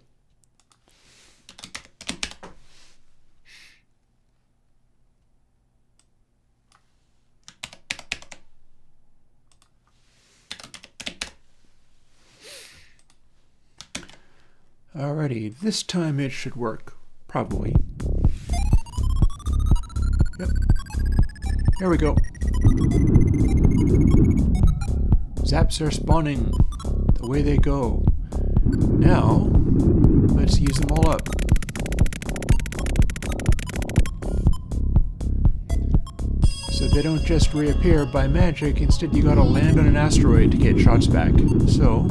Alrighty, this time it should work, probably. Yep. There we go. Zaps are spawning the way they go. Now, let's use them all up. So they don't just reappear by magic, instead you gotta land on an asteroid to get shots back. So,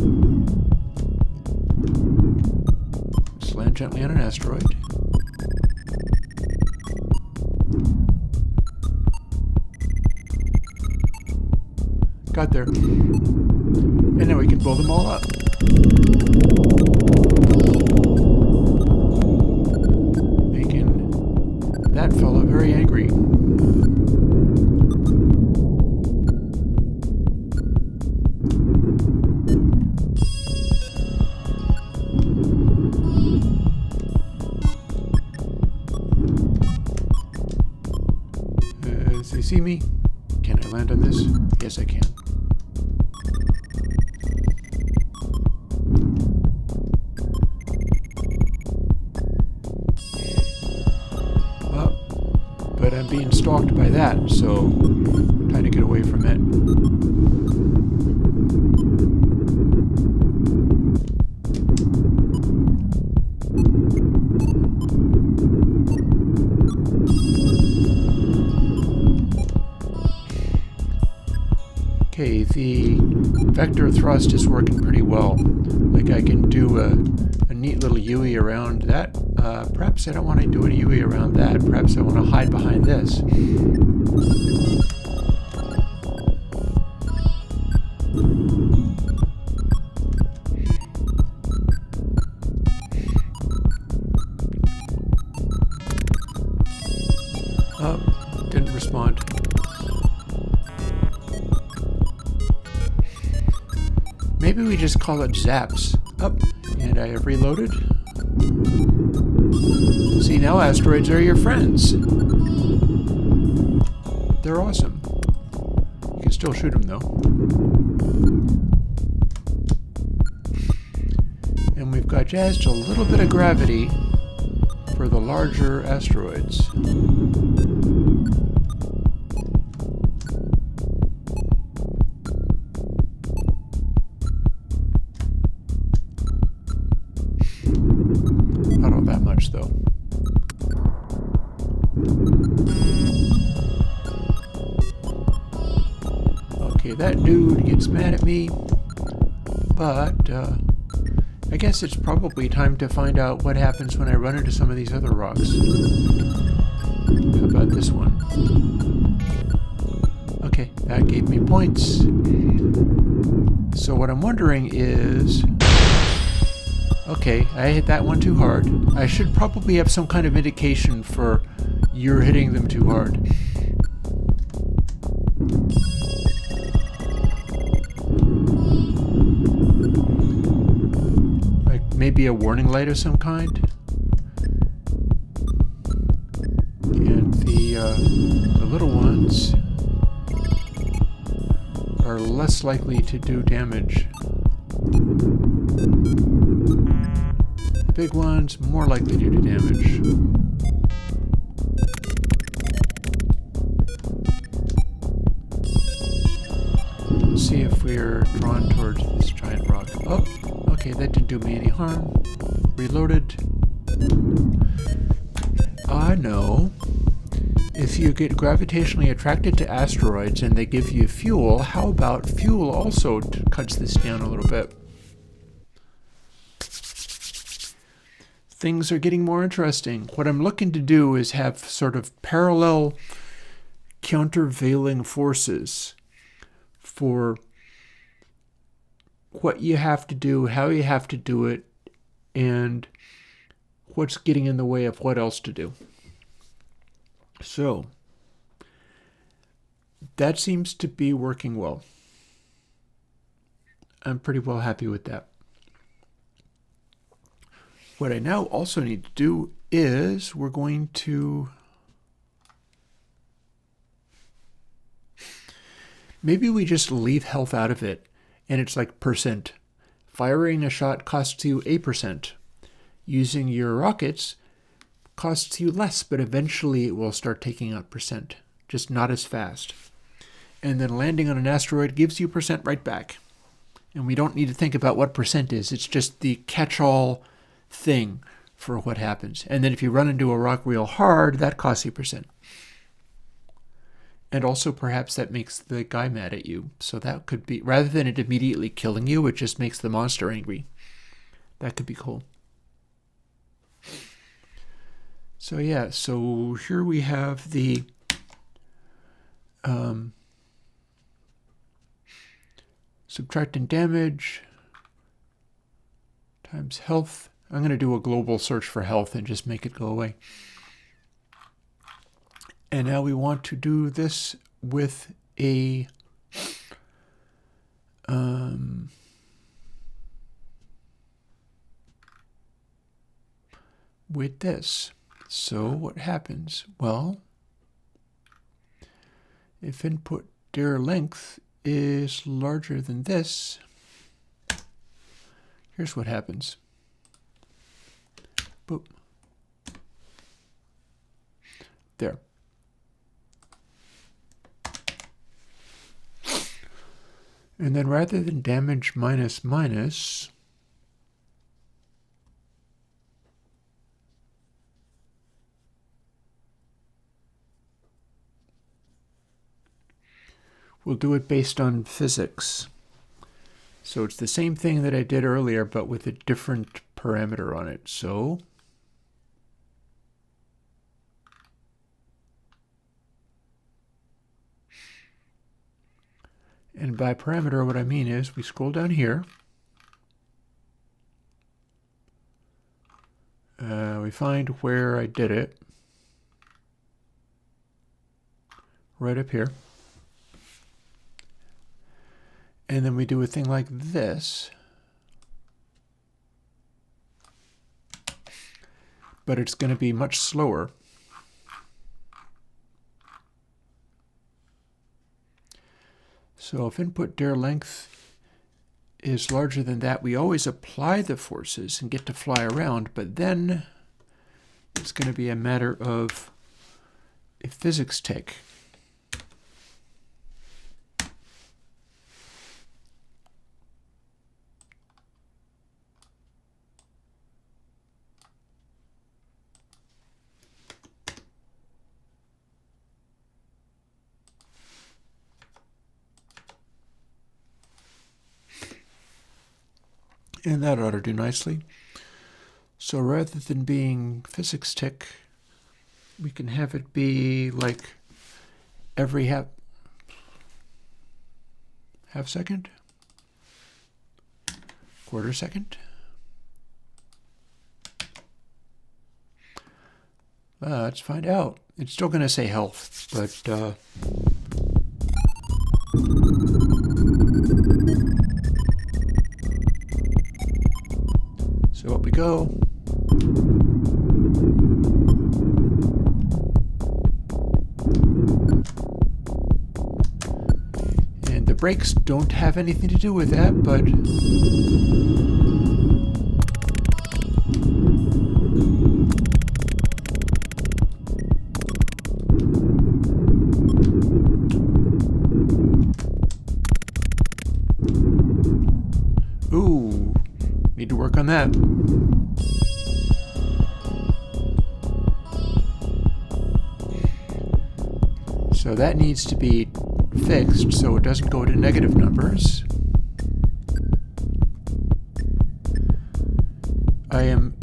let's land gently on an asteroid. got there. And now we can blow them all up. Making that fellow very angry. Does he see me? Can I land on this? Yes, I can. But I'm being stalked by that, so I'm trying to get away from it. Okay, the vector thrust is working pretty well. Like I can do a neat little UE around that. Perhaps I don't want to do a UE around that. Perhaps I want to hide behind this. Oh, didn't respond. Maybe we just call it zaps. Up, and I have reloaded. See, now asteroids are your friends. They're awesome. You can still shoot them though. And we've got just a little bit of gravity for the larger asteroids. Not all that much though. Okay, that dude gets mad at me, but I guess it's probably time to find out what happens when I run into some of these other rocks. How about this one? Okay, that gave me points. So what I'm wondering is... Okay, I hit that one too hard. I should probably have some kind of indication for you're hitting them too hard. Like maybe a warning light of some kind. And the little ones are less likely to do damage. Big ones more likely to do damage. Let's see if we're drawn towards this giant rock. Oh, okay, that didn't do me any harm. Reloaded. I know. If you get gravitationally attracted to asteroids and they give you fuel, how about fuel also cuts this down a little bit? Things are getting more interesting. What I'm looking to do is have sort of parallel countervailing forces for what you have to do, how you have to do it, and what's getting in the way of what else to do. So, that seems to be working well. I'm pretty well happy with that. What I now also need to do is we're going to maybe we just leave health out of it and it's like percent. Firing a shot costs you 8%. Using your rockets costs you less, but eventually it will start taking out percent, just not as fast. And then landing on an asteroid gives you percent right back. And we don't need to think about what percent is. It's just the catch-all thing for what happens. And then if you run into a rock real hard, that costs you percent. And also perhaps that makes the guy mad at you. So that could be, rather than it immediately killing you, it just makes the monster angry. That could be cool. So yeah, so here we have the subtracting damage times health. I'm going to do a global search for health and just make it go away. And now we want to do this with a with this. So what happens? Well, if input dir length is larger than this, here's what happens. Boop. There. And then rather than damage minus minus, we'll do it based on physics. So it's the same thing that I did earlier, but with a different parameter on it. So and by parameter, what I mean is we scroll down here. We find where I did it. Right up here. And then we do a thing like this. But it's going to be much slower. So if input dir length is larger than that, we always apply the forces and get to fly around, but then it's going to be a matter of a physics tick. And that ought to do nicely. So rather than being physics tick, we can have it be like every half second, quarter second. Let's find out. It's still going to say health, but so up we go. And the brakes don't have anything to do with that, but ooh, need to work on that. So that needs to be fixed so it doesn't go to negative numbers. I am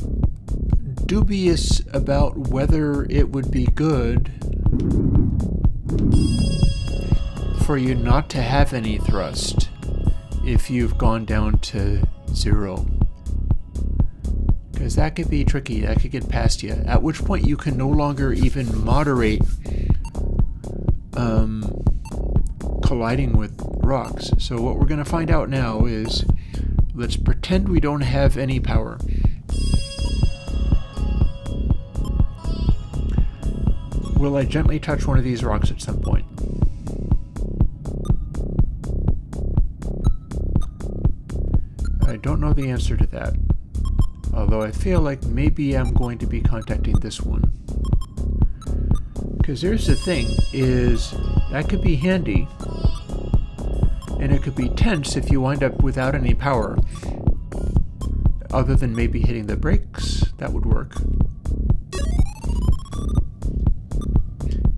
dubious about whether it would be good for you not to have any thrust if you've gone down to 0. Because that could be tricky, that could get past you, at which point you can no longer even moderate colliding with rocks. So what we're going to find out now is, let's pretend we don't have any power. Will I gently touch one of these rocks at some point? I don't know the answer to that. Although I feel like maybe I'm going to be contacting this one. Because here's the thing, is that could be handy. And it could be tense if you wind up without any power. Other than maybe hitting the brakes, that would work.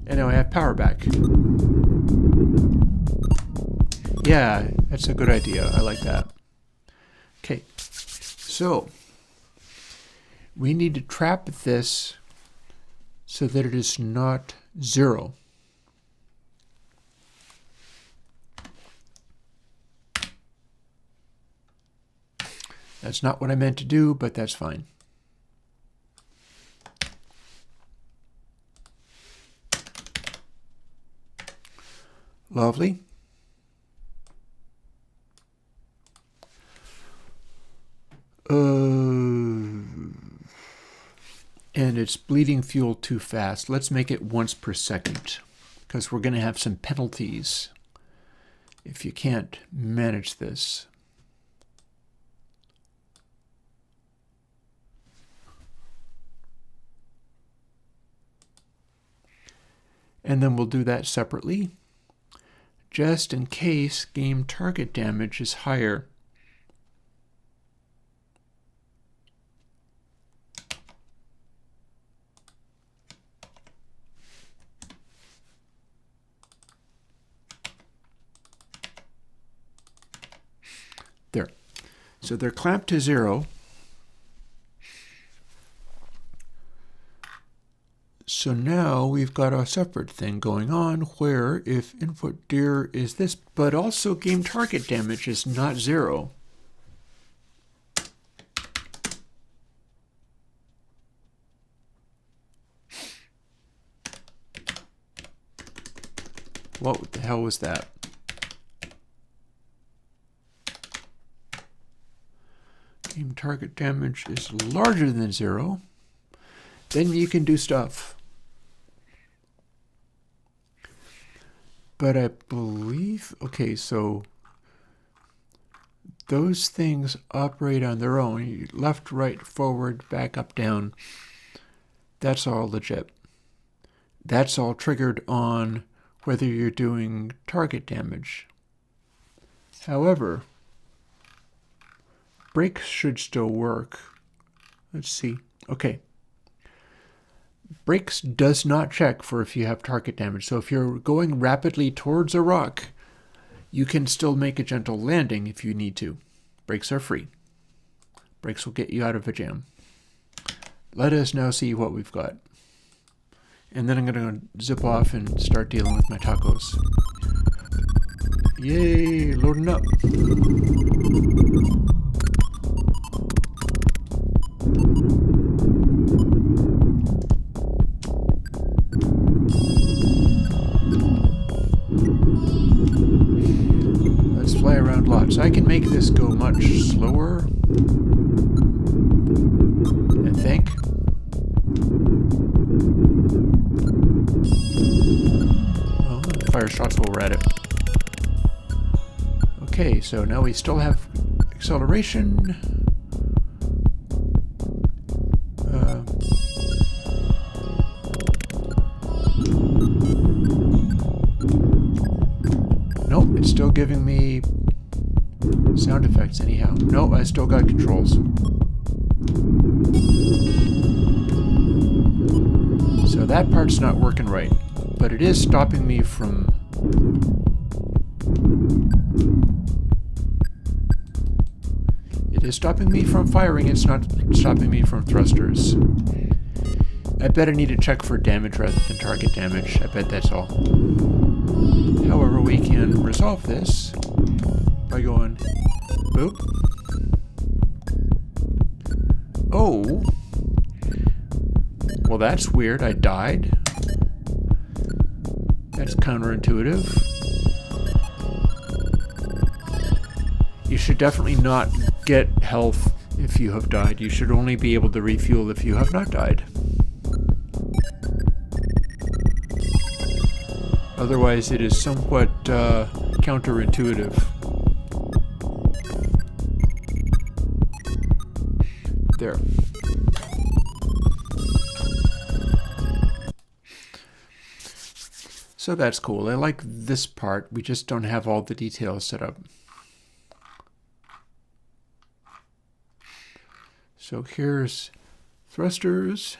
And now I have power back. Yeah, that's a good idea. I like that. Okay, so we need to trap this so that it is not 0. That's not what I meant to do, but that's fine. Lovely. And it's bleeding fuel too fast. Let's make it once per second, because we're going to have some penalties if you can't manage this. And then we'll do that separately, just in case game target damage is higher. There. So they're clamped to 0. So now we've got a separate thing going on where if input dir is this, but also game target damage is not 0. What the hell was that? Game target damage is larger than 0. Then you can do stuff. But I believe, okay, so those things operate on their own. Left, right, forward, back, up, down. That's all legit. That's all triggered on whether you're doing target damage. However, brakes should still work. Let's see. Okay. Brakes does not check for if you have target damage. So if you're going rapidly towards a rock, you can still make a gentle landing if you need to. Brakes are free. Brakes will get you out of a jam. Let us now see what we've got. And then I'm going to zip off and start dealing with my tacos. Yay, loading up. Let's fly around lots. I can make this go much slower, I think. Oh, fire shots while we're at it. Okay, so now we still have acceleration. Nope, it's still giving me sound effects anyhow. Nope, I still got controls. So that part's not working right, but it is stopping me from... It is stopping me from firing, it's not stopping me from thrusters. I bet I need to check for damage rather than target damage. I bet that's all. However, we can resolve this by going boop. Oh. Well, that's weird. I died. That's counterintuitive. You should definitely not get health if you have died. You should only be able to refuel if you have not died. Otherwise, it is somewhat counterintuitive. There. So that's cool. I like this part. We just don't have all the details set up. So here's thrusters.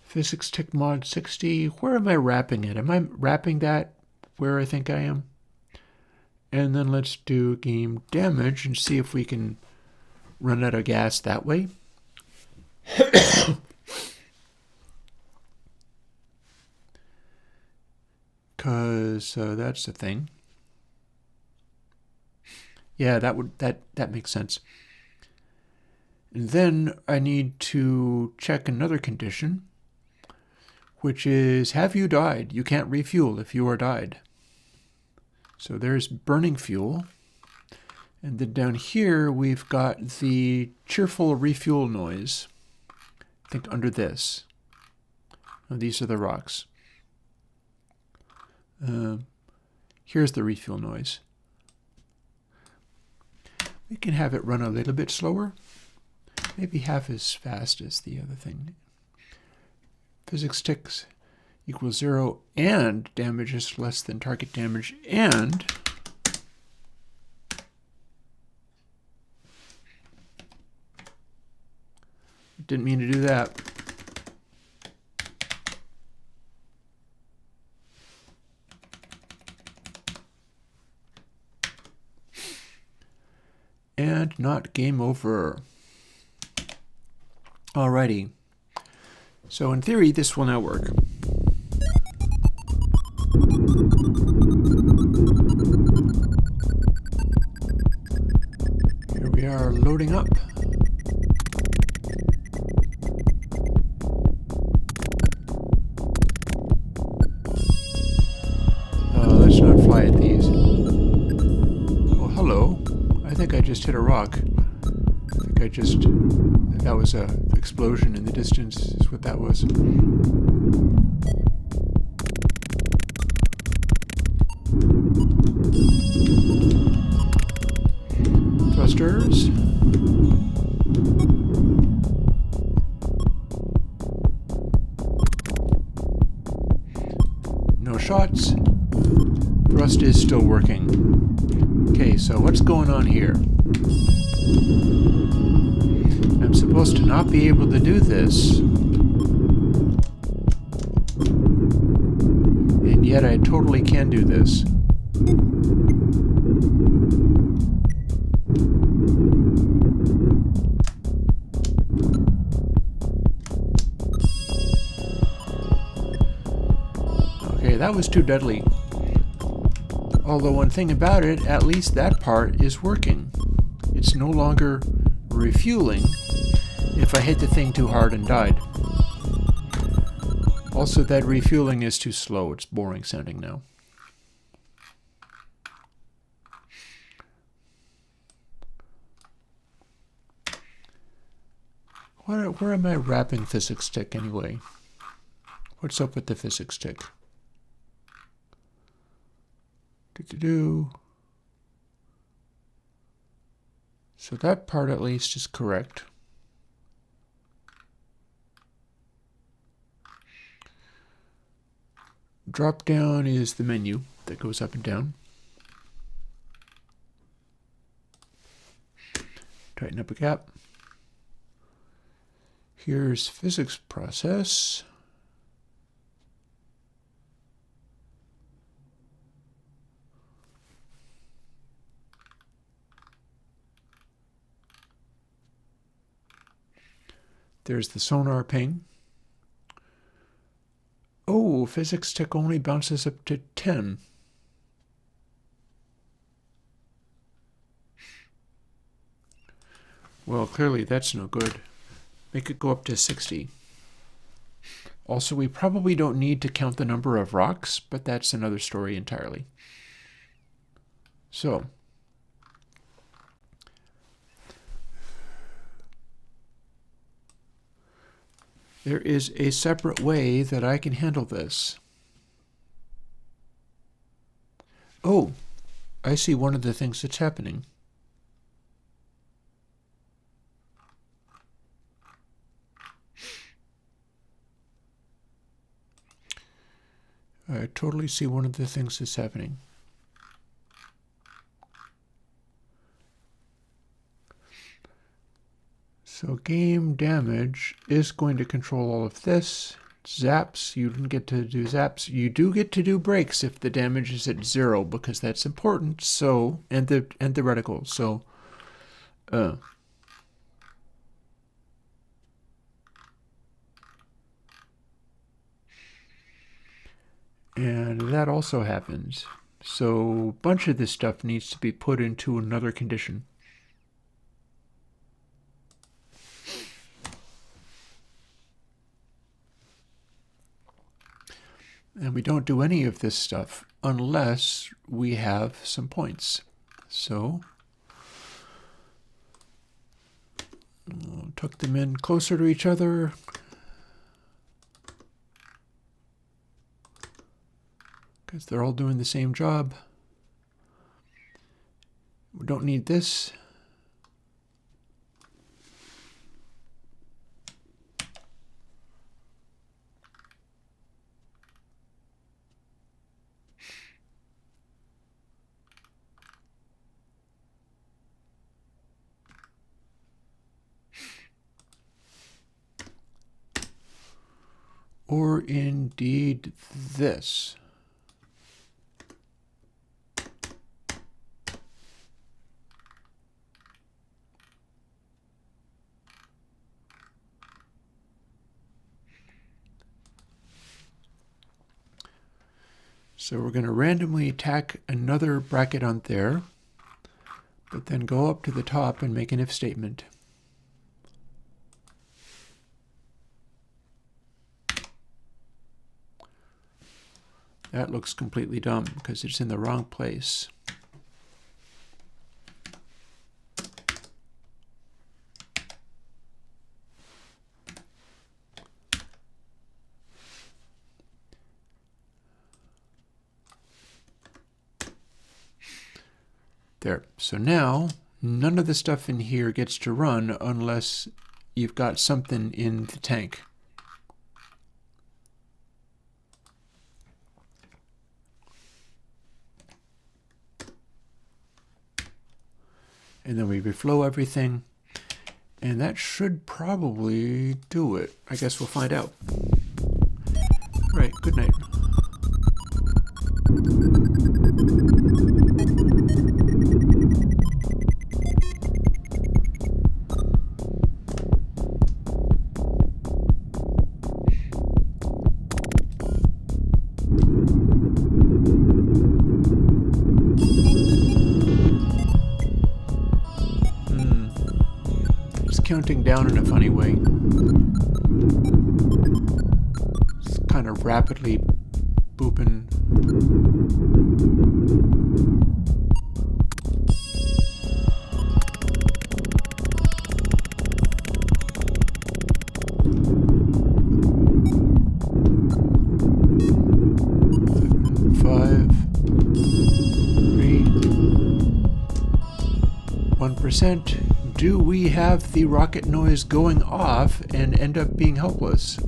Physics tick mod 60. Where am I wrapping it? Am I wrapping that where I think I am? And then let's do game damage and see if we can run out of gas that way. because that's the thing. Yeah, that makes sense. And then I need to check another condition, which is, have you died? You can't refuel if you are died. So there's burning fuel. And then down here, we've got the cheerful refuel noise. I think under this. Oh, these are the rocks. Here's the refuel noise. We can have it run a little bit slower. Maybe half as fast as the other thing. Physics ticks equals 0 and damage is less than target damage and didn't mean to do that. And not game over. Alrighty. So in theory, this will now work. Here we are loading up. Let's not fly at these. Oh, hello. I think I just hit a rock. That was an explosion in the distance, is what that was. Thrusters. No shots. Thrust is still working. Okay, so what's going on here? I'm supposed to not be able to do this, and yet I totally can do this. Okay, that was too deadly. Although one thing about it, at least that part is working. It's no longer refueling if I hit the thing too hard and died. Also, that refueling is too slow. It's boring sounding now. Where am I wrapping physics stick anyway? What's up with the physics stick? So that part at least is correct. Drop down is the menu that goes up and down. Tighten up a cap. Here's physics process. There's the sonar ping. Oh, physics tick only bounces up to 10. Well, clearly that's no good. Make it go up to 60. Also, we probably don't need to count the number of rocks, but that's another story entirely. So, there is a separate way that I can handle this. Oh, I see one of the things that's happening. I totally see one of the things that's happening. So game damage is going to control all of this. Zaps, you didn't get to do zaps. You do get to do breaks if the damage is at 0 because that's important. So, and the reticle. So, and that also happens. So a bunch of this stuff needs to be put into another condition. And we don't do any of this stuff unless we have some points. So we'll tuck them in closer to each other. Because they're all doing the same job. We don't need this. Or indeed this. So we're going to randomly tack another bracket on there, but then go up to the top and make an if statement. That looks completely dumb because it's in the wrong place. There. So now, none of the stuff in here gets to run unless you've got something in the tank. And then we reflow everything, and that should probably do it. I guess we'll find out. All right, good night. Counting down in a funny way. It's kind of rapidly booping. Five, 3, 1%. Do we have the rocket noise going off and end up being helpless?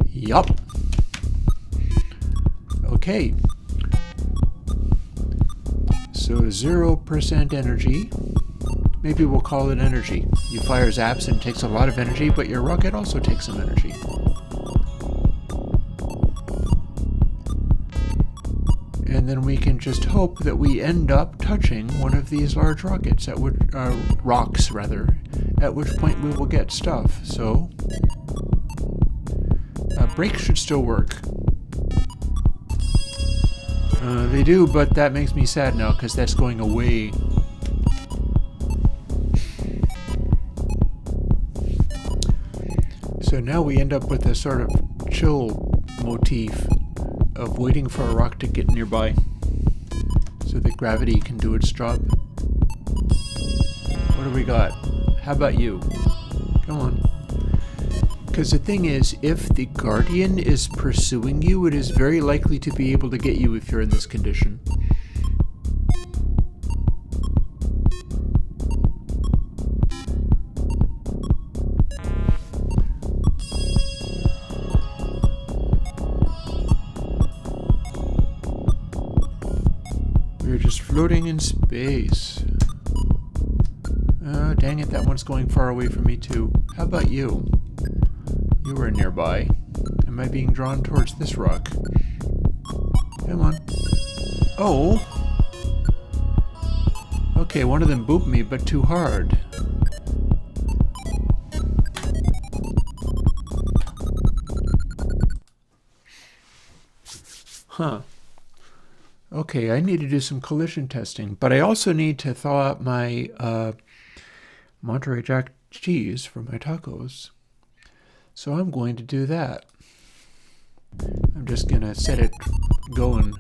Yup. Okay. So 0% energy. Maybe we'll call it energy. You fire zaps and it takes a lot of energy, but your rocket also takes some energy. And then we can just hope that we end up touching one of these large rockets, at which, rocks rather, at which point we will get stuff. So, brakes should still work. They do, but that makes me sad now because that's going away. So now we end up with a sort of chill motif of waiting for a rock to get nearby so that gravity can do its job. What do we got? How about you? Come on. Because the thing is, if the Guardian is pursuing you, it is very likely to be able to get you if you're in this condition. We're just floating in space. Oh, dang it, that one's going far away from me too. How about you? You were nearby. Am I being drawn towards this rock? Come on. Oh! Okay, one of them booped me, but too hard. Huh. Okay, I need to do some collision testing, but I also need to thaw out my Monterey Jack cheese for my tacos. So I'm going to do that. I'm just going to set it going.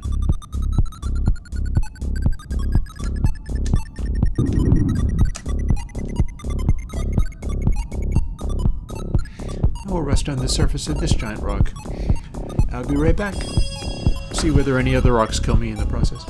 I will rest on the surface of this giant rock. I'll be right back. See whether any other rocks kill me in the process.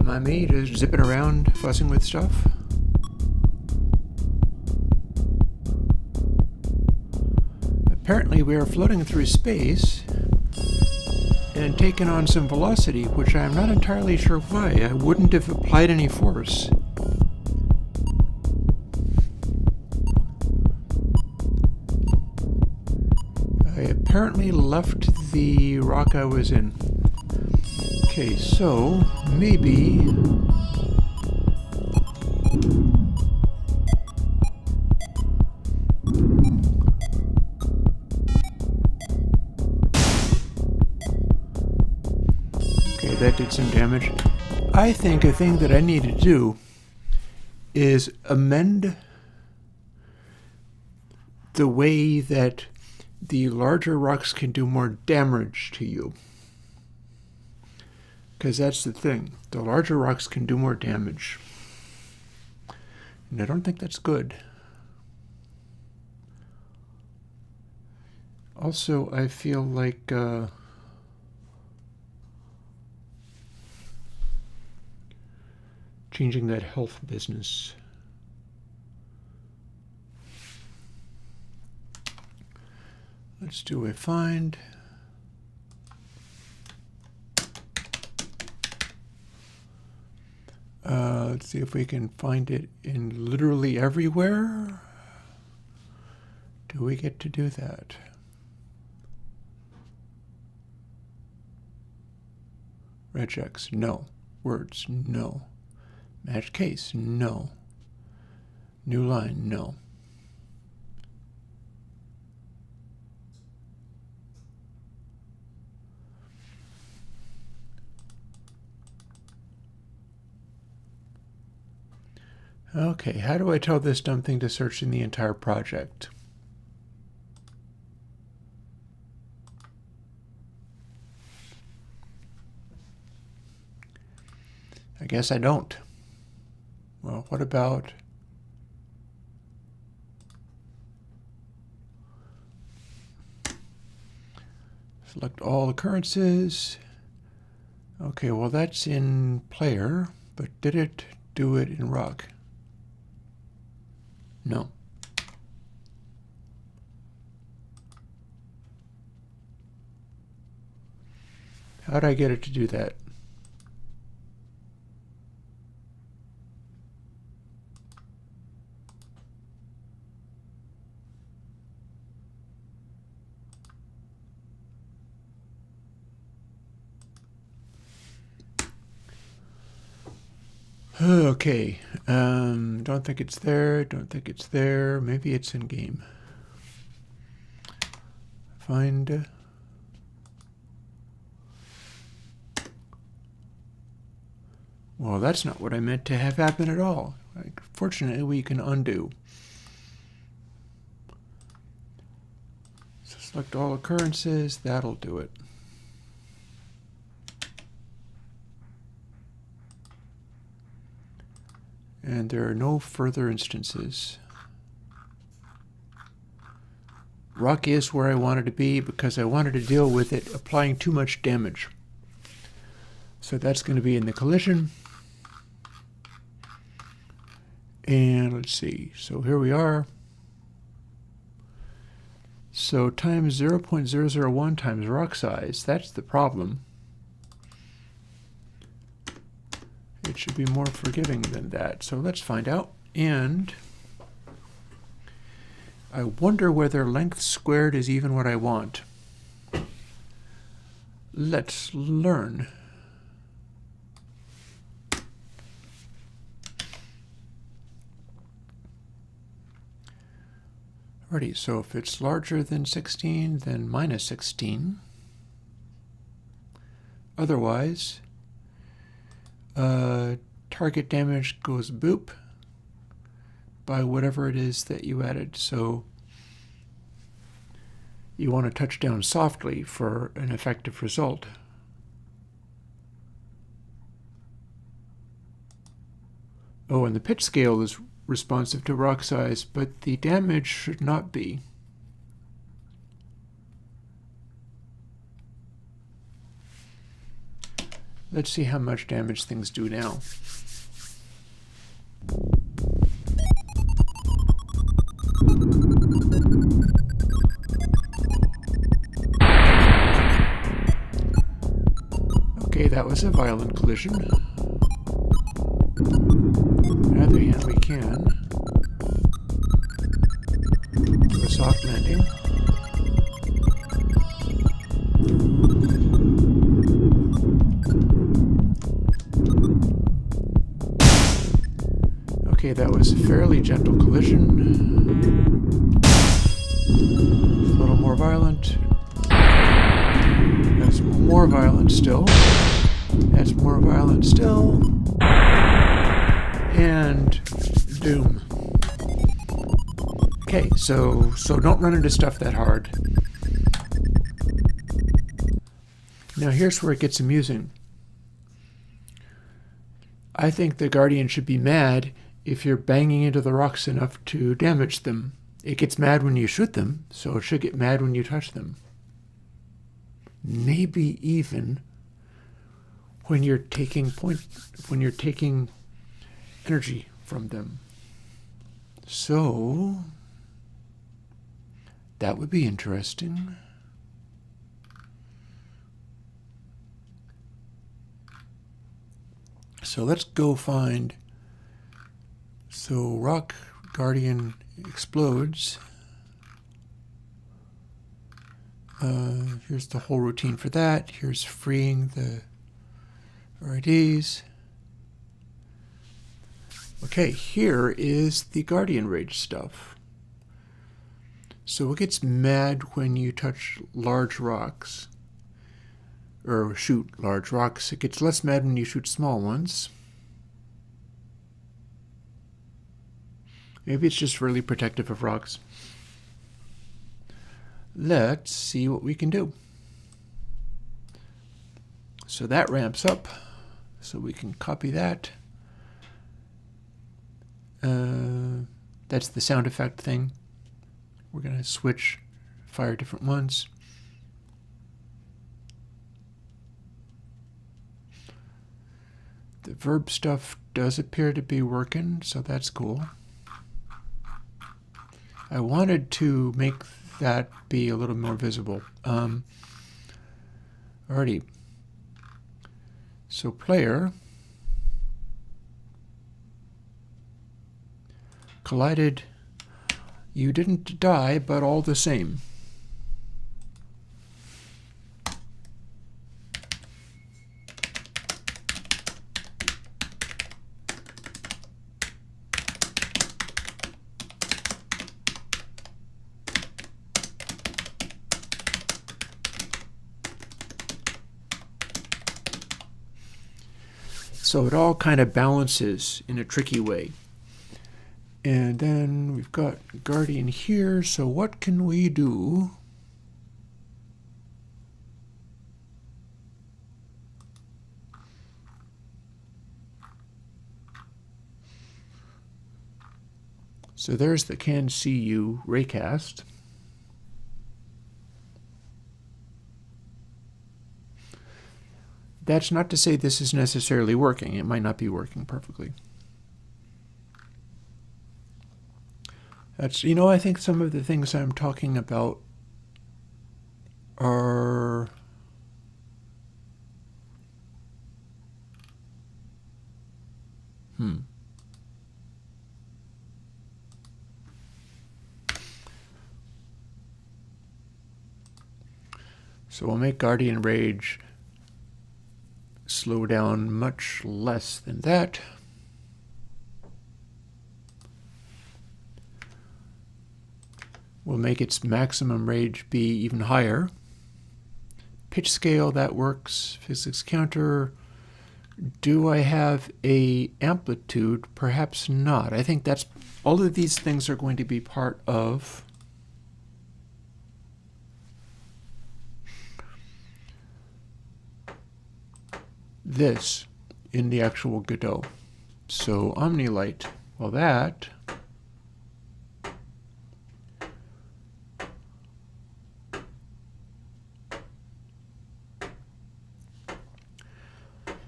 Mind me just zipping around, fussing with stuff. Apparently we are floating through space and taking on some velocity, which I'm not entirely sure why. I wouldn't have applied any force. I apparently left the rock I was in. Okay, so maybe okay, that did some damage. I think a thing that I need to do is amend the way that the larger rocks can do more damage to you. Because that's the thing. The larger rocks can do more damage. And I don't think that's good. Also, I feel like changing that health business. Let's do a find. Let's see if we can find it in literally everywhere. Do we get to do that? Regex, no. Words, no. Match case, no. New line, no. Okay, how do I tell this dumb thing to search in the entire project? I guess I don't. Well, what about select all occurrences? Okay, well that's in player, but did it do it in rock? No. How'd I get it to do that? Okay, don't think it's there, don't think it's there. Maybe it's in game. Find. Well, that's not what I meant to have happen at all. Fortunately, we can undo. So select all occurrences, that'll do it. And there are no further instances. Rock is where I wanted to be because I wanted to deal with it applying too much damage. So that's going to be in the collision. And let's see, so here we are. So times 0.001 times rock size, that's the problem. It should be more forgiving than that. So let's find out. And I wonder whether length squared is even what I want. Let's learn. Alrighty, so if it's larger than 16, then minus 16. Otherwise, target damage goes boop by whatever it is that you added. So you want to touch down softly for an effective result. Oh, and the pitch scale is responsive to rock size, but the damage should not be. Let's see how much damage things do now. Okay, that was a violent collision. On the other hand, we can do a soft landing. Okay, that was a fairly gentle collision. A little more violent. That's more violent still. That's more violent still. And doom. Okay, so don't run into stuff that hard. Now here's where it gets amusing. I think the Guardian should be mad if you're banging into the rocks enough to damage them. It gets mad when you shoot them, so it should get mad when you touch them. Maybe even when you're taking energy from them. So that would be interesting. So let's go find. So Rock Guardian explodes. Here's the whole routine for that. Here's freeing the RIDs. Okay, here is the Guardian Rage stuff. So it gets mad when you touch large rocks, or shoot large rocks. It gets less mad when you shoot small ones. Maybe it's just really protective of rocks. Let's see what we can do. So that ramps up, so we can copy that. That's the sound effect thing. We're going to switch, fire different ones. The verb stuff does appear to be working, so that's cool. I wanted to make that be a little more visible. Alrighty. So player collided. You didn't die, but all the same. So it all kind of balances in a tricky way. And then we've got Guardian here, so what can we do? So there's the Can See You raycast. That's not to say this is necessarily working. It might not be working perfectly. That's, I think some of the things I'm talking about are So we'll make Guardian Rage slow down much less than that. We'll make its maximum rage be even higher. Pitch scale, that works. Physics counter. Do I have a amplitude? Perhaps not. I think that's all of these things are going to be part of this in the actual Godot. So OmniLight, well that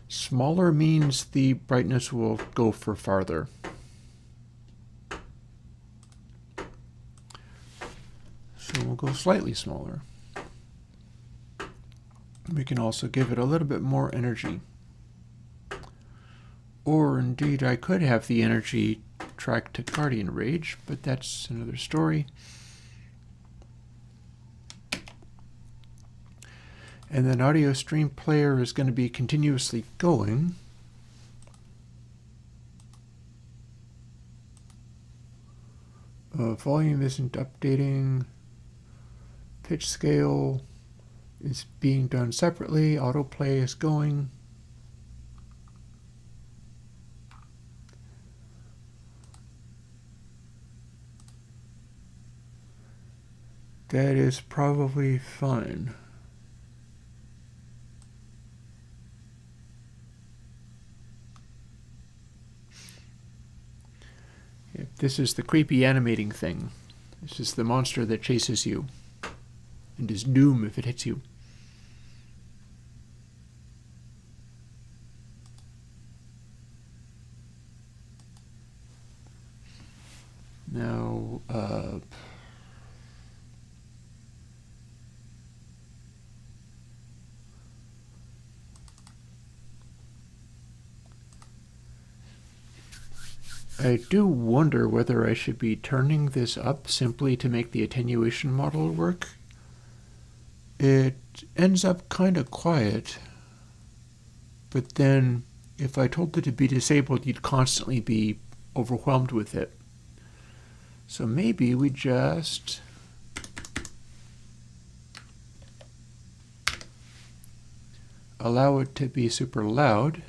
smaller means the brightness will go for farther. So we'll go slightly smaller. We can also give it a little bit more energy. Or indeed, I could have the energy track to Guardian Rage, but that's another story. And then audio stream player is going to be continuously going. Volume isn't updating. Pitch scale is being done separately. Autoplay is going. That is probably fine. This is the creepy animating thing. This is the monster that chases you and is doom if it hits you. Now, I do wonder whether I should be turning this up simply to make the attenuation model work. It ends up kind of quiet, but then if I told it to be disabled, you'd constantly be overwhelmed with it. So maybe we just allow it to be super loud.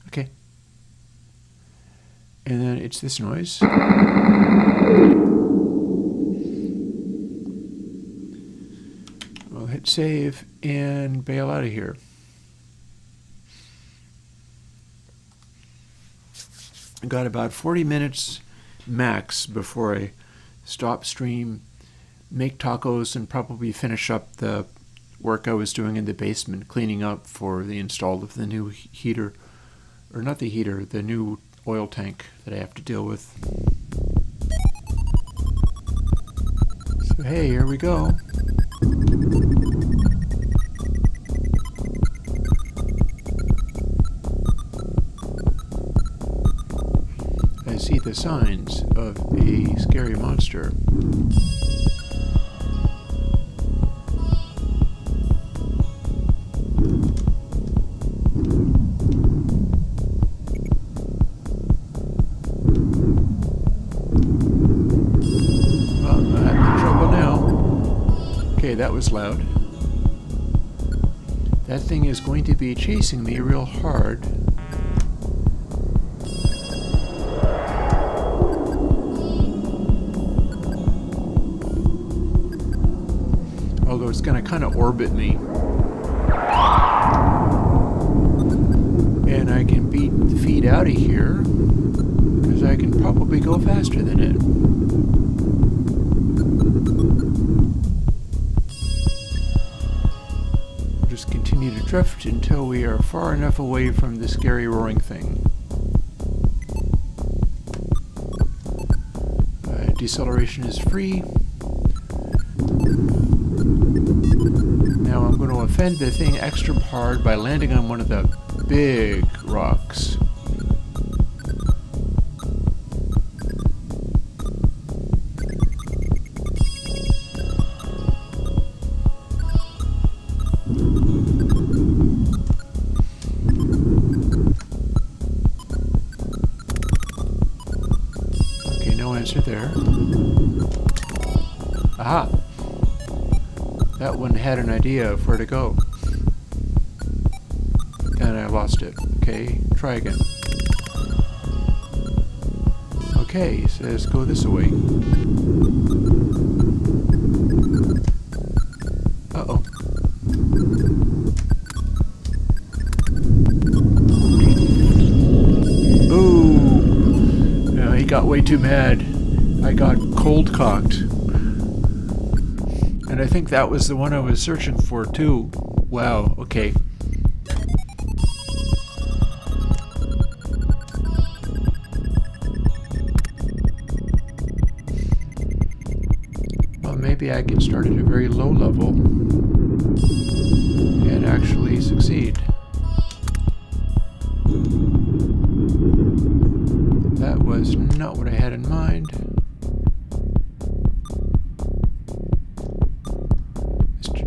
Okay. And then it's this noise. We'll hit save and bail out of here. I got about 40 minutes max before I stop stream, make tacos, and probably finish up the work I was doing in the basement, cleaning up for the install of the new heater. Or not the heater, the new oil tank that I have to deal with. So hey, here we go. I see the signs of a scary monster. That was loud. That thing is going to be chasing me real hard. Although it's going to kind of orbit me. And I can beat the feed out of here because I can probably go faster than it. Continue to drift until we are far enough away from the scary roaring thing. Deceleration is free. Now I'm going to offend the thing extra hard by landing on one of the big rocks. There. Aha! That one had an idea of where to go. Then I lost it. Okay, try again. Okay, it says go this way. Uh-oh. Ooh! No, he got way too mad. I got cold cocked. And I think that was the one I was searching for too. Wow, okay. Well, maybe I can start at a very low level and actually succeed. That was not what I had in mind.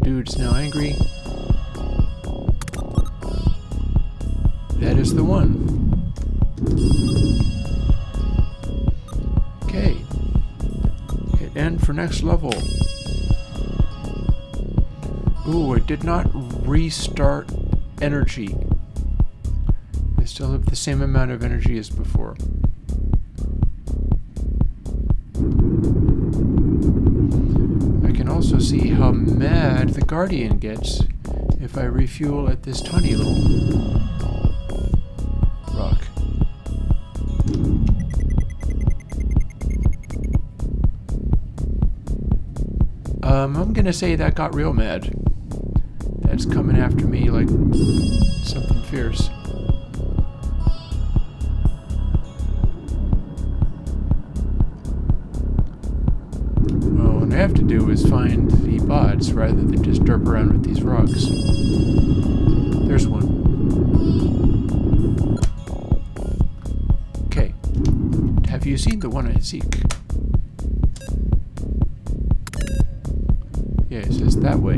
Dude's now angry. That is the one. Okay. Hit end for next level. Ooh, I did not restart energy. I still have the same amount of energy as before. see how mad the Guardian gets if I refuel at this tiny little rock. I'm gonna say that got real mad. That's coming after me like something fierce. Well, what I have to do is find the bots rather than just derp around with these rocks. There's one. Okay. Have you seen the one I seek? Yeah, it says that way.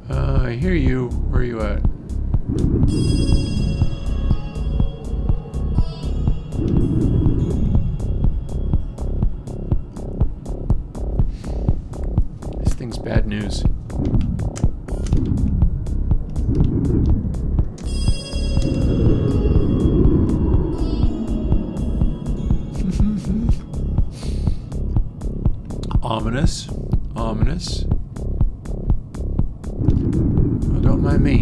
I hear you. Where are you at? This thing's bad news. Ominous. Ominous. Well, don't mind me.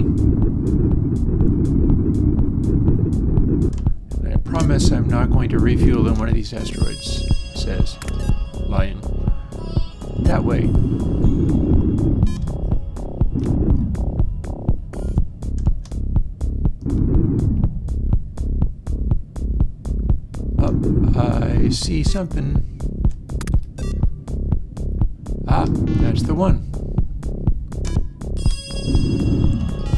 And I promise I'm not going to refuel in one of these asteroids, says Lion. That way. I see something. Ah, that's the one.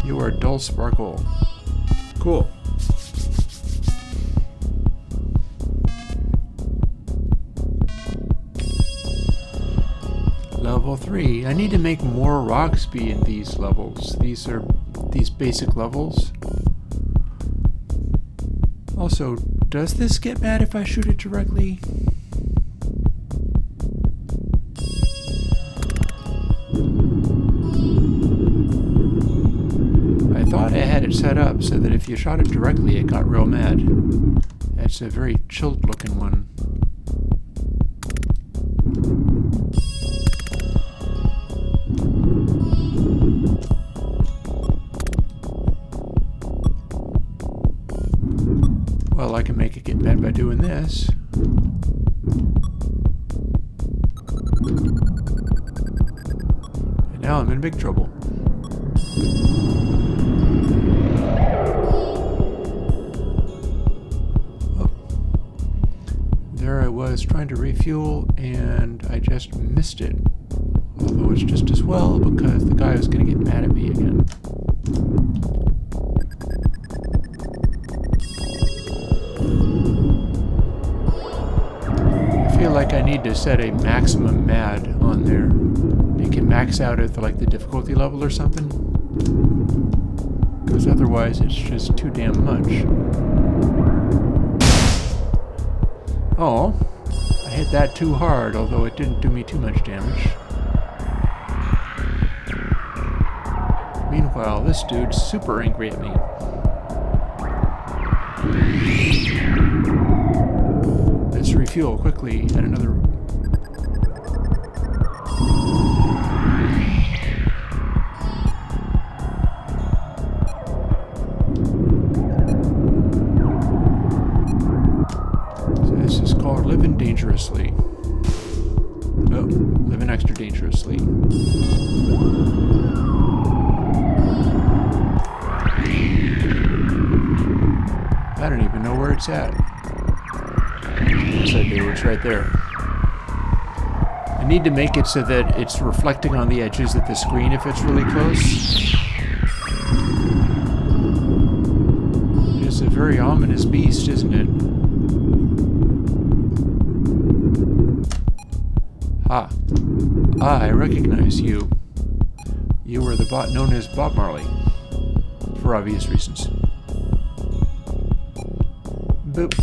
You are dull sparkle. Cool. Level 3. I need to make more rocks be in these levels. These are these basic levels. Also, does this get mad if I shoot it directly? I thought I had it set up so that if you shot it directly, it got real mad. That's a very chilled looking one. Well, I can make it get mad by doing this. And now I'm in big trouble. Oh. There I was trying to refuel and I just missed it. Although it's just as well because the guy was going to get mad at me again. I feel like I need to set a maximum mad on there. Make it max out at like the difficulty level or something. Because otherwise it's just too damn much. Oh, I hit that too hard, although it didn't do me too much damage. Meanwhile, this dude's super angry at me. Let's refuel quickly at another. So this is called living dangerously. Oh, living extra dangerously. I don't even know where it's at. Yes, I do. It's right there. I need to make it so that it's reflecting on the edges of the screen if it's really close. It's a very ominous beast, isn't it? Ah. Ah, I recognize you. You were the bot known as Bob Marley. For obvious reasons. Boop.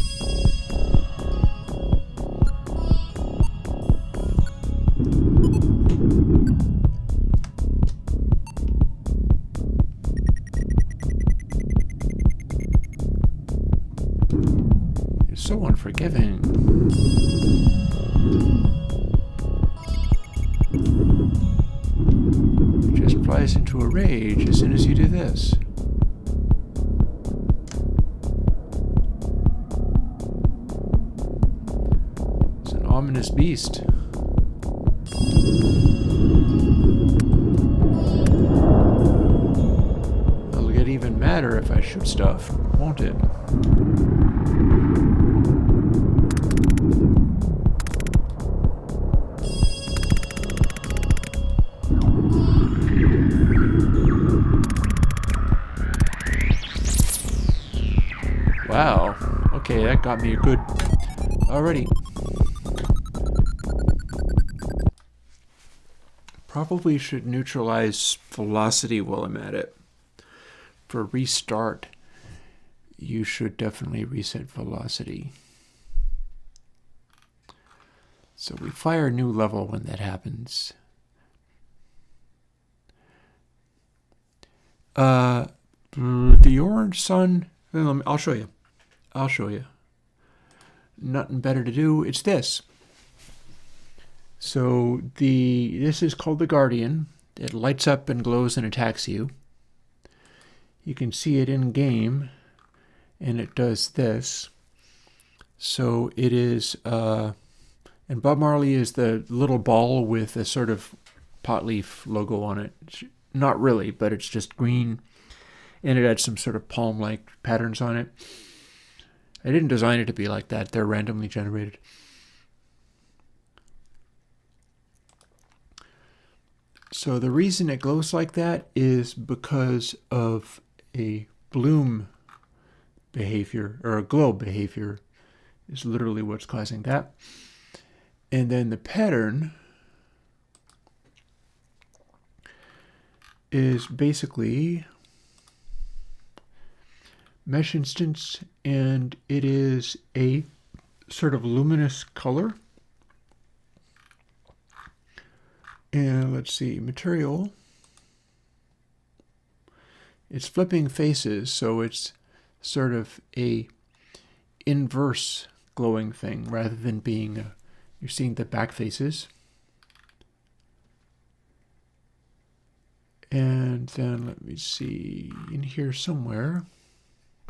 So unforgiving. It just flies into a rage as soon as you do this. It's an ominous beast. It'll get even madder if I shoot stuff, won't it? Wow. Okay, that got me a good... Alrighty. Probably should neutralize velocity while I'm at it. For restart, you should definitely reset velocity. So we fire a new level when that happens. The orange sun... I'll show you. I'll show you. Nothing better to do. It's this. So this is called the Guardian. It lights up and glows and attacks you. You can see it in game, and it does this. So it is, and Bob Marley is the little ball with a sort of pot leaf logo on it. Not really, but it's just green, and it had some sort of palm-like patterns on it. I didn't design it to be like that. They're randomly generated. So the reason it glows like that is because of a bloom behavior, or a glow behavior is literally what's causing that. And then the pattern is basically mesh instance, and it is a sort of luminous color. And let's see, material. It's flipping faces, so it's sort of a inverse glowing thing rather than being you're seeing the back faces. And then let me see, in here somewhere,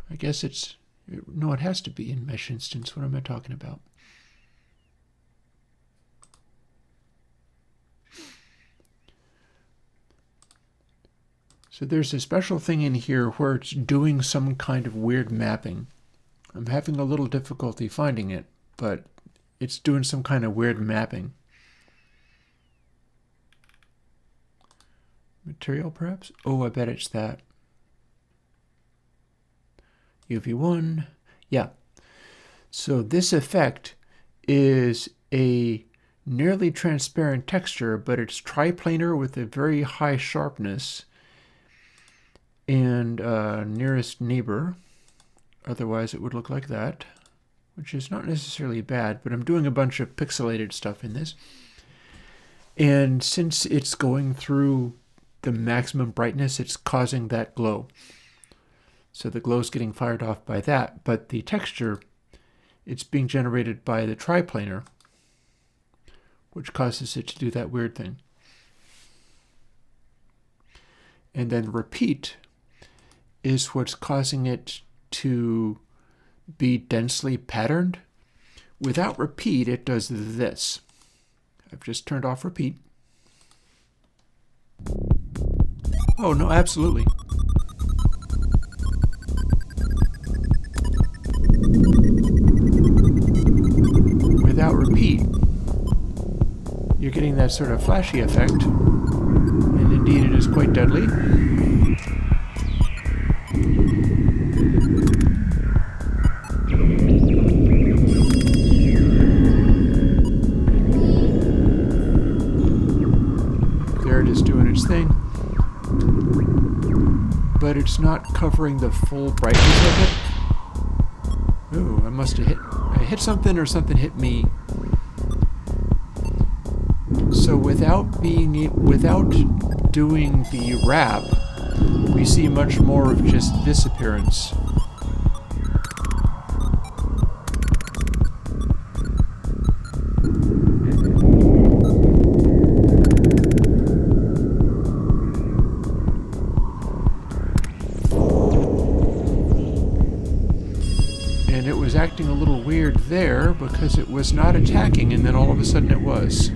I guess it's, no, it has to be in mesh instance. What am I talking about? So there's a special thing in here where it's doing some kind of weird mapping. I'm having a little difficulty finding it, but it's doing some kind of weird mapping. Material, perhaps? Oh, I bet it's that. UV1. Yeah. So this effect is a nearly transparent texture, but it's triplanar with a very high sharpness and nearest neighbor. Otherwise it would look like that, which is not necessarily bad, but I'm doing a bunch of pixelated stuff in this. And since it's going through the maximum brightness, it's causing that glow. So the glow is getting fired off by that, but the texture, it's being generated by the triplanar, which causes it to do that weird thing. And then repeat is what's causing it to be densely patterned. Without repeat, it does this. I've just turned off repeat. Oh, no, absolutely. Without repeat, you're getting that sort of flashy effect, and indeed it is quite deadly. There it is doing its thing, but it's not covering the full brightness of it. Ooh, I must have I hit something or something hit me. So without doing the wrap, we see much more of just this appearance. was acting a little weird there because it was not attacking, and then all of a sudden it was.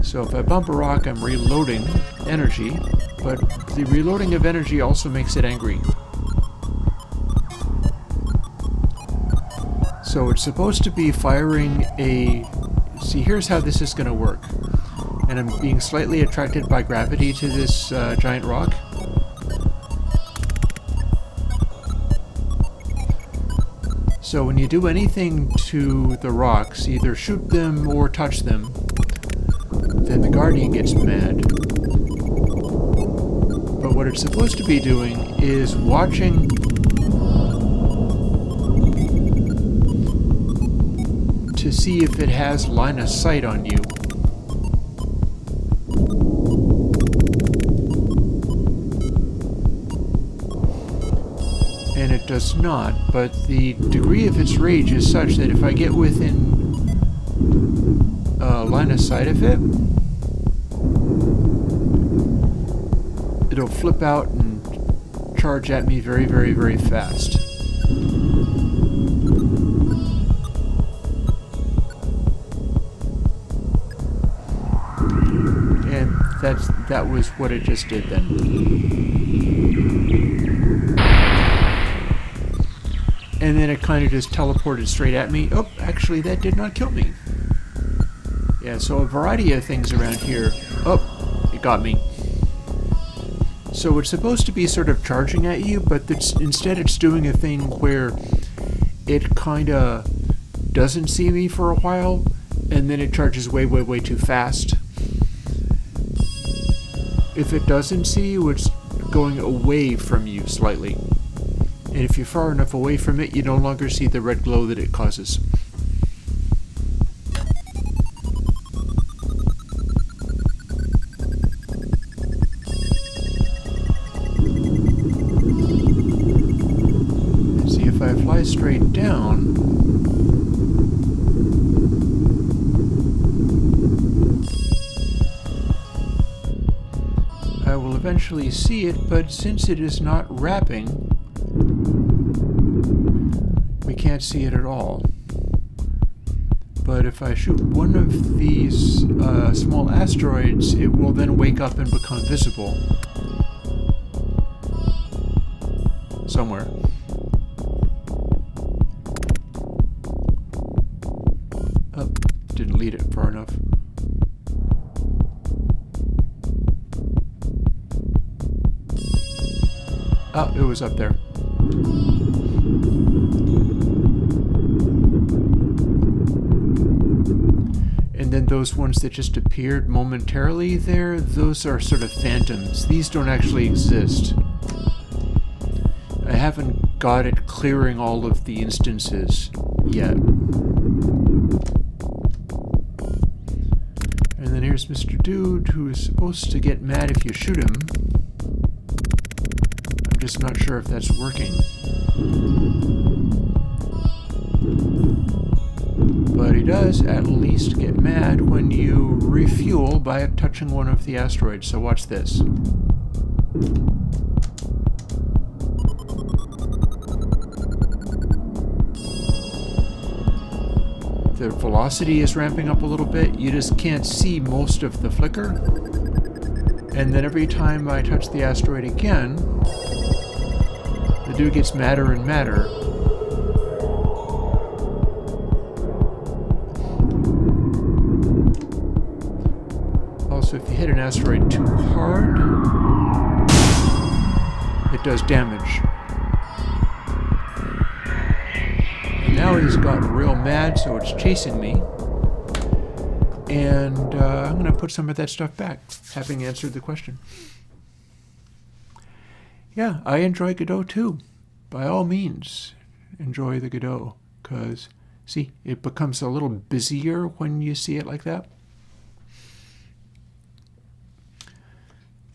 So if I bump a rock, I'm reloading energy, but the reloading of energy also makes it angry. So it's supposed to be firing a... See, here's how this is going to work. And I'm being slightly attracted by gravity to this giant rock. So when you do anything to the rocks, either shoot them or touch them, then the Guardian gets mad. But what it's supposed to be doing is watching to see if it has line of sight on you. And it does not, but the degree of its rage is such that if I get within line of sight of it, it'll flip out and charge at me very, very, very fast. And that was what it just did then. And then it kind of just teleported straight at me. Oh, actually that did not kill me. Yeah, so a variety of things around here. Oh, it got me. So it's supposed to be sort of charging at you, but instead it's doing a thing where it kind of doesn't see me for a while, and then it charges way, way, way too fast. If it doesn't see you, it's going away from you slightly. And if you're far enough away from it, you no longer see the red glow that it causes. And see, if I fly straight down, I will eventually see it, but since it is not wrapping, we can't see it at all. But if I shoot one of these small asteroids, it will then wake up and become visible. Somewhere. Oh, didn't lead it far enough. Oh, it was up there. And then those ones that just appeared momentarily there, those are sort of phantoms. These don't actually exist. I haven't got it clearing all of the instances yet. And then here's Mr. Dude, who is supposed to get mad if you shoot him. I'm just not sure if that's working. But he does at least get mad when you refuel by touching one of the asteroids, so watch this. The velocity is ramping up a little bit. You just can't see most of the flicker. And then every time I touch the asteroid again, the dude gets madder and madder. Also, if you hit an asteroid too hard, it does damage. And now he's gotten real mad, so it's chasing me. And I'm going to put some of that stuff back, having answered the question. Yeah, I enjoy Godot too. By all means, enjoy the Godot, because, see, it becomes a little busier when you see it like that.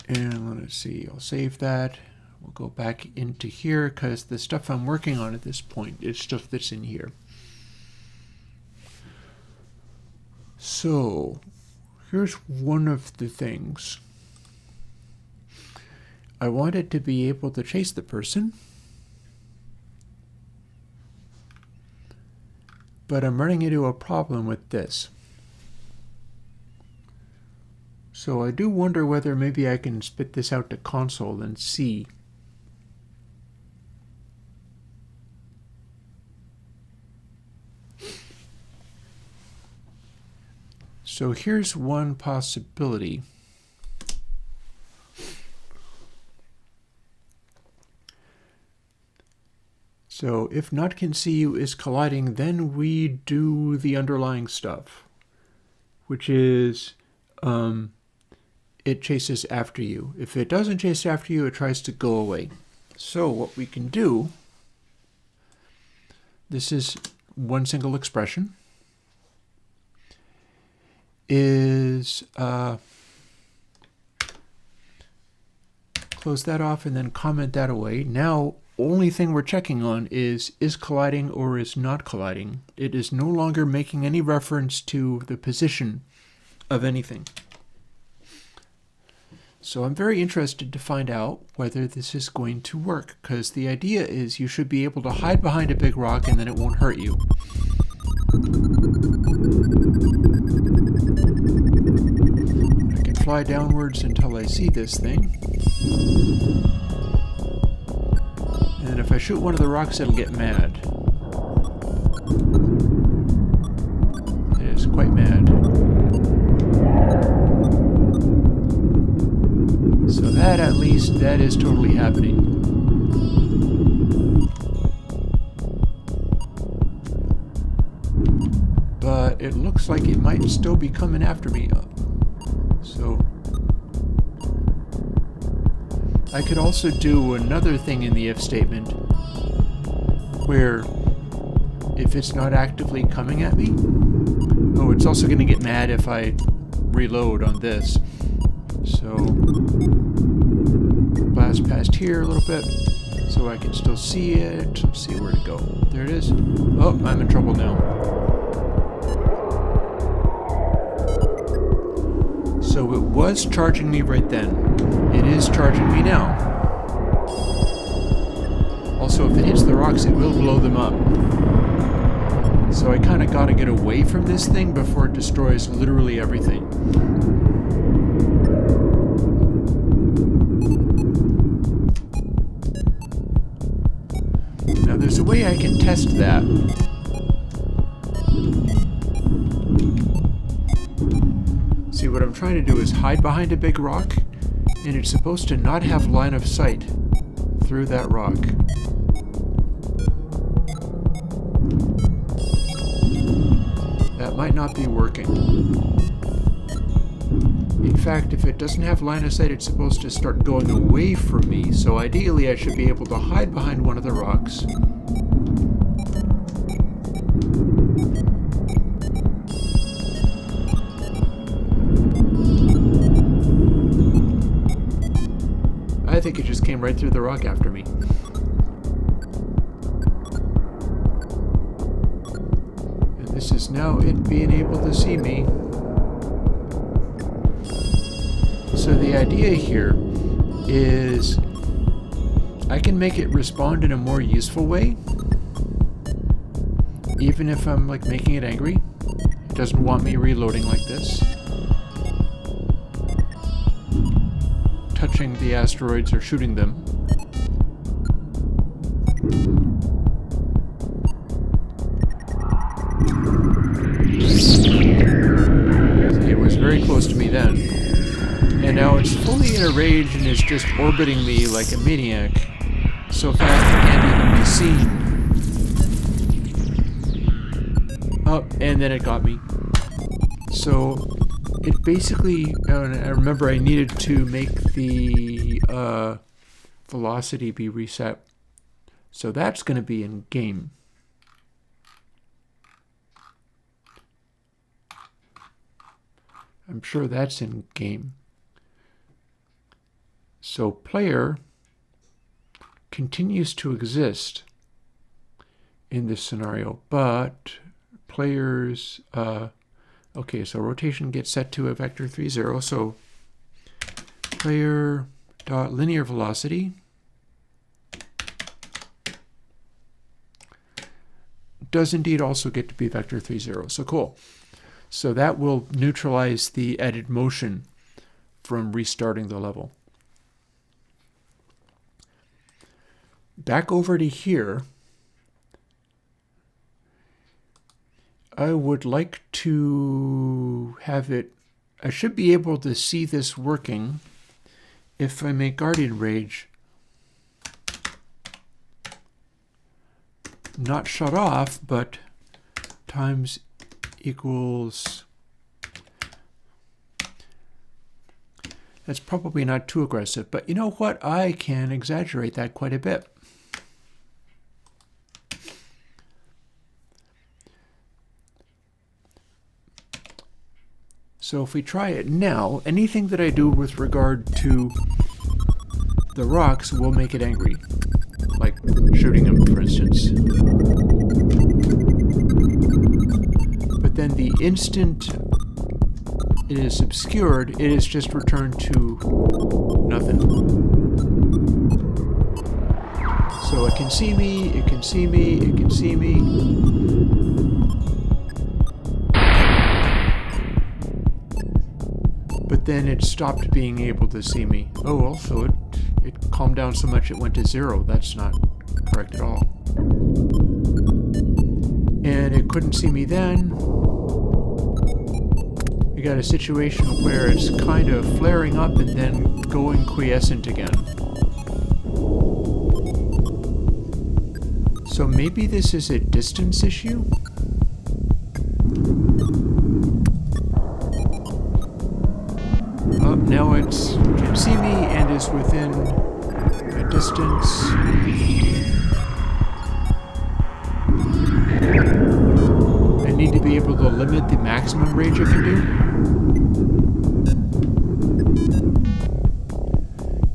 And let's see, I'll save that. We'll go back into here, because the stuff I'm working on at this point is stuff that's in here. So, here's one of the things. I wanted to be able to chase the person, but I'm running into a problem with this. So I do wonder whether maybe I can spit this out to console and see. So here's one possibility. So if not can see you is colliding, then we do the underlying stuff, which is it chases after you. If it doesn't chase after you, it tries to go away. So what we can do, this is one single expression, is close that off and then comment that away. Now, only thing we're checking on is colliding or is not colliding. It is no longer making any reference to the position of anything. So I'm very interested to find out whether this is going to work, because the idea is you should be able to hide behind a big rock and then it won't hurt you. I can fly downwards until I see this thing. And if I shoot one of the rocks, it'll get mad. It is quite mad. So that, at least, that is totally happening. But it looks like it might still be coming after me. So I could also do another thing in the if statement where if it's not actively coming at me, oh, it's also going to get mad if I reload on this. So blast past here a little bit so I can still see it. Let's see where to go. There it is. Oh, I'm in trouble now. So it was charging me right then. It is charging me now. Also, if it hits the rocks, it will blow them up. So I kind of got to get away from this thing before it destroys literally everything. Now there's a way I can test that. See, what I'm trying to do is hide behind a big rock, and it's supposed to not have line of sight through that rock. That might not be working. In fact, if it doesn't have line of sight, it's supposed to start going away from me, so ideally I should be able to hide behind one of the rocks. I think it just came right through the rock after me. And this is now it being able to see me. So the idea here is I can make it respond in a more useful way, even if I'm like making it angry. It doesn't want me reloading like this. Touching the asteroids or shooting them. It was very close to me then. And now it's fully in a rage and is just orbiting me like a maniac. So fast it can't even be seen. Oh, and then it got me. So it basically, I remember I needed to make the velocity be reset. So that's going to be in game. I'm sure that's in game. So player continues to exist in this scenario, but players, okay, so rotation gets set to a vector 3,0, so player dot linear velocity does indeed also get to be vector 3, 0. So cool. So that will neutralize the added motion from restarting the level. Back over to here, I would like to have it, I should be able to see this working if I make Guardian Rage not shut off, but times equals, that's probably not too aggressive, but you know what? I can exaggerate that quite a bit. So if we try it now, anything that I do with regard to the rocks will make it angry. Like shooting them, for instance. But then the instant it is obscured, it is just returned to nothing. So it can see me, it can see me, it can see me. But then it stopped being able to see me. Oh, also it calmed down so much it went to 0. That's not correct at all. And it couldn't see me then. We got a situation where it's kind of flaring up and then going quiescent again. So maybe this is a distance issue? Oh, now it can see me and is within a distance. I need to be able to limit the maximum range I can do.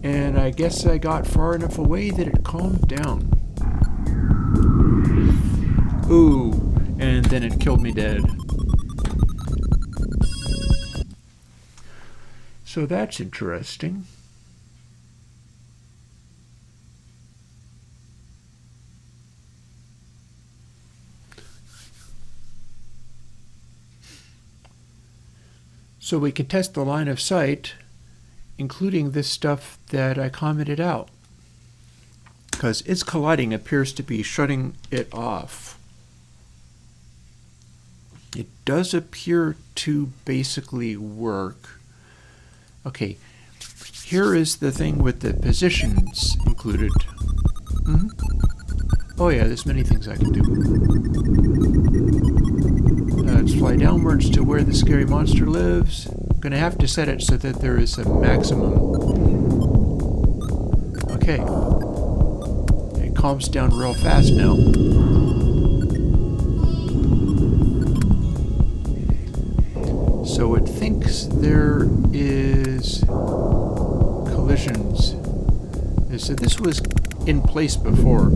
And I guess I got far enough away that it calmed down. Ooh, and then it killed me dead. So that's interesting. So we can test the line of sight, including this stuff that I commented out, because its colliding appears to be shutting it off. It does appear to basically work. Okay, here is the thing with the positions included. Oh yeah, there's many things I can do. Let's fly downwards to where the scary monster lives. I'm gonna have to set it so that there is a maximum. Okay. It calms down real fast now. So it thinks there is collisions. So this was in place before.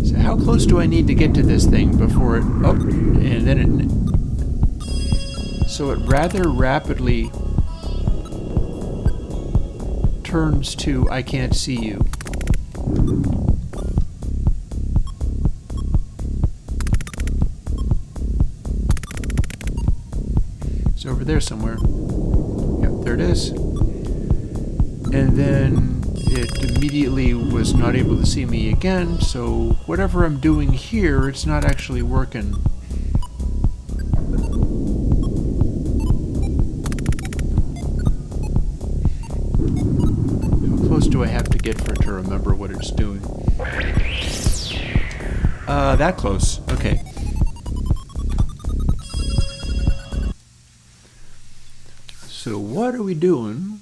So how close do I need to get to this thing before it... Oh, and then it... So it rather rapidly turns to I can't see you. It's over there somewhere. Yep, there it is. And then it immediately was not able to see me again, so whatever I'm doing here, it's not actually working. How close do I have to get for it to remember what it's doing? That close. Okay. So what are we doing?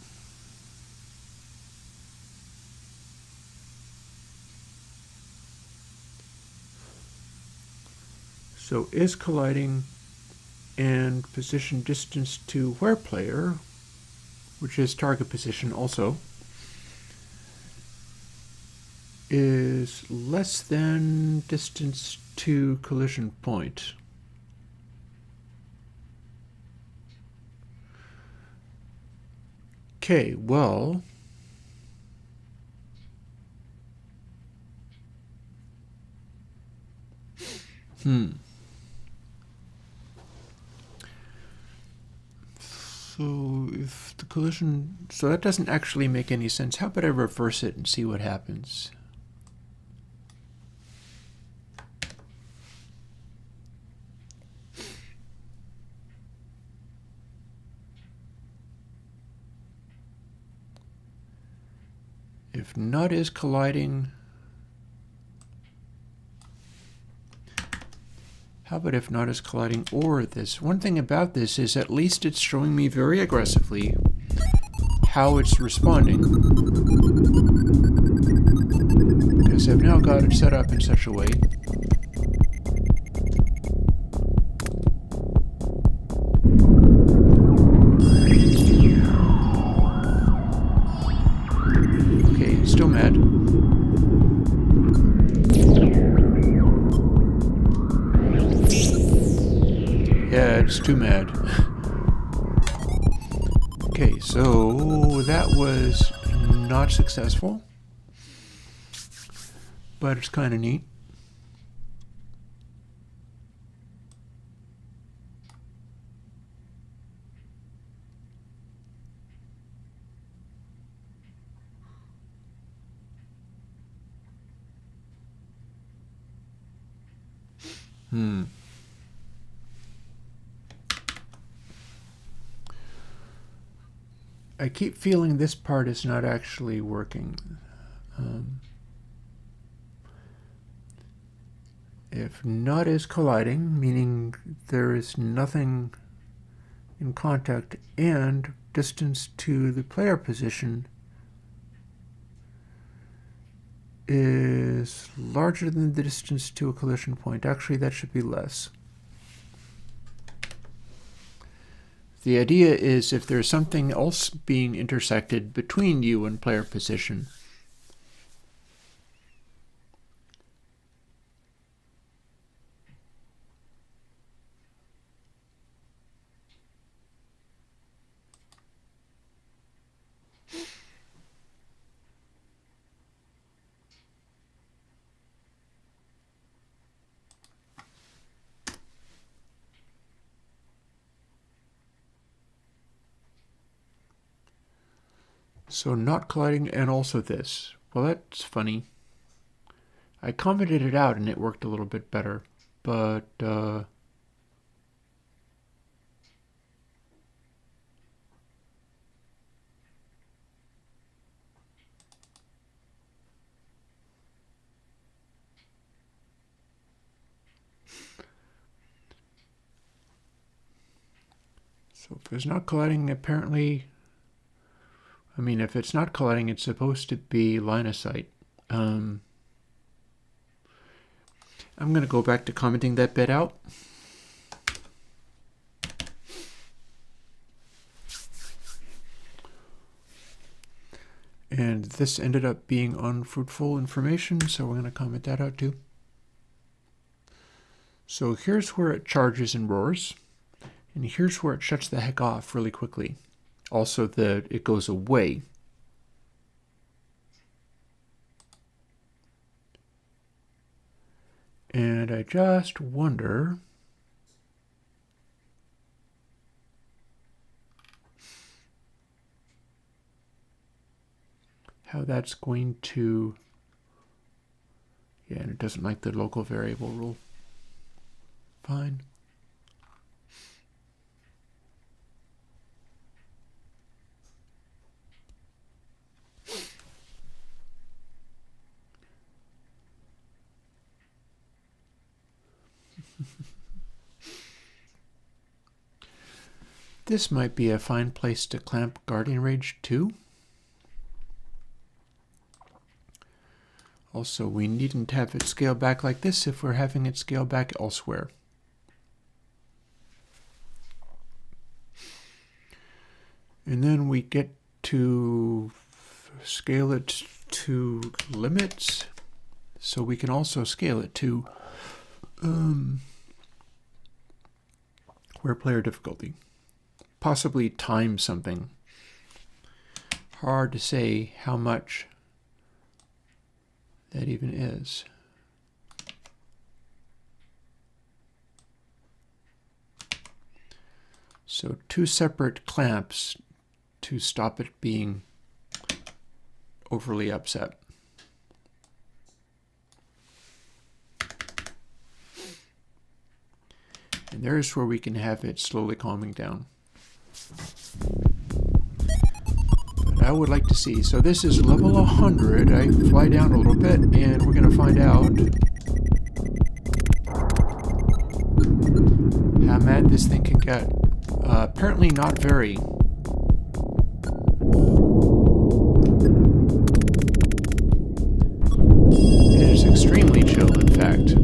So is colliding and position distance to where player, which is target position also, is less than distance to collision point. Okay, well, So if the collision, so that doesn't actually make any sense. How about I reverse it and see what happens? If nut is colliding, how about if nut is colliding or this? One thing about this is at least it's showing me very aggressively how it's responding, because I've now got it set up in such a way still mad. Yeah, it's too mad. Okay, so that was not successful, but it's kind of neat. I keep feeling this part is not actually working. If nut is colliding, meaning there is nothing in contact and distance to the player position is larger than the distance to a collision point. Actually, that should be less. The idea is if there's something else being intersected between you and player position, so not colliding and also this. Well, that's funny. I commented it out and it worked a little bit better, but so if it's not colliding, apparently, I mean, if it's not colliding, it's supposed to be line of sight. I'm going to go back to commenting that bit out. And this ended up being unfruitful information, so we're going to comment that out too. So here's where it charges and roars, and here's where it shuts the heck off really quickly. Also, it goes away. And I just wonder how that's going to, yeah, and it doesn't like the local variable rule. Fine. This might be a fine place to clamp Guardian Rage too. Also, we needn't have it scale back like this if we're having it scale back elsewhere. And then we get to scale it to limits, so we can also scale it to where player difficulty. Possibly time something. Hard to say how much that even is. So 2 separate clamps to stop it being overly upset. And there's where we can have it slowly calming down. But I would like to see, so this is level 100. I fly down a little bit and we're going to find out how mad this thing can get. Apparently not very. It is extremely chill, in fact.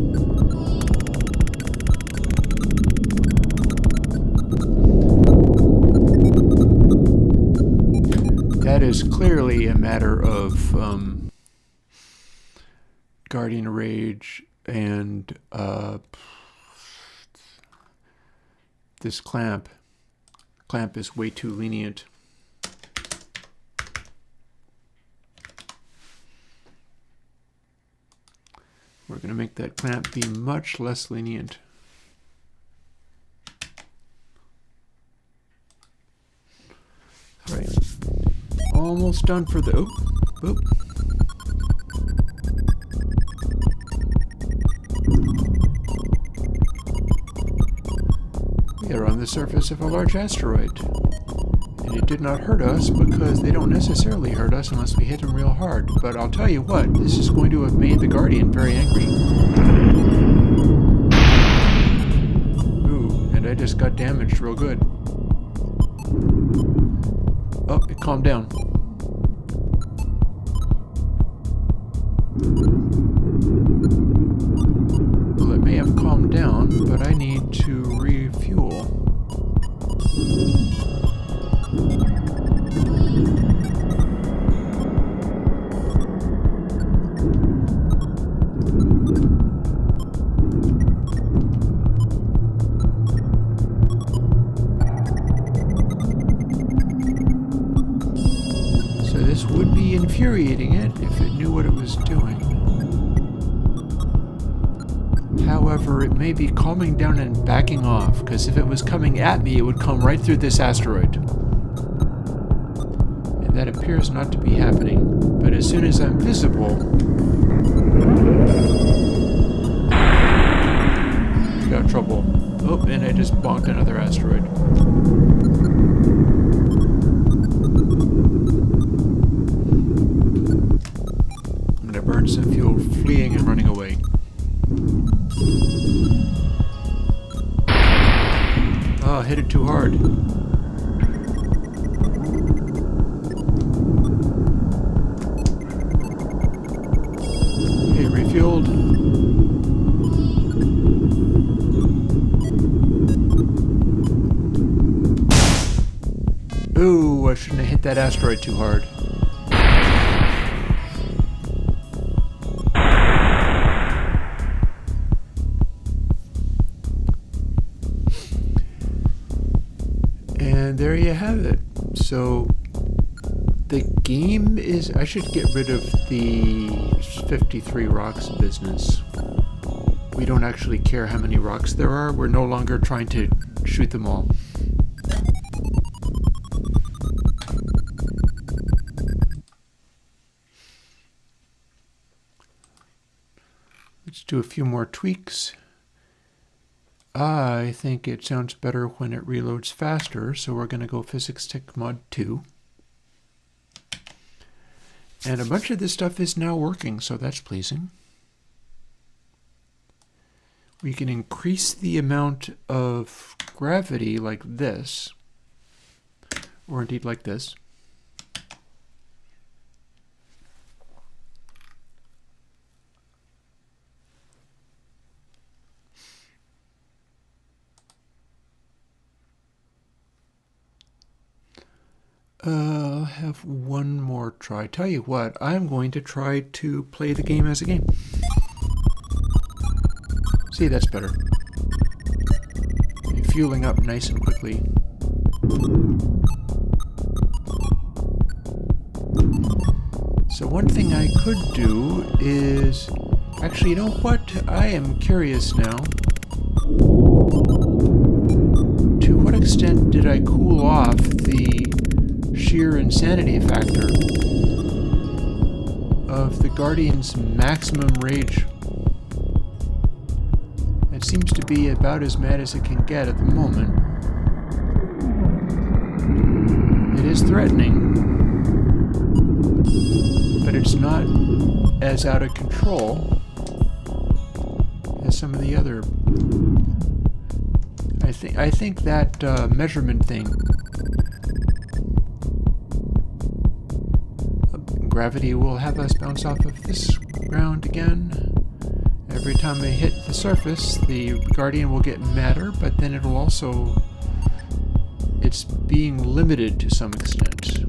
That is clearly a matter of Guardian Rage and this clamp. Clamp is way too lenient. We're going to make that clamp be much less lenient. All right. Almost done for the... Oop. We are on the surface of a large asteroid. And it did not hurt us because they don't necessarily hurt us unless we hit them real hard. But I'll tell you what, this is going to have made the Guardian very angry. Ooh, and I just got damaged real good. Oh, it calmed down. Well, it may have calmed down, but I need to refuel. So this would be infuriating it if it knew what it was doing. However, it may be calming down and backing off, because if it was coming at me, it would come right through this asteroid. And that appears not to be happening. But as soon as I'm visible, I got trouble. Oh, and I just bonked another asteroid. I'm gonna burn some fuel fleeing and running away. Oh, hit it too hard. Okay, refueled. Ooh, I shouldn't have hit that asteroid too hard. And there you have it. So the game is... I should get rid of the 53 rocks business. We don't actually care how many rocks there are. We're no longer trying to shoot them all. Let's do a few more tweaks. I think it sounds better when it reloads faster, so we're going to go Physics Tech Mod 2. And a bunch of this stuff is now working, so that's pleasing. We can increase the amount of gravity like this, or indeed like this. I'll have one more try. Tell you what, I'm going to try to play the game as a game. See, that's better. Fueling up nice and quickly. So one thing I could do is... Actually, you know what? I am curious now to what extent did I cool off the sheer insanity factor of the Guardian's maximum rage? It seems to be about as mad as it can get at the moment. It is threatening, but it's not as out of control as some of the other. I think that measurement thing, gravity will have us bounce off of this ground again. Every time I hit the surface, the Guardian will get madder, but then it'll also, it's being limited to some extent.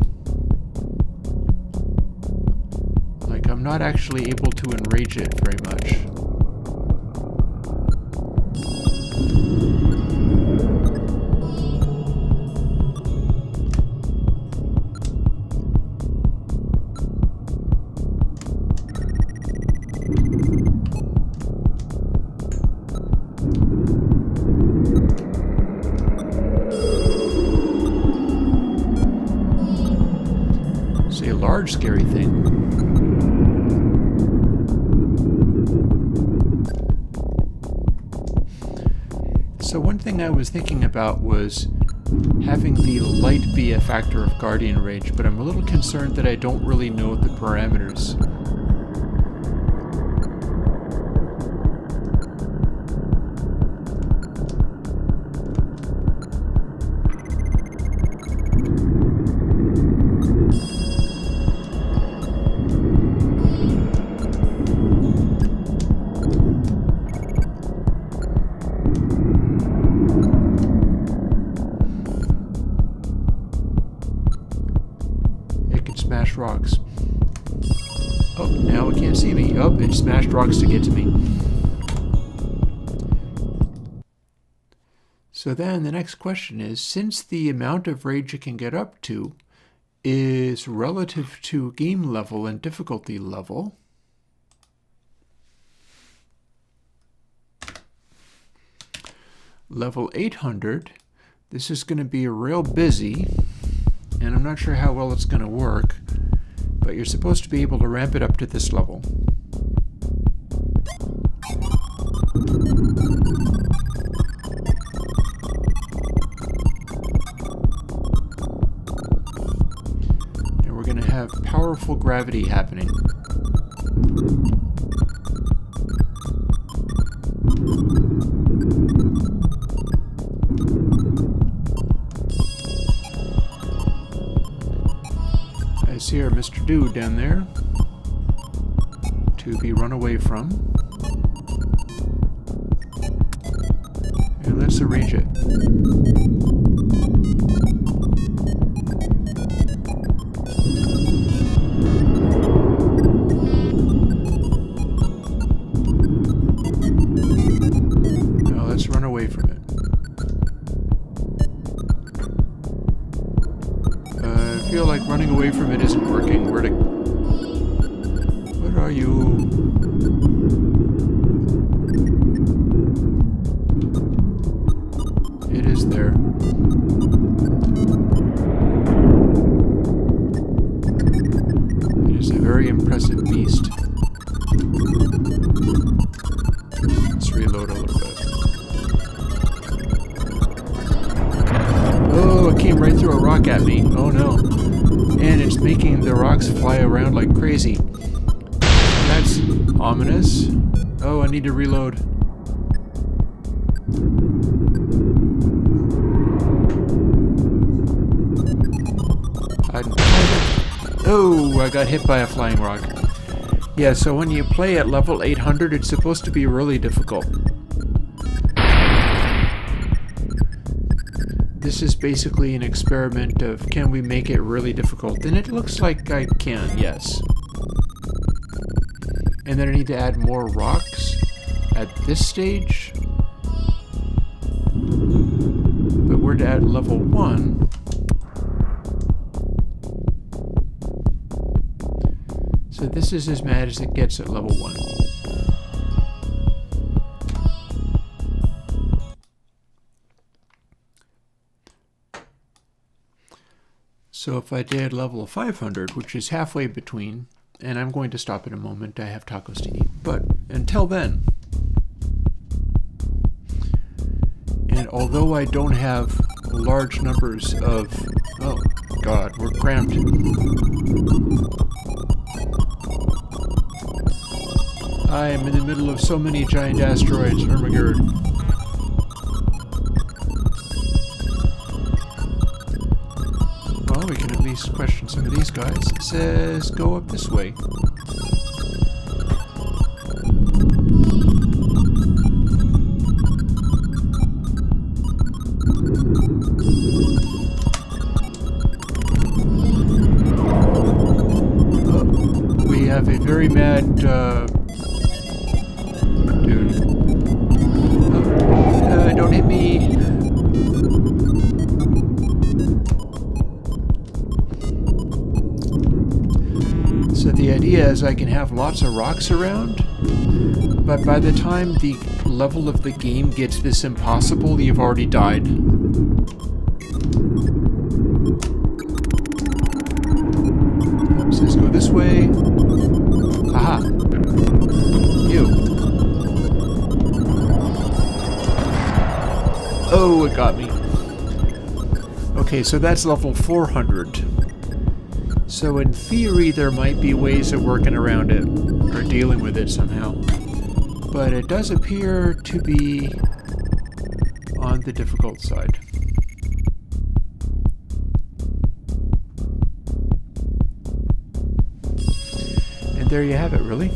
Like, I'm not actually able to enrage it very much. Large scary thing. So one thing I was thinking about was having the light be a factor of Guardian Rage, but I'm a little concerned that I don't really know the parameters. Smash rocks. Oh, now it can't see me. Oh, it smashed rocks to get to me. So then the next question is, since the amount of rage it can get up to is relative to game level and difficulty level, level 800, this is going to be real busy. And I'm not sure how well it's going to work, but you're supposed to be able to ramp it up to this level. And we're going to have powerful gravity happening. I see our Mr. Dude down there to be run away from. And let's arrange it. Now let's run away from it. I feel like running away from it isn't working. What are you? It is there. It is a very impressive beast. Let's reload a little bit. Oh, it came right through a rock at me. Oh no. And it's making the rocks fly around like crazy. That's ominous. Oh, I need to reload. Oh, I got hit by a flying rock. Yeah, so when you play at level 800, it's supposed to be really difficult. This is basically an experiment of, can we make it really difficult? And it looks like I can, yes. And then I need to add more rocks at this stage. But we're at level 1. So this is as mad as it gets at level 1. So if I did level 500, which is halfway between, and I'm going to stop in a moment, I have tacos to eat. But until then, and although I don't have large numbers of, oh God, we're cramped. I am in the middle of so many giant asteroids, oh my God. Well, we can at least question some of these guys. It says go up this way. Oh, we have a very mad dude. Oh, don't hit me. So the idea is I can have lots of rocks around, but by the time the level of the game gets this impossible, you've already died. It says go this way. Aha. You. Oh, it got me. Okay, so that's level 400. So in theory, there might be ways of working around it, or dealing with it somehow. But it does appear to be on the difficult side. And there you have it, really.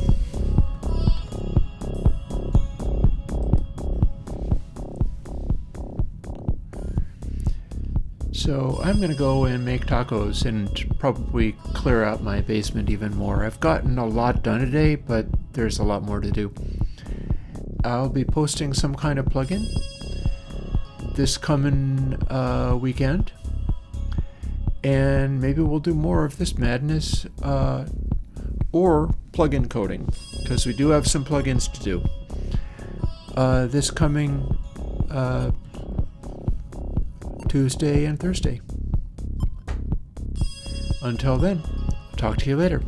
So I'm going to go and make tacos and probably clear out my basement even more. I've gotten a lot done today, but there's a lot more to do. I'll be posting some kind of plugin this coming weekend. And maybe we'll do more of this madness or plugin coding, because we do have some plugins to do. This coming Tuesday and Thursday. Until then, talk to you later.